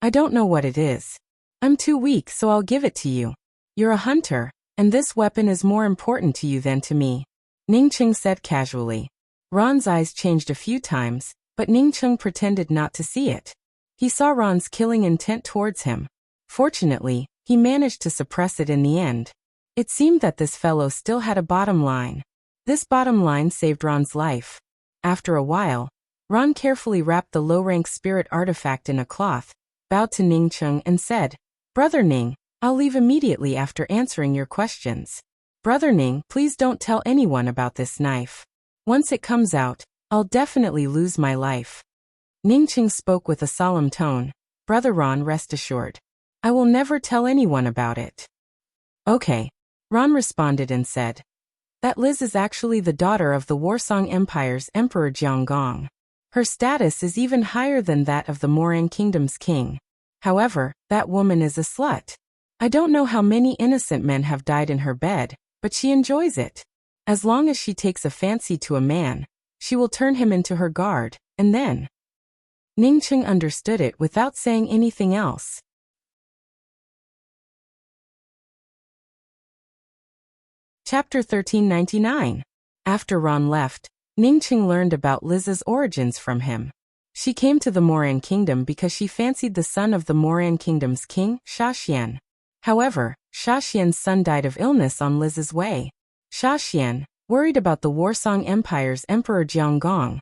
I don't know what it is. I'm too weak, so I'll give it to you. You're a hunter, and this weapon is more important to you than to me, Ningqing said casually. Ron's eyes changed a few times, but Ningqing pretended not to see it. He saw Ron's killing intent towards him. Fortunately, he managed to suppress it in the end. It seemed that this fellow still had a bottom line. This bottom line saved Ron's life. After a while, Ron carefully wrapped the low-rank spirit artifact in a cloth, bowed to Ningqing and said, "Brother Ning, I'll leave immediately after answering your questions. Brother Ning, please don't tell anyone about this knife. Once it comes out, I'll definitely lose my life." Ningqing spoke with a solemn tone. "Brother Ron, rest assured. I will never tell anyone about it." "Okay," Ron responded and said, "That Liz is actually the daughter of the Warsong Empire's Emperor Jianggong. Her status is even higher than that of the Moran Kingdom's king. However, that woman is a slut. I don't know how many innocent men have died in her bed, but she enjoys it. As long as she takes a fancy to a man, she will turn him into her guard, and then—" Ningqing understood it without saying anything else. Chapter 1399. After Ron left, Ningqing learned about Liz's origins from him. She came to the Moran Kingdom because she fancied the son of the Moran Kingdom's king, Shaxian. However, Shaxian's son died of illness on Liz's way. Shaxian, worried about the Warsong Empire's Emperor Jianggong,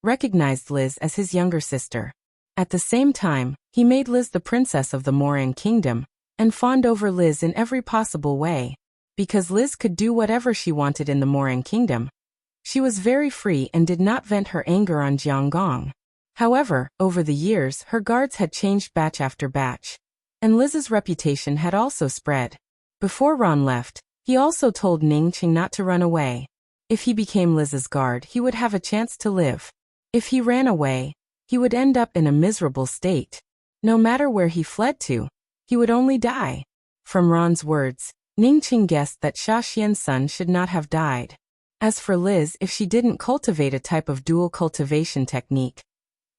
recognized Liz as his younger sister. At the same time, he made Liz the princess of the Moran Kingdom, and fawned over Liz in every possible way. Because Liz could do whatever she wanted in the Moran Kingdom, she was very free and did not vent her anger on Jianggong. However, over the years her guards had changed batch after batch, and Liz's reputation had also spread. Before Ron left, he also told Ningqing not to run away. If he became Liz's guard, he would have a chance to live. If he ran away, he would end up in a miserable state. No matter where he fled to, he would only die. From Ron's words, Ningqing guessed that Shaxian's son should not have died. As for Liz, if she didn't cultivate a type of dual cultivation technique,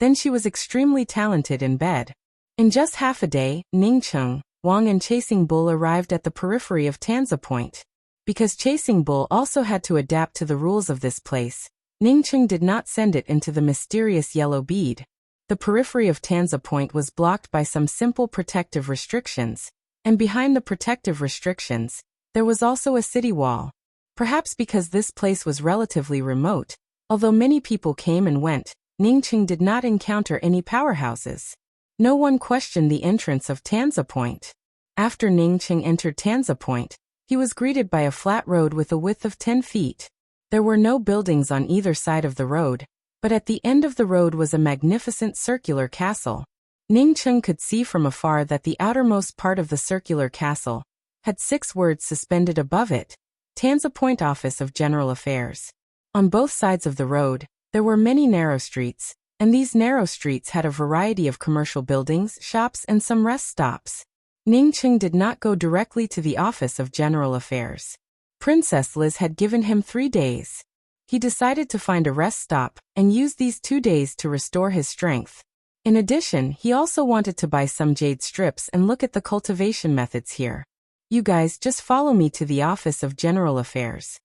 then she was extremely talented in bed. In just half a day, Ningqing, Wang and Chasing Bull arrived at the periphery of Tanza Point. Because Chasing Bull also had to adapt to the rules of this place, Ningqing did not send it into the mysterious yellow bead. The periphery of Tanza Point was blocked by some simple protective restrictions, and behind the protective restrictions, there was also a city wall. Perhaps because this place was relatively remote, although many people came and went, Ningqing did not encounter any powerhouses. No one questioned the entrance of Tanza Point. After Ningqing entered Tanza Point, he was greeted by a flat road with a width of 10 feet. There were no buildings on either side of the road, but at the end of the road was a magnificent circular castle. Ningqing could see from afar that the outermost part of the circular castle had 6 words suspended above it: Tanza Point Office of General Affairs. On both sides of the road, there were many narrow streets, and these narrow streets had a variety of commercial buildings, shops, and some rest stops. Ningqing did not go directly to the Office of General Affairs. Princess Liz had given him 3 days. He decided to find a rest stop and use these 2 days to restore his strength. In addition, he also wanted to buy some jade strips and look at the cultivation methods here. "You guys just follow me to the Office of General Affairs."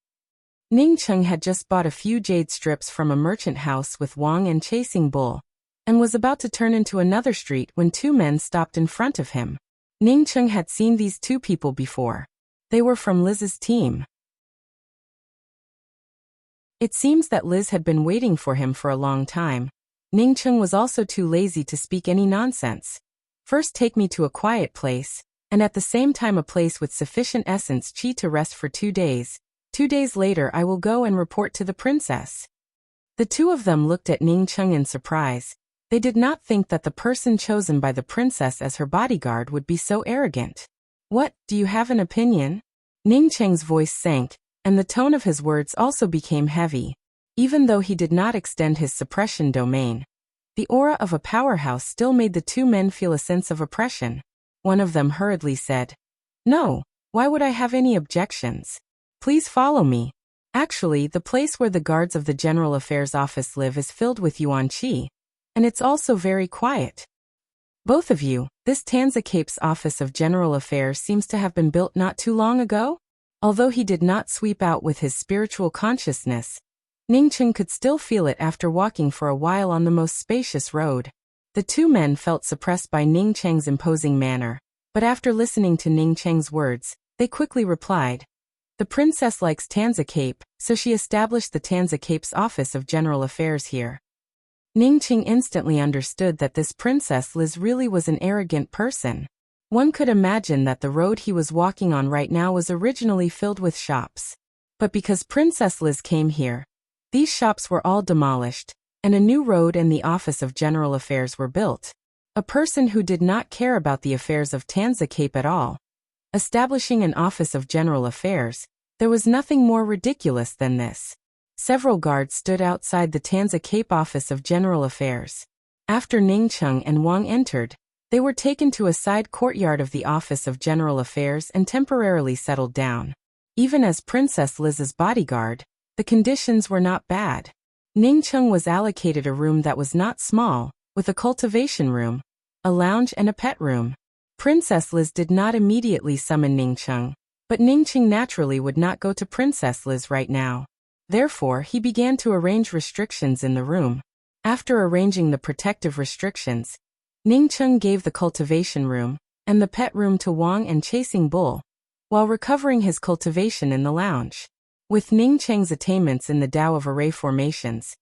Ningqing had just bought a few jade strips from a merchant house with Wang and Chasing Bull, and was about to turn into another street when 2 men stopped in front of him. Ningqing had seen these 2 people before. They were from Liz's team. It seems that Liz had been waiting for him for a long time. Ningqing was also too lazy to speak any nonsense. "First take me to a quiet place," and at the same time a place with sufficient essence qi to rest for 2 days. 2 days later I will go and report to the princess." The two of them looked at Ning Cheng in surprise. They did not think that the person chosen by the princess as her bodyguard would be so arrogant. "What, do you have an opinion?" Ning Cheng's voice sank, and the tone of his words also became heavy. Even though he did not extend his suppression domain, the aura of a powerhouse still made the two men feel a sense of oppression. One of them hurriedly said, "No, why would I have any objections? Please follow me. Actually, the place where the guards of the General Affairs Office live is filled with yuan qi, and it's also very quiet. Both of you, this Tanza Cape's Office of General Affairs seems to have been built not too long ago?" Although he did not sweep out with his spiritual consciousness, Ning Cheng could still feel it after walking for a while on the most spacious road. The two men felt suppressed by Ning Cheng's imposing manner, but after listening to Ning Cheng's words, they quickly replied, "The princess likes Tanza Cape, so she established the Tanza Cape's Office of General Affairs here." Ning Cheng instantly understood that this Princess Liz really was an arrogant person. One could imagine that the road he was walking on right now was originally filled with shops. But because Princess Liz came here, these shops were all demolished, and a new road and the Office of General Affairs were built. A person who did not care about the affairs of Tanza Cape at all, establishing an Office of General Affairs, there was nothing more ridiculous than this. Several guards stood outside the Tanza Cape Office of General Affairs. After Ning Cheng and Wang entered, they were taken to a side courtyard of the Office of General Affairs and temporarily settled down. Even as Princess Liz's bodyguard, the conditions were not bad. Ning Cheng was allocated a room that was not small, with a cultivation room, a lounge and a pet room. Princess Liz did not immediately summon Ning Cheng, but Ning Cheng naturally would not go to Princess Liz right now. Therefore, he began to arrange restrictions in the room. After arranging the protective restrictions, Ning Cheng gave the cultivation room and the pet room to Wang and Chasing Bull, while recovering his cultivation in the lounge. With Ning Cheng's attainments in the Tao of Array formations,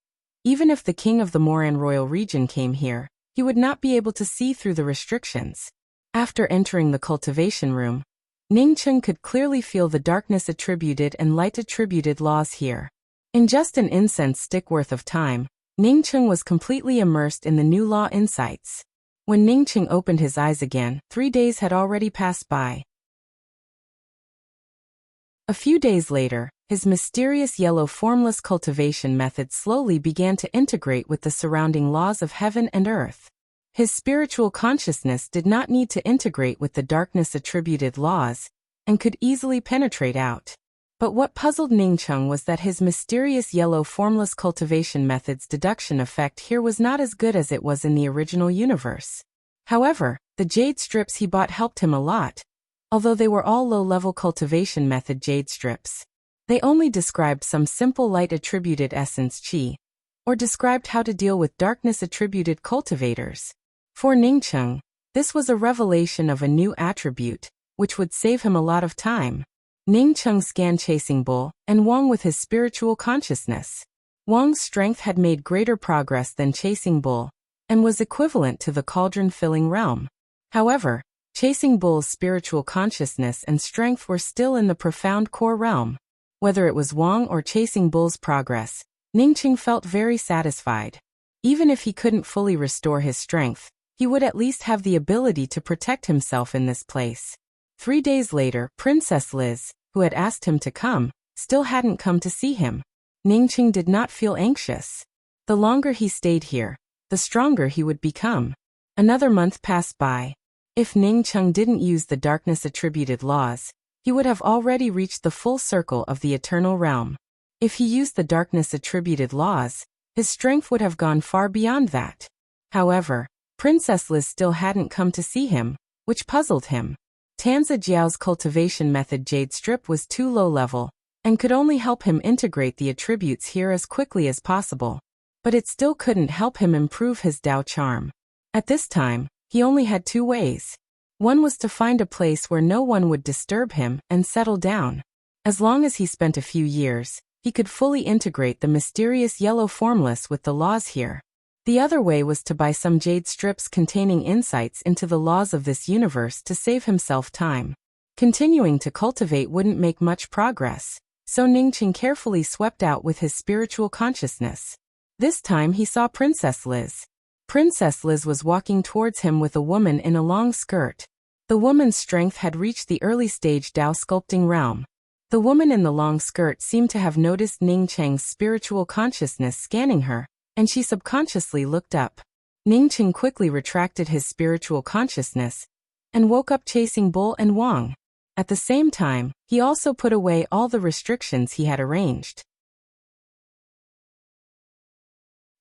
even if the king of the Moran royal region came here, he would not be able to see through the restrictions. After entering the cultivation room, Ning Cheng could clearly feel the darkness attributed and light attributed laws here. In just an incense stick worth of time, Ning Cheng was completely immersed in the new law insights. When Ning Cheng opened his eyes again, 3 days had already passed by. A few days later, his mysterious yellow formless cultivation method slowly began to integrate with the surrounding laws of heaven and earth. His spiritual consciousness did not need to integrate with the darkness attributed laws, and could easily penetrate out. But what puzzled Ning Cheng was that his mysterious yellow formless cultivation method's deduction effect here was not as good as it was in the original universe. However, the jade strips he bought helped him a lot, although they were all low-level cultivation method jade strips. They only described some simple light-attributed essence qi, or described how to deal with darkness-attributed cultivators. For Ning Cheng, this was a revelation of a new attribute, which would save him a lot of time. Ning Cheng scanned Chasing Bull and Wang with his spiritual consciousness. Wang's strength had made greater progress than Chasing Bull, and was equivalent to the cauldron-filling realm. However, Chasing Bull's spiritual consciousness and strength were still in the profound core realm. Whether it was Wang or Chasing Bull's progress, Ning Cheng felt very satisfied. Even if he couldn't fully restore his strength, he would at least have the ability to protect himself in this place. 3 days later, Princess Liz, who had asked him to come, still hadn't come to see him. Ning Cheng did not feel anxious. The longer he stayed here, the stronger he would become. Another month passed by. If Ning Cheng didn't use the darkness-attributed laws, he would have already reached the full circle of the eternal realm. If he used the darkness-attributed laws, his strength would have gone far beyond that. However, Princess Liz still hadn't come to see him, which puzzled him. Tanza Jiao's cultivation method jade strip was too low-level, and could only help him integrate the attributes here as quickly as possible. But it still couldn't help him improve his Tao charm. At this time, he only had 2 ways. One was to find a place where no one would disturb him and settle down. As long as he spent a few years, he could fully integrate the mysterious yellow formless with the laws here. The other way was to buy some jade strips containing insights into the laws of this universe to save himself time. Continuing to cultivate wouldn't make much progress, so Ningqing carefully swept out with his spiritual consciousness. This time he saw Princess Liz. Princess Liz was walking towards him with a woman in a long skirt. The woman's strength had reached the early stage Dao sculpting realm. The woman in the long skirt seemed to have noticed Ningqing's spiritual consciousness scanning her, and she subconsciously looked up. Ningqing quickly retracted his spiritual consciousness and woke up chasing Bull and Wang. At the same time, he also put away all the restrictions he had arranged.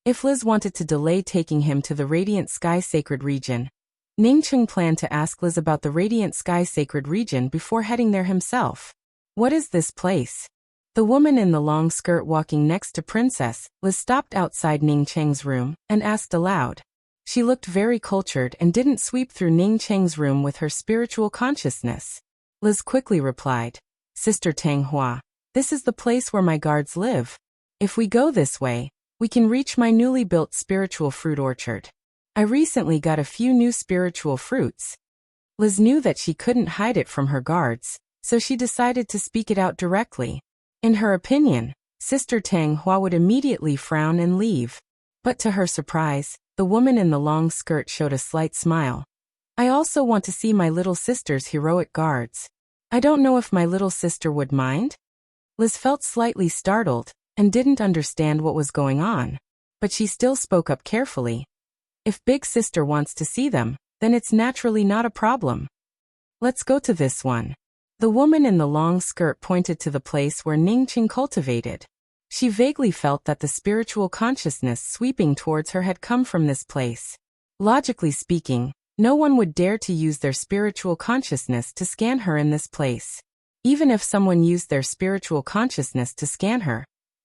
If Liz wanted to delay taking him to the Radiant Sky Sacred Region, Ningqing planned to ask Liz about the Radiant Sky Sacred Region before heading there himself. What is this place? The woman in the long skirt walking next to Princess Liz stopped outside Ningqing's room and asked aloud. She looked very cultured and didn't sweep through Ningqing's room with her spiritual consciousness. Liz quickly replied, Sister Tanghua, this is the place where my guards live. If we go this way, we can reach my newly built spiritual fruit orchard. I recently got a few new spiritual fruits. Liz knew that she couldn't hide it from her guards, so she decided to speak it out directly. In her opinion, Sister Tanghua would immediately frown and leave. But to her surprise, the woman in the long skirt showed a slight smile. I also want to see my little sister's heroic guards. I don't know if my little sister would mind. Liz felt slightly startled and didn't understand what was going on, but she still spoke up carefully. If Big Sister wants to see them, then it's naturally not a problem. Let's go to this one. The woman in the long skirt pointed to the place where Ningqing cultivated. She vaguely felt that the spiritual consciousness sweeping towards her had come from this place. Logically speaking, no one would dare to use their spiritual consciousness to scan her in this place. Even if someone used their spiritual consciousness to scan her,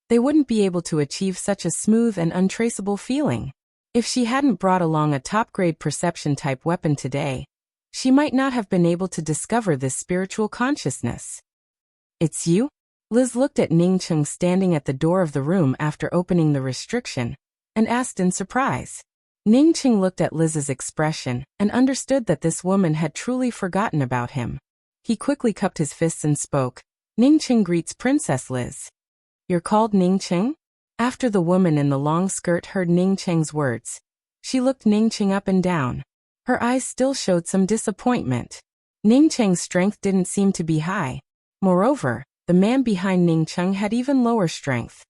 they wouldn't be able to achieve such a smooth and untraceable feeling. If she hadn't brought along a top-grade perception-type weapon today, she might not have been able to discover this spiritual consciousness. It's you? Liz looked at Ningqing standing at the door of the room after opening the restriction, and asked in surprise. Ningqing looked at Liz's expression and understood that this woman had truly forgotten about him. He quickly cupped his fists and spoke. Ningqing greets Princess Liz. You're called Ningqing? After the woman in the long skirt heard Ningqing's words, she looked Ningqing up and down. Her eyes still showed some disappointment. Ningqing's strength didn't seem to be high. Moreover, the man behind Ningqing had even lower strength.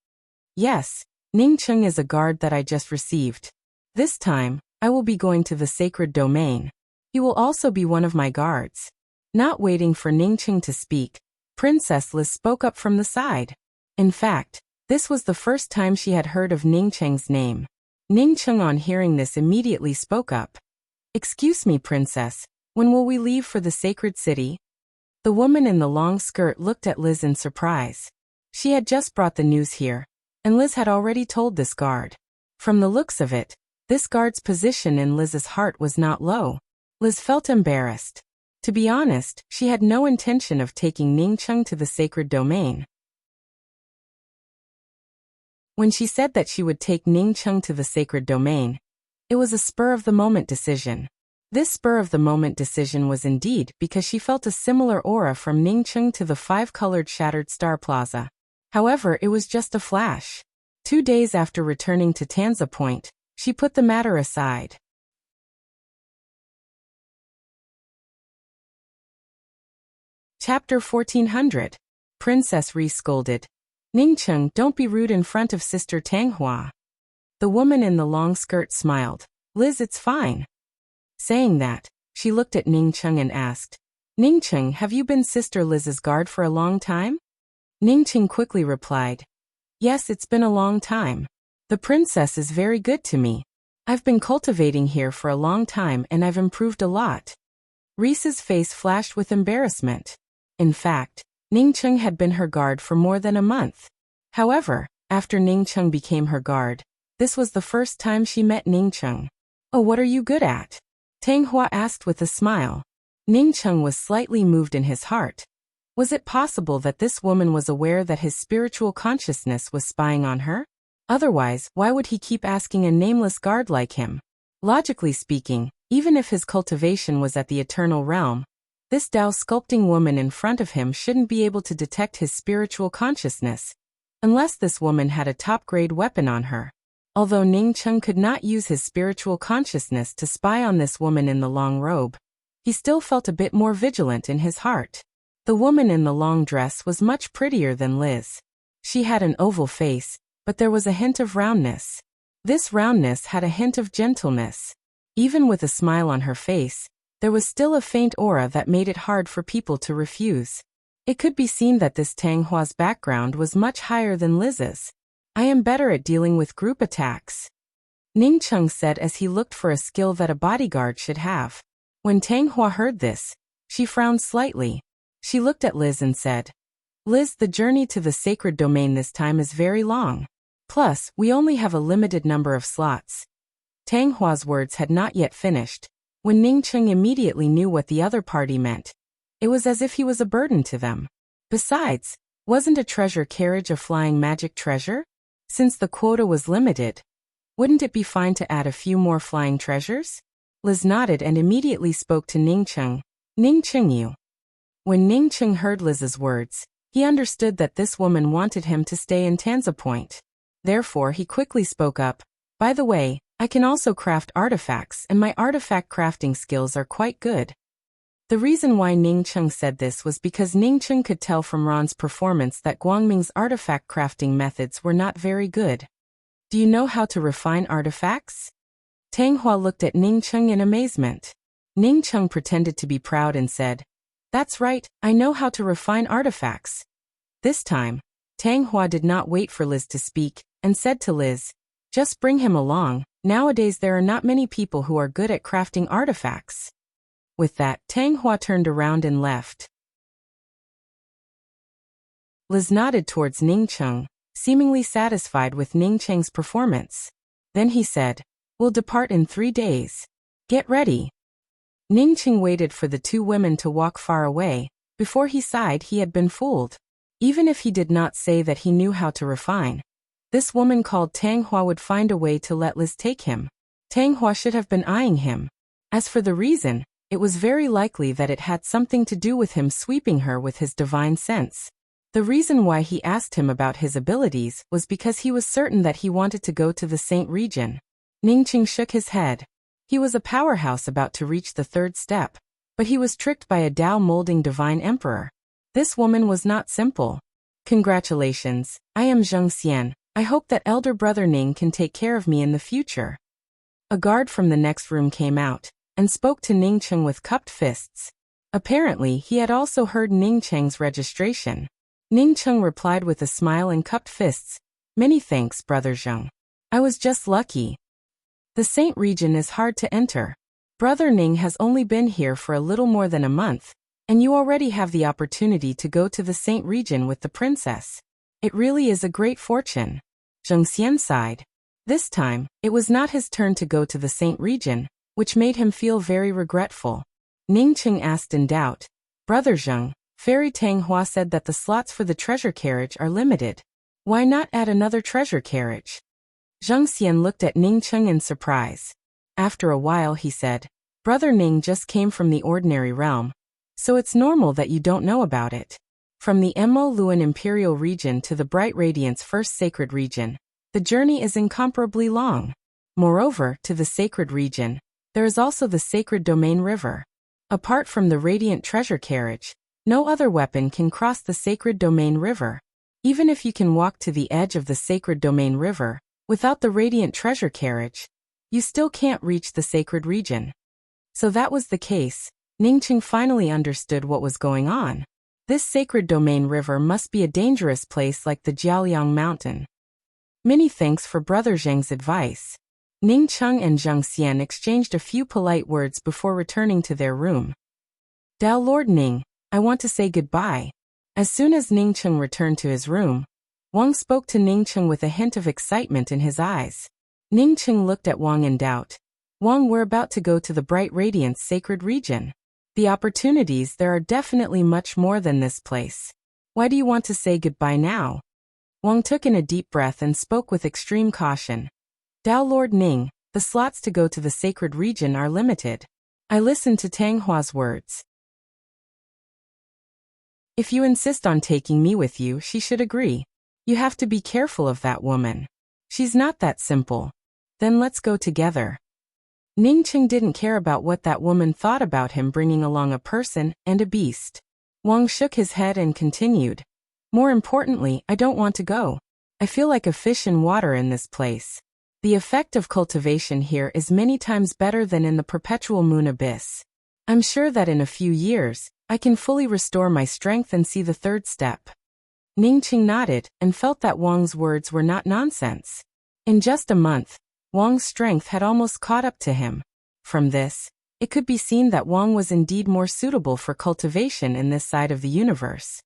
Yes, Ningqing is a guard that I just received. This time, I will be going to the sacred domain. He will also be one of my guards. Not waiting for Ningqing to speak, Princess Liz spoke up from the side. In fact, this was the first time she had heard of Ningqing's name. Ningqing on hearing this immediately spoke up. Excuse me, Princess, when will we leave for the sacred city? The woman in the long skirt looked at Liz in surprise. She had just brought the news here, and Liz had already told this guard. From the looks of it, this guard's position in Liz's heart was not low. Liz felt embarrassed. To be honest, she had no intention of taking Ningqing to the sacred domain. When she said that she would take Ningqing to the sacred domain, it was a spur-of-the-moment decision. This spur-of-the-moment decision was indeed because she felt a similar aura from Ningqing to the five-colored shattered star plaza. However, it was just a flash. 2 days after returning to Tanza Point, she put the matter aside. Chapter 1400. Princess Ri scolded. Ningqing, don't be rude in front of Sister Tanghua. The woman in the long skirt smiled. Liz, it's fine. Saying that, she looked at Ningqing and asked, Ningqing, have you been Sister Liz's guard for a long time? Ningqing quickly replied, Yes, it's been a long time. The princess is very good to me. I've been cultivating here for a long time and I've improved a lot. Rice's face flashed with embarrassment. In fact, Ningqing had been her guard for more than a month. However, after Ningqing became her guard, this was the first time she met Ningqing. Oh, what are you good at? Tanghua asked with a smile. Ningqing was slightly moved in his heart. Was it possible that this woman was aware that his spiritual consciousness was spying on her? Otherwise, why would he keep asking a nameless guard like him? Logically speaking, even if his cultivation was at the eternal realm, this Tao sculpting woman in front of him shouldn't be able to detect his spiritual consciousness, unless this woman had a top-grade weapon on her. Although Ning Cheng could not use his spiritual consciousness to spy on this woman in the long robe, he still felt a bit more vigilant in his heart. The woman in the long dress was much prettier than Liz. She had an oval face, but there was a hint of roundness. This roundness had a hint of gentleness. Even with a smile on her face, there was still a faint aura that made it hard for people to refuse. It could be seen that this Tang Hua's background was much higher than Liz's. I am better at dealing with group attacks, Ning Cheng said as he looked for a skill that a bodyguard should have. When Tang Hua heard this, she frowned slightly. She looked at Liz and said, Liz, the journey to the sacred domain this time is very long. Plus, we only have a limited number of slots. Tang Hua's words had not yet finished, when Ning Cheng immediately knew what the other party meant. It was as if he was a burden to them. Besides, wasn't a treasure carriage a flying magic treasure? Since the quota was limited, wouldn't it be fine to add a few more flying treasures? Liz nodded and immediately spoke to Ning Cheng. Ning Cheng you. When Ning Cheng heard Liz's words, he understood that this woman wanted him to stay in Tanza Point. Therefore he quickly spoke up. By the way, I can also craft artifacts and my artifact crafting skills are quite good. The reason why Ning Cheng said this was because Ning Cheng could tell from Ron's performance that Guangming's artifact crafting methods were not very good. Do you know how to refine artifacts? Tang Hua looked at Ning Cheng in amazement. Ning Cheng pretended to be proud and said, That's right, I know how to refine artifacts. This time, Tang Hua did not wait for Liz to speak, and said to Liz, Just bring him along, nowadays there are not many people who are good at crafting artifacts. With that, Tang Hua turned around and left. Liz nodded towards Ning Cheng, seemingly satisfied with Ning Cheng's performance. Then he said, We'll depart in 3 days. Get ready. Ning Cheng waited for the two women to walk far away, before he sighed he had been fooled. Even if he did not say that he knew how to refine, this woman called Tang Hua would find a way to let Liz take him. Tang Hua should have been eyeing him. As for the reason, it was very likely that it had something to do with him sweeping her with his divine sense. The reason why he asked him about his abilities was because he was certain that he wanted to go to the Saint region. Ning Cheng shook his head. He was a powerhouse about to reach the 3rd step, but he was tricked by a Tao molding divine emperor. This woman was not simple. Congratulations, I am Zheng Xian. I hope that elder brother Ning can take care of me in the future. A guard from the next room came out, and spoke to Ning Cheng with cupped fists. Apparently, he had also heard Ning Cheng's registration. Ning Cheng replied with a smile and cupped fists. Many thanks, brother Zheng. I was just lucky. The Saint region is hard to enter. Brother Ning has only been here for a little more than a month, and you already have the opportunity to go to the Saint region with the princess. It really is a great fortune. Zheng Xian sighed. This time, it was not his turn to go to the Saint region, which made him feel very regretful. Ning Cheng asked in doubt, Brother Zheng, Fairy Tang Hua said that the slots for the treasure carriage are limited. Why not add another treasure carriage? Zheng Xian looked at Ning Cheng in surprise. After a while he said, Brother Ning just came from the ordinary realm, so it's normal that you don't know about it. From the Mo Luan Imperial region to the Bright Radiance First Sacred region, the journey is incomparably long. Moreover, to the sacred region, there is also the Sacred Domain River. Apart from the Radiant Treasure Carriage, no other weapon can cross the Sacred Domain River. Even if you can walk to the edge of the Sacred Domain River, without the Radiant Treasure Carriage, you still can't reach the sacred region. So that was the case. Ning Cheng finally understood what was going on. This Sacred Domain River must be a dangerous place like the Jiaoliang Mountain. Many thanks for Brother Zheng's advice. Ning Cheng and Zheng Xian exchanged a few polite words before returning to their room. Tao Lord Ning, I want to say goodbye. As soon as Ning Cheng returned to his room, Wang spoke to Ning Cheng with a hint of excitement in his eyes. Ning Cheng looked at Wang in doubt. Wang, we're about to go to the Bright Radiance Sacred Region. The opportunities there are definitely much more than this place. Why do you want to say goodbye now? Wang took in a deep breath and spoke with extreme caution. Dao Lord Ning, the slots to go to the sacred region are limited. I listened to Tang Hua's words. If you insist on taking me with you, she should agree. You have to be careful of that woman. She's not that simple. Then let's go together. Ning Cheng didn't care about what that woman thought about him bringing along a person and a beast. Wang shook his head and continued. More importantly, I don't want to go. I feel like a fish in water in this place. The effect of cultivation here is many times better than in the perpetual moon abyss. I'm sure that in a few years, I can fully restore my strength and see the third step. Ning Cheng nodded and felt that Wang's words were not nonsense. In just a month, Wang's strength had almost caught up to him. From this, it could be seen that Wang was indeed more suitable for cultivation in this side of the universe.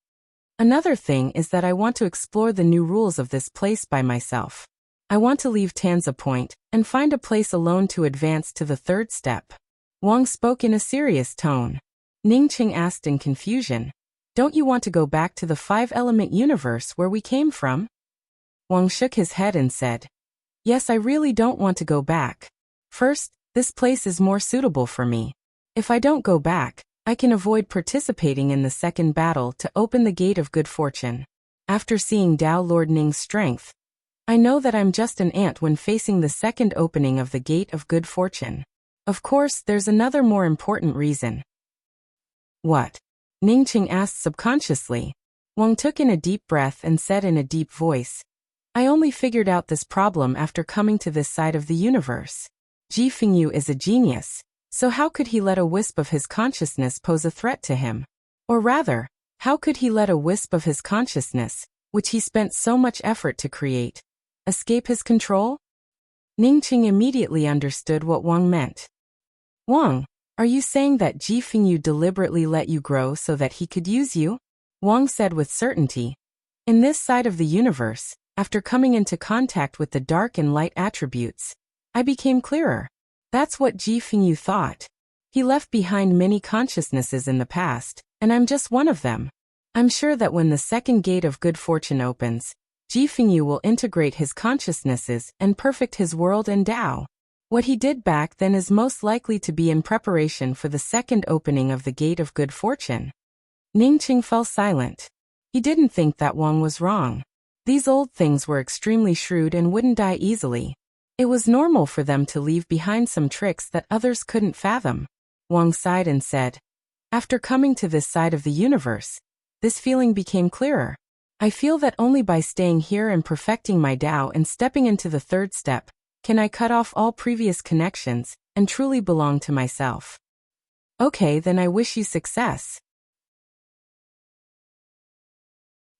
Another thing is that I want to explore the new rules of this place by myself. I want to leave Tanza Point and find a place alone to advance to the third step. Wang spoke in a serious tone. Ning Cheng asked in confusion, "Don't you want to go back to the five-element universe where we came from?" Wang shook his head and said, "Yes, I really don't want to go back. First, this place is more suitable for me. If I don't go back, I can avoid participating in the second battle to open the gate of good fortune. After seeing Dao Lord Ning's strength, I know that I'm just an ant when facing the second opening of the gate of good fortune. Of course, there's another more important reason." "What?" Ning Cheng asked subconsciously. Wang took in a deep breath and said in a deep voice, "I only figured out this problem after coming to this side of the universe. Ji Fengyu is a genius. So how could he let a wisp of his consciousness pose a threat to him? Or rather, how could he let a wisp of his consciousness, which he spent so much effort to create, escape his control?" Ning Cheng immediately understood what Wang meant. "Wang, are you saying that Ji Fengyu deliberately let you grow so that he could use you?" Wang said with certainty. In this side of the universe, after coming into contact with the dark and light attributes, I became clearer. That's what Ji Fengyu thought. He left behind many consciousnesses in the past, and I'm just one of them. I'm sure that when the second gate of good fortune opens, Ji Fengyu will integrate his consciousnesses and perfect his world and Tao. What he did back then is most likely to be in preparation for the second opening of the gate of good fortune. Ning Cheng fell silent. He didn't think that Wang was wrong. These old things were extremely shrewd and wouldn't die easily. It was normal for them to leave behind some tricks that others couldn't fathom. Wang sighed and said, "After coming to this side of the universe, this feeling became clearer. I feel that only by staying here and perfecting my Tao and stepping into the third step, can I cut off all previous connections and truly belong to myself." "Okay, then I wish you success."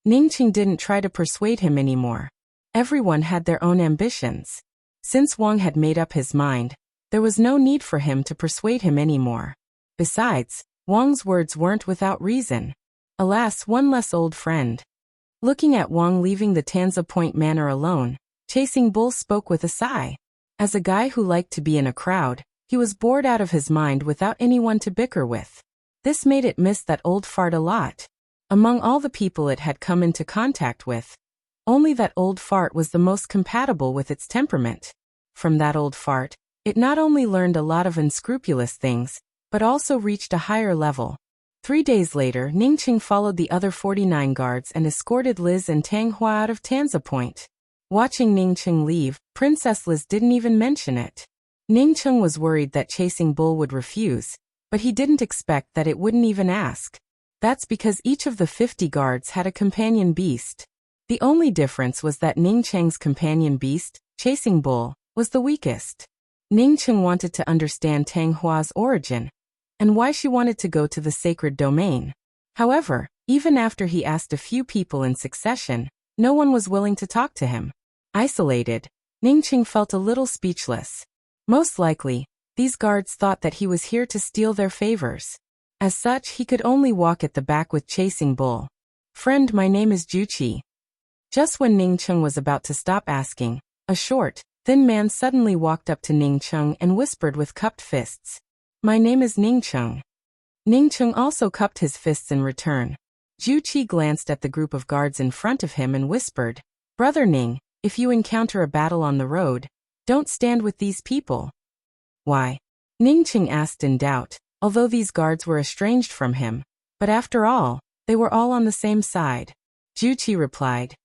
Ning Cheng didn't try to persuade him anymore. Everyone had their own ambitions. Since Wang had made up his mind, there was no need for him to persuade him anymore. Besides, Wang's words weren't without reason. Alas, one less old friend. Looking at Wang leaving the Tanza Point Manor alone, Chasing Bull spoke with a sigh. As a guy who liked to be in a crowd, he was bored out of his mind without anyone to bicker with. This made it miss that old fart a lot. Among all the people it had come into contact with, only that old fart was the most compatible with its temperament. From that old fart, it not only learned a lot of unscrupulous things, but also reached a higher level. 3 days later, Ning Cheng followed the other 49 guards and escorted Liz and Tang Hua out of Tanza Point. Watching Ning Cheng leave, Princess Liz didn't even mention it. Ning Cheng was worried that Chasing Bull would refuse, but he didn't expect that it wouldn't even ask. That's because each of the 50 guards had a companion beast. The only difference was that Ning Cheng's companion beast, Chasing Bull, was the weakest. Ning Cheng wanted to understand Tang Hua's origin, and why she wanted to go to the sacred domain. However, even after he asked a few people in succession, no one was willing to talk to him. Isolated, Ning Cheng felt a little speechless. Most likely, these guards thought that he was here to steal their favors. As such, he could only walk at the back with Chasing Bull. "Friend, my name is Juqi." Just when Ning Cheng was about to stop asking, a short, thin man suddenly walked up to Ning Cheng and whispered with cupped fists, "My name is Ning Cheng." Ning Cheng also cupped his fists in return. Juqi glanced at the group of guards in front of him and whispered, Brother Ning, if you encounter a battle on the road, don't stand with these people. Why? Ningqing asked in doubt, although these guards were estranged from him. But after all, they were all on the same side. Juqi replied,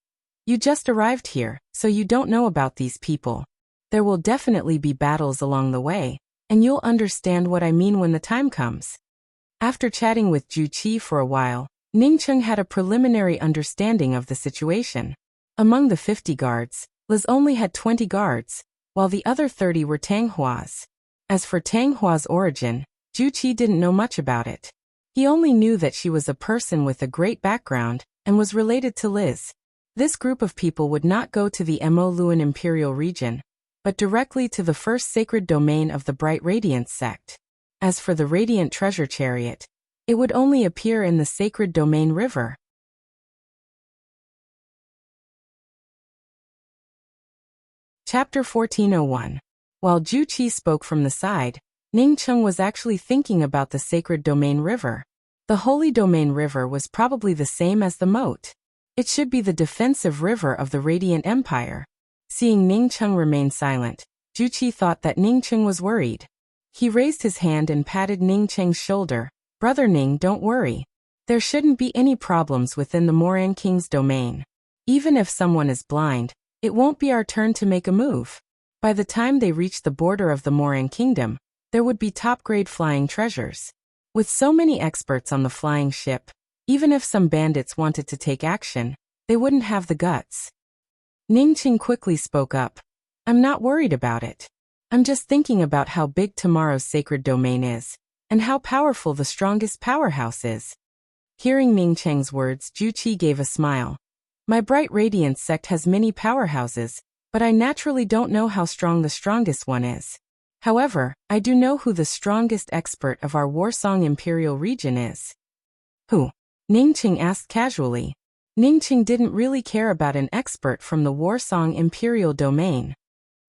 you just arrived here, so you don't know about these people. There will definitely be battles along the way, and you'll understand what I mean when the time comes. After chatting with Juqi for a while, Ningqing had a preliminary understanding of the situation. Among the 50 guards, Liz only had 20 guards, while the other 30 were Tanghua's. As for Tanghua's origin, Juqi didn't know much about it. He only knew that she was a person with a great background and was related to Liz. This group of people would not go to the Mo Luan Imperial region, but directly to the first sacred domain of the Bright Radiance sect. As for the Radiant Treasure Chariot, it would only appear in the Sacred Domain River. Chapter 1401. While Juqi spoke from the side, Ningqing was actually thinking about the Sacred Domain River. The Holy Domain River was probably the same as the moat. It should be the defensive river of the Radiant Empire. Seeing Ningqing remain silent, Juqi thought that Ningqing was worried. He raised his hand and patted Ningqing's shoulder. Brother Ning, don't worry. There shouldn't be any problems within the Moran King's domain. Even if someone is blind, it won't be our turn to make a move. By the time they reach the border of the Moran Kingdom, there would be top-grade flying treasures. With so many experts on the flying ship, even if some bandits wanted to take action, they wouldn't have the guts. Ningqing quickly spoke up. I'm not worried about it. I'm just thinking about how big tomorrow's sacred domain is, and how powerful the strongest powerhouse is. Hearing Ningqing's words, Juqi gave a smile. My Bright Radiance sect has many powerhouses, but I naturally don't know how strong the strongest one is. However, I do know who the strongest expert of our Warsong Imperial region is. Who? Ningqing asked casually. Ningqing didn't really care about an expert from the Warsong Imperial domain.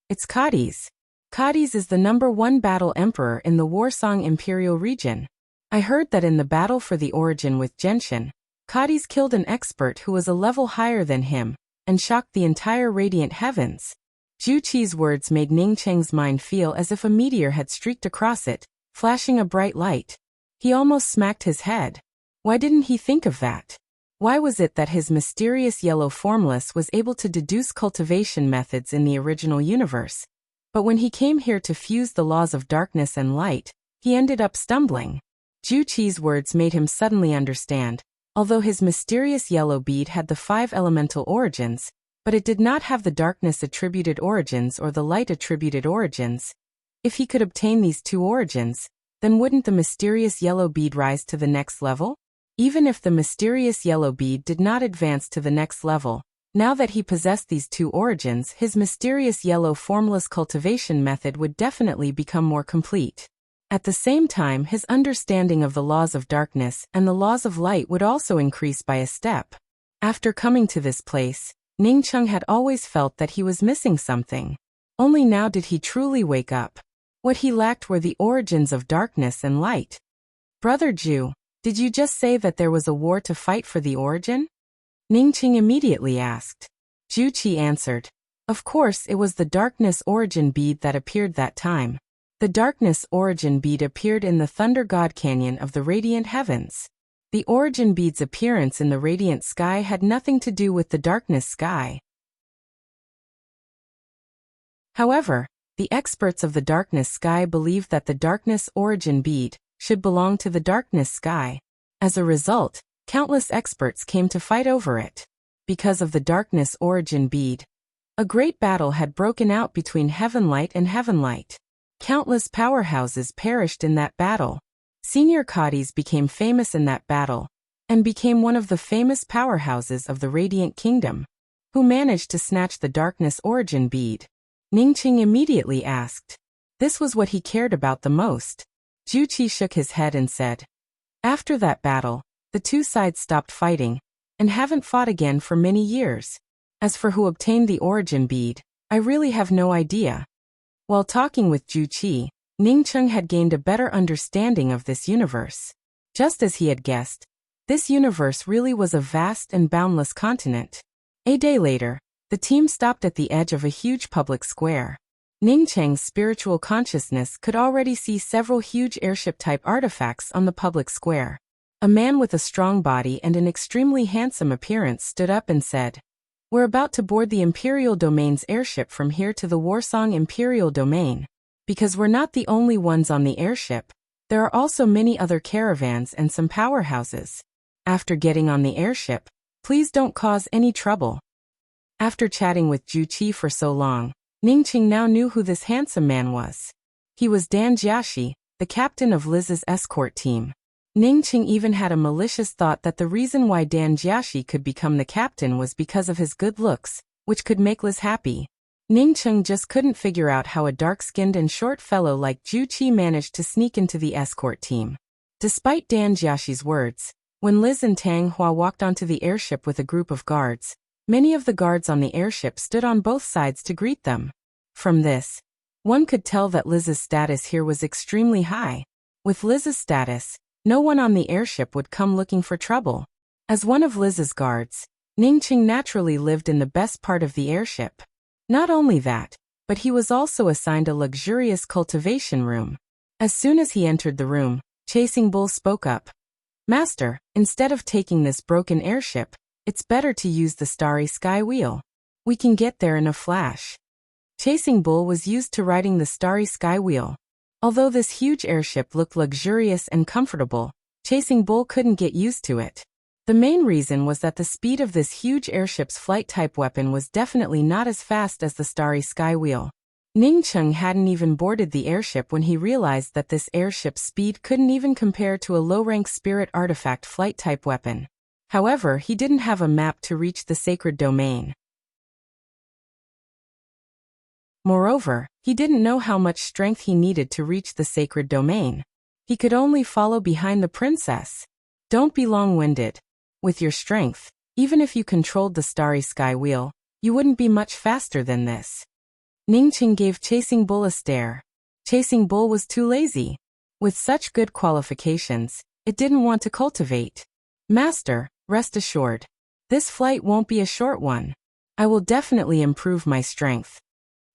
It's Cadiz. Cadiz is the #1 battle emperor in the Warsong Imperial region. I heard that in the battle for the origin with Genshin, Cadiz killed an expert who was a level higher than him, and shocked the entire radiant heavens. Juqi's words made Ningqing's mind feel as if a meteor had streaked across it, flashing a bright light. He almost smacked his head. Why didn't he think of that? Why was it that his mysterious yellow formless was able to deduce cultivation methods in the original universe? But when he came here to fuse the laws of darkness and light, he ended up stumbling. Juqi's words made him suddenly understand. Although his mysterious yellow bead had the 5 elemental origins, but it did not have the darkness-attributed origins or the light-attributed origins. If he could obtain these 2 origins, then wouldn't the mysterious yellow bead rise to the next level? Even if the mysterious yellow bead did not advance to the next level, now that he possessed these 2 origins, his mysterious yellow formless cultivation method would definitely become more complete. At the same time, his understanding of the laws of darkness and the laws of light would also increase by a step. After coming to this place, Ningqing had always felt that he was missing something. Only now did he truly wake up. What he lacked were the origins of darkness and light. Brother Ju, did you just say that there was a war to fight for the origin? Ningqing immediately asked. Juqi answered. Of course, it was the darkness origin bead that appeared that time. The darkness origin bead appeared in the Thunder God Canyon of the radiant heavens. The origin bead's appearance in the radiant sky had nothing to do with the darkness sky. However, the experts of the darkness sky believed that the darkness origin bead should belong to the darkness sky. As a result, countless experts came to fight over it. Because of the darkness origin bead, a great battle had broken out between Heavenlight and Heavenlight. Countless powerhouses perished in that battle. Senior Cadiz became famous in that battle, and became one of the famous powerhouses of the Radiant Kingdom, who managed to snatch the darkness origin bead. Ningqing immediately asked. This was what he cared about the most. Juqi shook his head and said, after that battle, the 2 sides stopped fighting, and haven't fought again for many years. As for who obtained the origin bead, I really have no idea. While talking with Juqi, Ningqing had gained a better understanding of this universe. Just as he had guessed, this universe really was a vast and boundless continent. A day later, The team stopped at the edge of a huge public square. Ning Cheng's spiritual consciousness could already see several huge airship-type artifacts on the public square. A man with a strong body and an extremely handsome appearance stood up and said, "We're about to board the Imperial Domain's airship from here to the Warsong Imperial Domain. Because we're not the only ones on the airship, there are also many other caravans and some powerhouses. After getting on the airship, please don't cause any trouble." After chatting with Ju Qi for so long, Ning Cheng now knew who this handsome man was. He was Dan Jiaxi, the captain of Liz's escort team. Ning Cheng even had a malicious thought that the reason why Dan Jiaxi could become the captain was because of his good looks, which could make Liz happy. Ning Cheng just couldn't figure out how a dark-skinned and short fellow like Ju Qi managed to sneak into the escort team. Despite Dan Jiaxi's words, when Liz and Tang Hua walked onto the airship with a group of guards, many of the guards on the airship stood on both sides to greet them. From this, one could tell that Liz's status here was extremely high. With Liz's status, no one on the airship would come looking for trouble. As one of Liz's guards, Ning Cheng naturally lived in the best part of the airship. Not only that, but he was also assigned a luxurious cultivation room. As soon as he entered the room, Chasing Bull spoke up. "Master, instead of taking this broken airship, it's better to use the Starry Sky Wheel. We can get there in a flash." Chasing Bull was used to riding the Starry Sky Wheel. Although this huge airship looked luxurious and comfortable, Chasing Bull couldn't get used to it. The main reason was that the speed of this huge airship's flight-type weapon was definitely not as fast as the Starry Sky Wheel. Ning Cheng hadn't even boarded the airship when he realized that this airship's speed couldn't even compare to a low-rank spirit artifact flight-type weapon. However, he didn't have a map to reach the sacred domain. Moreover, he didn't know how much strength he needed to reach the sacred domain. He could only follow behind the princess. Don't be long-winded. With your strength, even if you controlled the Starry Sky Wheel, you wouldn't be much faster than this. Ning Cheng gave Chasing Bull a stare. Chasing Bull was too lazy. With such good qualifications, it didn't want to cultivate. "Master, rest assured. This flight won't be a short one. I will definitely improve my strength."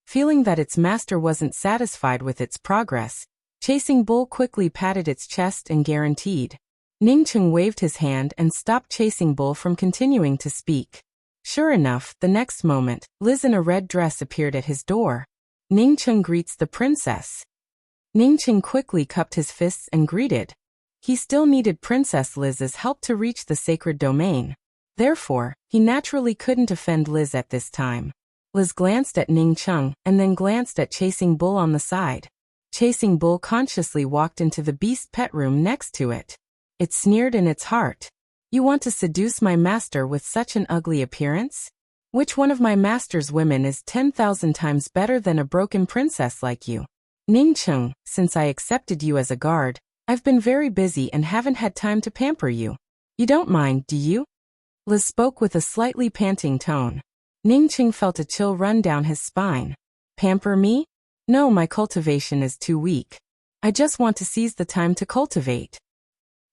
Feeling that its master wasn't satisfied with its progress, Chasing Bull quickly patted its chest and guaranteed. Ning Cheng waved his hand and stopped Chasing Bull from continuing to speak. Sure enough, the next moment, Liz in a red dress appeared at his door. Ning Cheng greets the princess. Ning Cheng quickly cupped his fists and greeted. He still needed Princess Liz's help to reach the sacred domain. Therefore, he naturally couldn't offend Liz at this time. Liz glanced at Ning Cheng and then glanced at Chasing Bull on the side. Chasing Bull consciously walked into the beast pet room next to it. It sneered in its heart. "You want to seduce my master with such an ugly appearance? Which one of my master's women is 10,000 times better than a broken princess like you? Ning Cheng, since I accepted you as a guard, I've been very busy and haven't had time to pamper you. You don't mind, do you?" Liz spoke with a slightly panting tone. Ning Cheng felt a chill run down his spine. "Pamper me? No, my cultivation is too weak. I just want to seize the time to cultivate."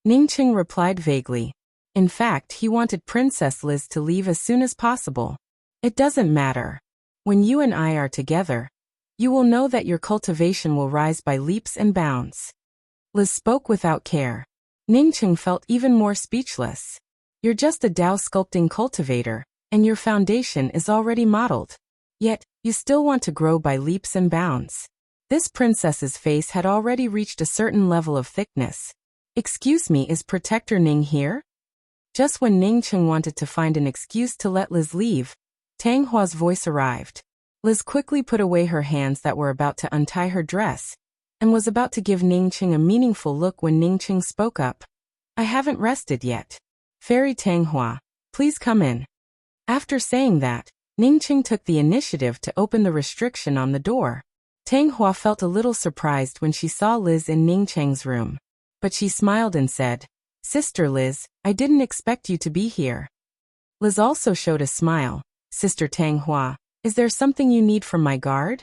Ning Cheng replied vaguely. In fact, he wanted Princess Liz to leave as soon as possible. "It doesn't matter. When you and I are together, you will know that your cultivation will rise by leaps and bounds." Liz spoke without care. Ning Cheng felt even more speechless. "You're just a Dao sculpting cultivator, and your foundation is already modeled. Yet, you still want to grow by leaps and bounds." This princess's face had already reached a certain level of thickness. "Excuse me, is Protector Ning here?" Just when Ning Cheng wanted to find an excuse to let Liz leave, Tang Hua's voice arrived. Liz quickly put away her hands that were about to untie her dress, and was about to give Ning Cheng a meaningful look when Ning Cheng spoke up. "I haven't rested yet. Fairy Tang Hua, please come in." After saying that, Ning Cheng took the initiative to open the restriction on the door. Tang Hua felt a little surprised when she saw Liz in Ning Cheng's room. But she smiled and said, "Sister Liz, I didn't expect you to be here." Liz also showed a smile. "Sister Tang Hua, is there something you need from my guard?"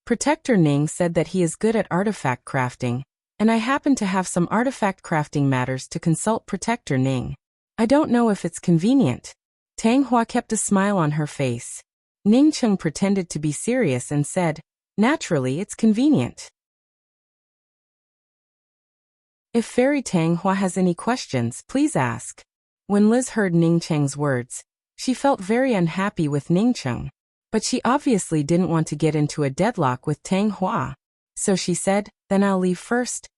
Protector Ning said that he is good at artifact crafting, and I happen to have some artifact crafting matters to consult Protector Ning. I don't know if it's convenient. Tang Hua kept a smile on her face. Ning Cheng pretended to be serious and said, "Naturally, it's convenient. If Fairy Tang Hua has any questions, please ask." When Liz heard Ning Cheng's words, she felt very unhappy with Ning Cheng. But she obviously didn't want to get into a deadlock with Tang Hua. So she said, "Then I'll leave first."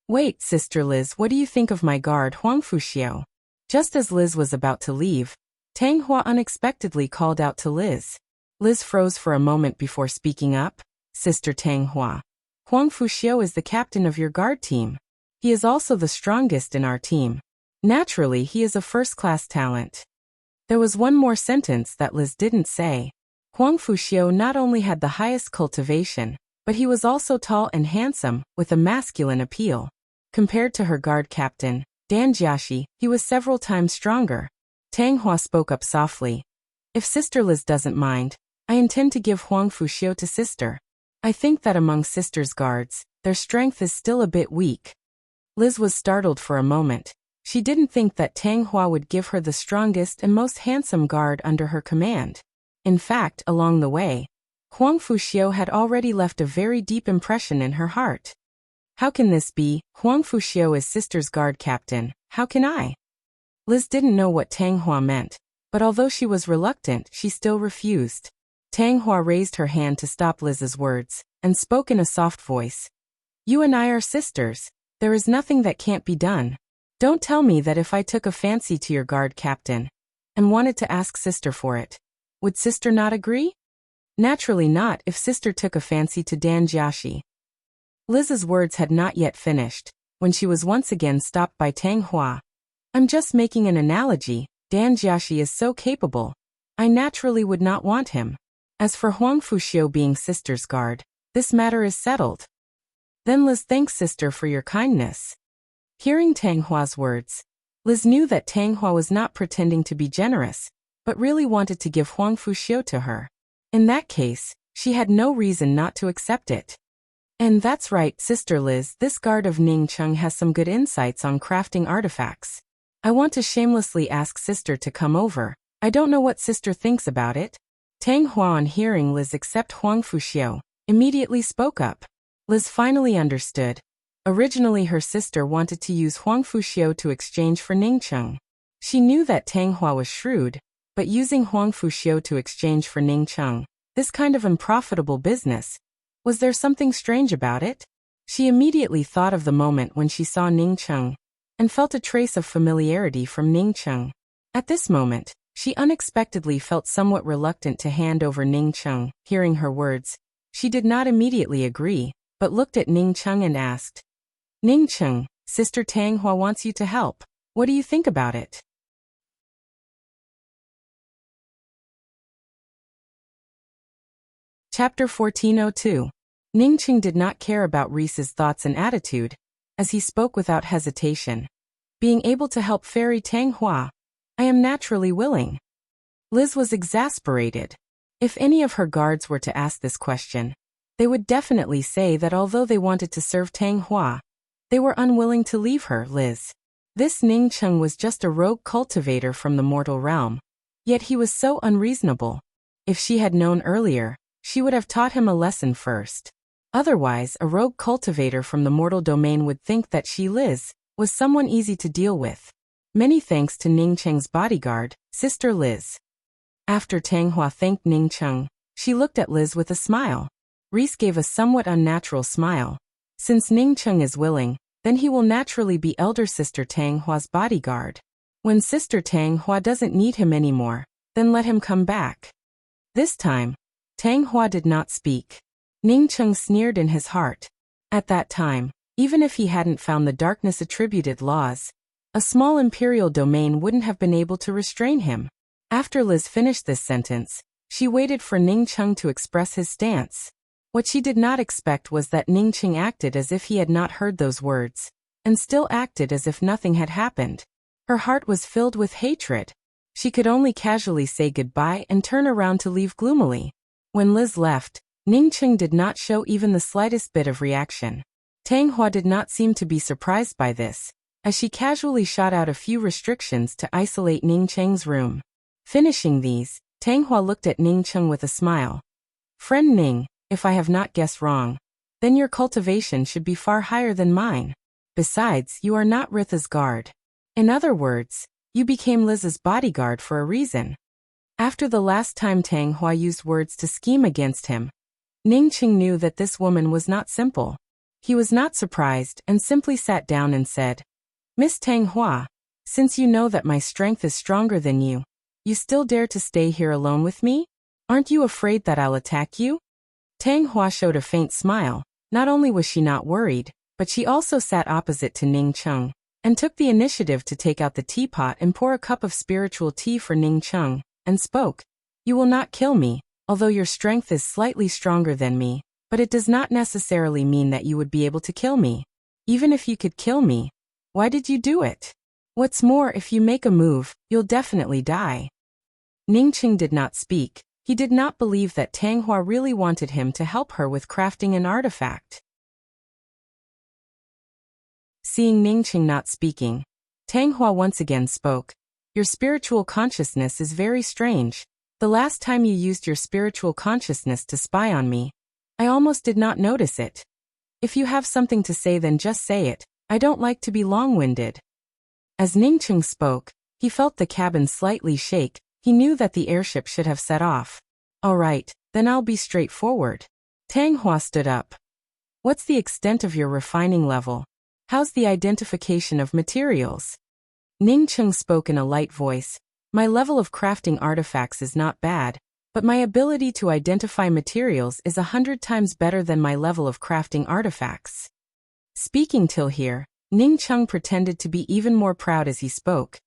"Wait, Sister Liz, what do you think of my guard Huang Fuxiao?" Just as Liz was about to leave, Tang Hua unexpectedly called out to Liz. Liz froze for a moment before speaking up. "Sister Tang Hua, Huang Fuxiao is the captain of your guard team. He is also the strongest in our team. Naturally, he is a first-class talent." There was one more sentence that Liz didn't say. Huang Fuxiao not only had the highest cultivation, but he was also tall and handsome, with a masculine appeal. Compared to her guard captain, Dan Jiaxi, he was several times stronger. Tang Hua spoke up softly. "If Sister Liz doesn't mind, I intend to give Huang Fuxiao to Sister. I think that among Sister's guards, their strength is still a bit weak." Liz was startled for a moment. She didn't think that Tang Hua would give her the strongest and most handsome guard under her command. In fact, along the way, Huang Fuxiao had already left a very deep impression in her heart. How can this be? Huang Fuxiao is Sister's guard captain. How can I? Liz didn't know what Tang Hua meant, but although she was reluctant, she still refused. Tang Hua raised her hand to stop Liz's words, and spoke in a soft voice. "You and I are sisters. There is nothing that can't be done. Don't tell me that if I took a fancy to your guard captain, and wanted to ask Sister for it, would Sister not agree?" "Naturally not if Sister took a fancy to Dan Jiaxi." Liz's words had not yet finished, when she was once again stopped by Tang Hua. "I'm just making an analogy. Dan Jiaxi is so capable. I naturally would not want him. As for Huang Fuxiao being Sister's guard, this matter is settled." "Then Liz thanks Sister for your kindness." Hearing Tang Hua's words, Liz knew that Tang Hua was not pretending to be generous, but really wanted to give Huang Fuxiao to her. In that case, she had no reason not to accept it. "And that's right, Sister Liz, this guard of Ning Cheng has some good insights on crafting artifacts. I want to shamelessly ask Sister to come over. I don't know what Sister thinks about it." Tang Hua, on hearing Liz accept Huang Fuxiao, immediately spoke up. Liz finally understood. Originally her sister wanted to use Huang Fuxiao to exchange for Ning Cheng. She knew that Tang Hua was shrewd, but using Huang Fuxiao to exchange for Ning Cheng, this kind of unprofitable business, was there something strange about it? She immediately thought of the moment when she saw Ning Cheng, and felt a trace of familiarity from Ning Cheng. At this moment, she unexpectedly felt somewhat reluctant to hand over Ning Cheng. Hearing her words, she did not immediately agree, but looked at Ning Cheng and asked, "Ning Cheng, Sister Tang Hua wants you to help. What do you think about it?" Chapter 1402. Ning Cheng did not care about Reese's thoughts and attitude, as he spoke without hesitation. "Being able to help Fairy Tang Hua, I am naturally willing." Liz was exasperated. If any of her guards were to ask this question, they would definitely say that although they wanted to serve Tang Hua, they were unwilling to leave her, Liz. This Ning Cheng was just a rogue cultivator from the mortal realm. Yet he was so unreasonable. If she had known earlier, she would have taught him a lesson first. Otherwise, a rogue cultivator from the mortal domain would think that she, Liz, was someone easy to deal with. Many thanks to Ning Cheng's bodyguard, Sister Liz. After Tang Hua thanked Ning Cheng, she looked at Liz with a smile. Reese gave a somewhat unnatural smile. Since Ning Cheng is willing, then he will naturally be elder Sister Tang Hua's bodyguard. When Sister Tang Hua doesn't need him anymore, then let him come back. This time, Tang Hua did not speak. Ning Cheng sneered in his heart. At that time, even if he hadn't found the darkness-attributed laws, a small imperial domain wouldn't have been able to restrain him. After Liz finished this sentence, she waited for Ning Cheng to express his stance. What she did not expect was that Ning Cheng acted as if he had not heard those words, and still acted as if nothing had happened. Her heart was filled with hatred. She could only casually say goodbye and turn around to leave gloomily. When Liz left, Ning Cheng did not show even the slightest bit of reaction. Tang Hua did not seem to be surprised by this, as she casually shot out a few restrictions to isolate Ning Cheng's room. Finishing these, Tang Hua looked at Ning Cheng with a smile. Friend Ning, if I have not guessed wrong, then your cultivation should be far higher than mine. Besides, you are not Ritha's guard. In other words, you became Liz's bodyguard for a reason. After the last time Tang Hua used words to scheme against him, Ning Cheng knew that this woman was not simple. He was not surprised and simply sat down and said, Miss Tang Hua, since you know that my strength is stronger than you, you still dare to stay here alone with me? Aren't you afraid that I'll attack you? Tang Hua showed a faint smile. Not only was she not worried, but she also sat opposite to Ning Cheng, and took the initiative to take out the teapot and pour a cup of spiritual tea for Ning Cheng, and spoke. You will not kill me, although your strength is slightly stronger than me, but it does not necessarily mean that you would be able to kill me. Even if you could kill me, why did you do it? What's more, if you make a move, you'll definitely die. Ning Cheng did not speak. He did not believe that Tang Hua really wanted him to help her with crafting an artifact. Seeing Ning Cheng not speaking, Tang Hua once again spoke. Your spiritual consciousness is very strange. The last time you used your spiritual consciousness to spy on me, I almost did not notice it. If you have something to say, then just say it. I don't like to be long-winded. As Ning Cheng spoke, he felt the cabin slightly shake. He knew that the airship should have set off. All right, then I'll be straightforward. Tang Hua stood up. What's the extent of your refining level? How's the identification of materials? Ning Cheng spoke in a light voice. My level of crafting artifacts is not bad, but my ability to identify materials is 100 times better than my level of crafting artifacts. Speaking till here, Ning Cheng pretended to be even more proud as he spoke.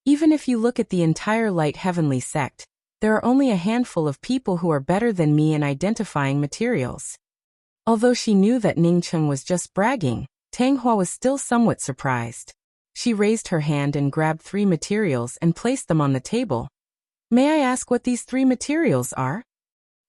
Even if you look at the entire Light Heavenly sect, there are only a handful of people who are better than me in identifying materials. Although she knew that Ning Cheng was just bragging, Tang Hua was still somewhat surprised. She raised her hand and grabbed 3 materials and placed them on the table. May I ask what these 3 materials are?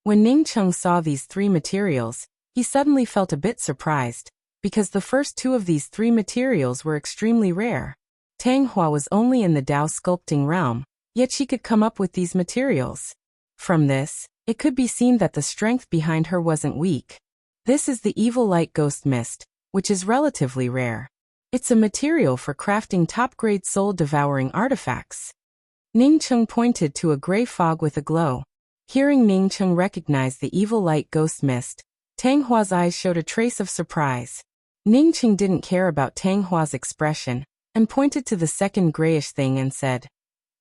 When Ning Cheng saw these 3 materials, he suddenly felt a bit surprised, because the first 2 of these 3 materials were extremely rare. Tang Hua was only in the Dao sculpting realm, yet she could come up with these materials. From this, it could be seen that the strength behind her wasn't weak. This is the Evil Light Ghost Mist, which is relatively rare. It's a material for crafting top-grade soul-devouring artifacts. Ning Cheng pointed to a gray fog with a glow. Hearing Ning Cheng recognize the Evil Light Ghost Mist, Tang Hua's eyes showed a trace of surprise. Ning Cheng didn't care about Tang Hua's expression, and pointed to the second grayish thing and said,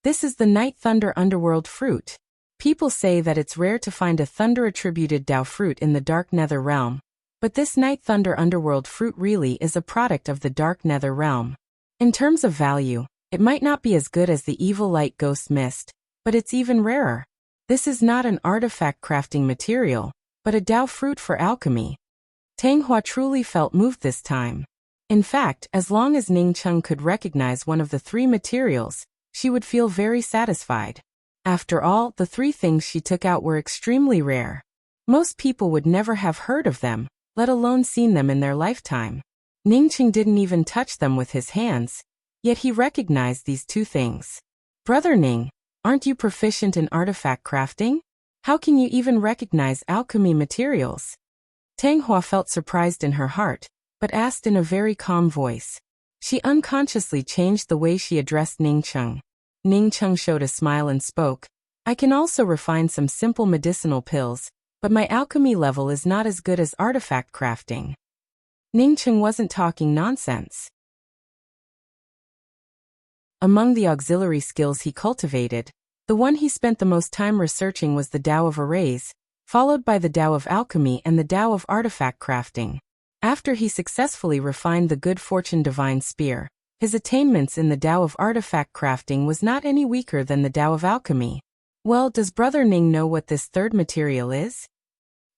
This is the Night Thunder Underworld fruit. People say that it's rare to find a thunder-attributed Dao fruit in the Dark Nether realm, but this Night Thunder Underworld fruit really is a product of the Dark Nether realm. In terms of value, it might not be as good as the Evil Light Ghost Mist, but it's even rarer. This is not an artifact crafting material, but a Dao fruit for alchemy. Tang Hua truly felt moved this time. In fact, as long as Ning Cheng could recognize one of the 3 materials, she would feel very satisfied. After all, the 3 things she took out were extremely rare. Most people would never have heard of them, let alone seen them in their lifetime. Ning Cheng didn't even touch them with his hands, yet he recognized these 2 things. Brother Ning, aren't you proficient in artifact crafting? How can you even recognize alchemy materials? Tang Hua felt surprised in her heart, but asked in a very calm voice. She unconsciously changed the way she addressed Ning Cheng. Ning Cheng showed a smile and spoke. I can also refine some simple medicinal pills, but my alchemy level is not as good as artifact crafting. Ning Cheng wasn't talking nonsense. Among the auxiliary skills he cultivated, the one he spent the most time researching was the Tao of Arrays, followed by the Tao of Alchemy and the Tao of Artifact Crafting. After he successfully refined the Good Fortune Divine Spear, his attainments in the Tao of Artifact Crafting was not any weaker than the Tao of Alchemy. Well, does Brother Ning know what this 3rd material is?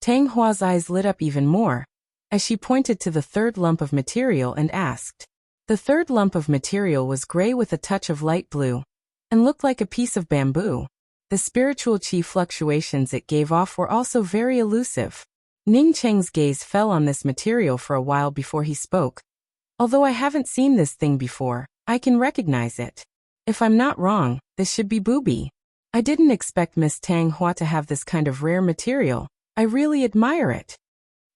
Tang Hua's eyes lit up even more, as she pointed to the 3rd lump of material and asked. The 3rd lump of material was gray with a touch of light blue, and looked like a piece of bamboo. The spiritual chi fluctuations it gave off were also very elusive. Ning Cheng's gaze fell on this material for a while before he spoke. Although I haven't seen this thing before, I can recognize it. If I'm not wrong, this should be booby. I didn't expect Miss Tang Hua to have this kind of rare material. I really admire it.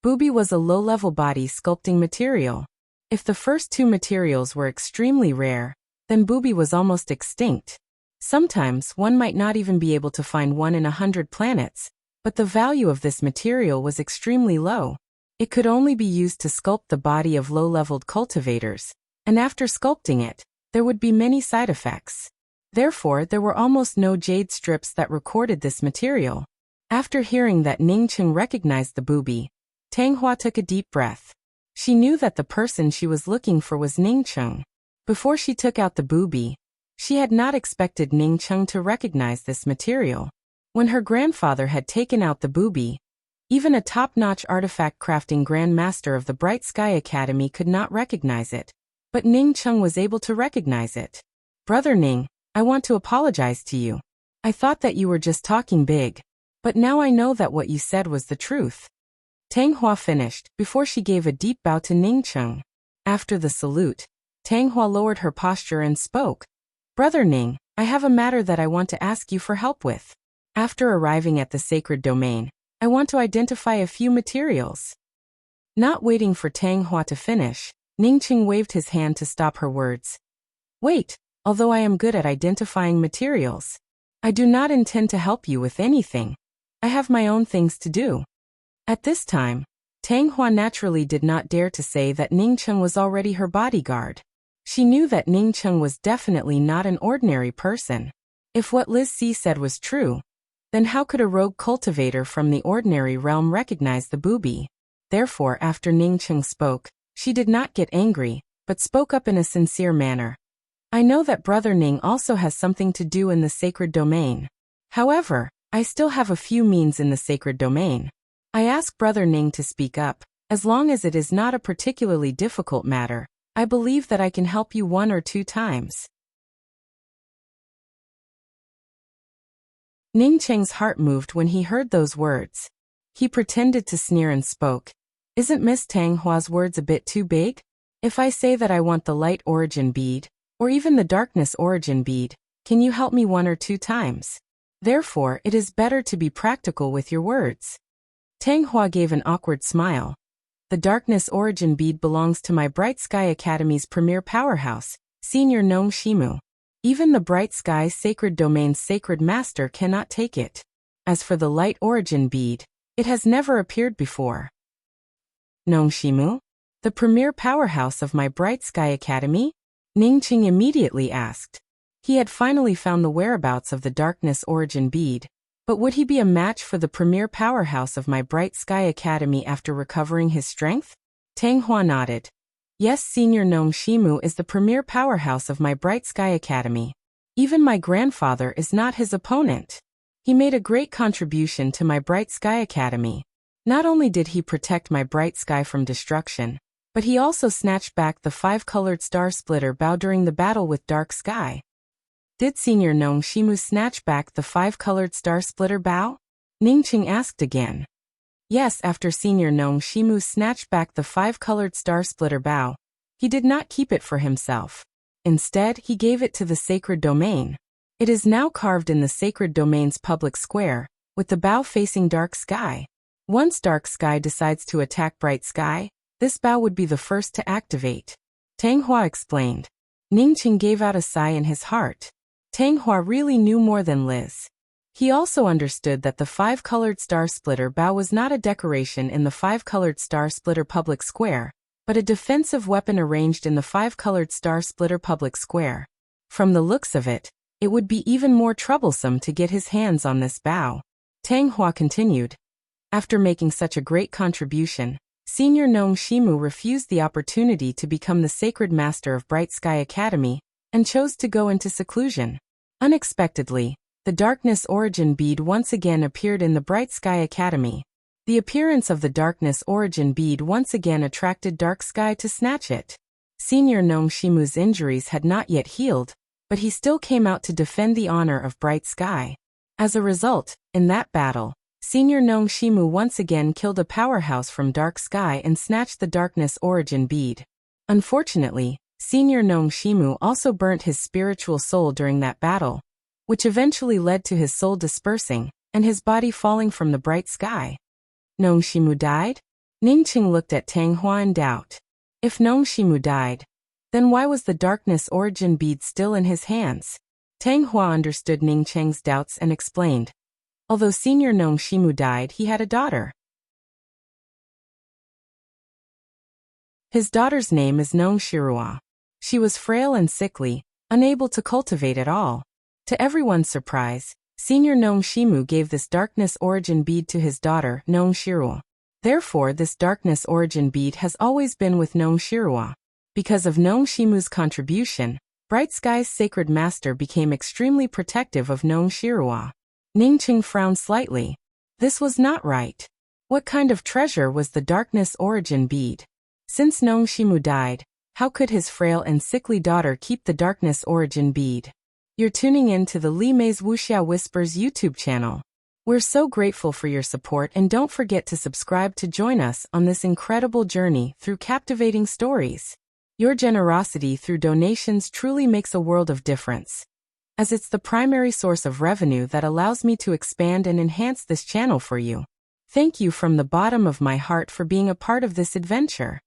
Booby was a low-level body sculpting material. If the first two materials were extremely rare, then Booby was almost extinct. Sometimes one might not even be able to find one in 100 planets, but the value of this material was extremely low. It could only be used to sculpt the body of low-leveled cultivators, and after sculpting it, there would be many side effects. Therefore, there were almost no jade strips that recorded this material. After hearing that Ning Cheng recognized the Booby, Tang Hua took a deep breath. She knew that the person she was looking for was Ning Cheng. Before she took out the Booby, she had not expected Ning Cheng to recognize this material. When her grandfather had taken out the Booby, even a top-notch artifact crafting grandmaster of the Bright Sky Academy could not recognize it. But Ning Cheng was able to recognize it. Brother Ning, I want to apologize to you. I thought that you were just talking big, but now I know that what you said was the truth. Tang Hua finished before she gave a deep bow to Ning Cheng. After the salute, Tang Hua lowered her posture and spoke. Brother Ning, I have a matter that I want to ask you for help with. After arriving at the sacred domain, I want to identify a few materials. Not waiting for Tang Hua to finish, Ning Cheng waved his hand to stop her words. Wait. Although I am good at identifying materials, I do not intend to help you with anything. I have my own things to do. At this time, Tang Hua naturally did not dare to say that Ning Cheng was already her bodyguard. She knew that Ning Cheng was definitely not an ordinary person. If what Liz C said was true, then how could a rogue cultivator from the ordinary realm recognize the Booby? Therefore, after Ning Cheng spoke, she did not get angry, but spoke up in a sincere manner. I know that Brother Ning also has something to do in the sacred domain. However, I still have a few means in the sacred domain. I ask Brother Ning to speak up. As long as it is not a particularly difficult matter, I believe that I can help you 1 or 2 times. Ning Cheng's heart moved when he heard those words. He pretended to sneer and spoke. Isn't Miss Tang Hua's words a bit too big? If I say that I want the light origin bead, or even the darkness origin bead, can you help me 1 or 2 times? Therefore, it is better to be practical with your words. Tang Hua gave an awkward smile. The darkness origin bead belongs to my Bright Sky Academy's premier powerhouse, Senior Nong Shimu. Even the Bright Sky Sacred Domain's sacred master cannot take it. As for the light origin bead, it has never appeared before. Nong Shimu? The premier powerhouse of my Bright Sky Academy? Ning Cheng immediately asked. He had finally found the whereabouts of the darkness origin bead, but would he be a match for the premier powerhouse of my Bright Sky Academy after recovering his strength? Tang Hua nodded. Yes, Senior Nong Shimu is the premier powerhouse of my Bright Sky Academy. Even my grandfather is not his opponent. He made a great contribution to my Bright Sky Academy. Not only did he protect my Bright Sky from destruction, but he also snatched back the 5-colored star splitter bow during the battle with Dark Sky. Did Senior Nong Shimu snatch back the 5-colored star splitter bow? Ning Cheng asked again. Yes, after Senior Nong Shimu snatched back the 5-colored star splitter bow, he did not keep it for himself. Instead, he gave it to the sacred domain. It is now carved in the sacred domain's public square, with the bow facing Dark Sky. Once Dark Sky decides to attack Bright Sky, this bow would be the first to activate. Tang Hua explained. Ning Cheng gave out a sigh in his heart. Tang Hua really knew more than Liz. He also understood that the 5-colored star splitter bow was not a decoration in the 5-colored star splitter public square, but a defensive weapon arranged in the 5-colored star splitter public square. From the looks of it, it would be even more troublesome to get his hands on this bow. Tang Hua continued. After making such a great contribution, Senior Nong Shimu refused the opportunity to become the sacred master of Bright Sky Academy, and chose to go into seclusion. Unexpectedly, the darkness origin bead once again appeared in the Bright Sky Academy. The appearance of the darkness origin bead once again attracted Dark Sky to snatch it. Senior Nong Shimu's injuries had not yet healed, but he still came out to defend the honor of Bright Sky. As a result, in that battle, Senior Nong Shimu once again killed a powerhouse from Dark Sky and snatched the darkness origin bead. Unfortunately, Senior Nong Shimu also burnt his spiritual soul during that battle. which eventually led to his soul dispersing and his body falling from the bright sky. Nongshimu died? Ningqing looked at Tang Hua in doubt. If Nongshimu died, then why was the darkness origin bead still in his hands? Tang Hua understood Ningqing's doubts and explained. Although senior Nongshimu died, he had a daughter. His daughter's name is Nongshirua. She was frail and sickly, unable to cultivate at all. To everyone's surprise, senior Nongshimu gave this darkness origin bead to his daughter, Nongshirua. Therefore, this darkness origin bead has always been with Nongshirua. Because of Nongshimu's contribution, Bright Sky's sacred master became extremely protective of Nongshirua. Ningqing frowned slightly. This was not right. What kind of treasure was the darkness origin bead? Since Nongshimu died, how could his frail and sickly daughter keep the darkness origin bead? You're tuning in to the Li Mei's Wuxia Whispers YouTube channel. We're so grateful for your support, and don't forget to subscribe to join us on this incredible journey through captivating stories. Your generosity through donations truly makes a world of difference, as it's the primary source of revenue that allows me to expand and enhance this channel for you. Thank you from the bottom of my heart for being a part of this adventure.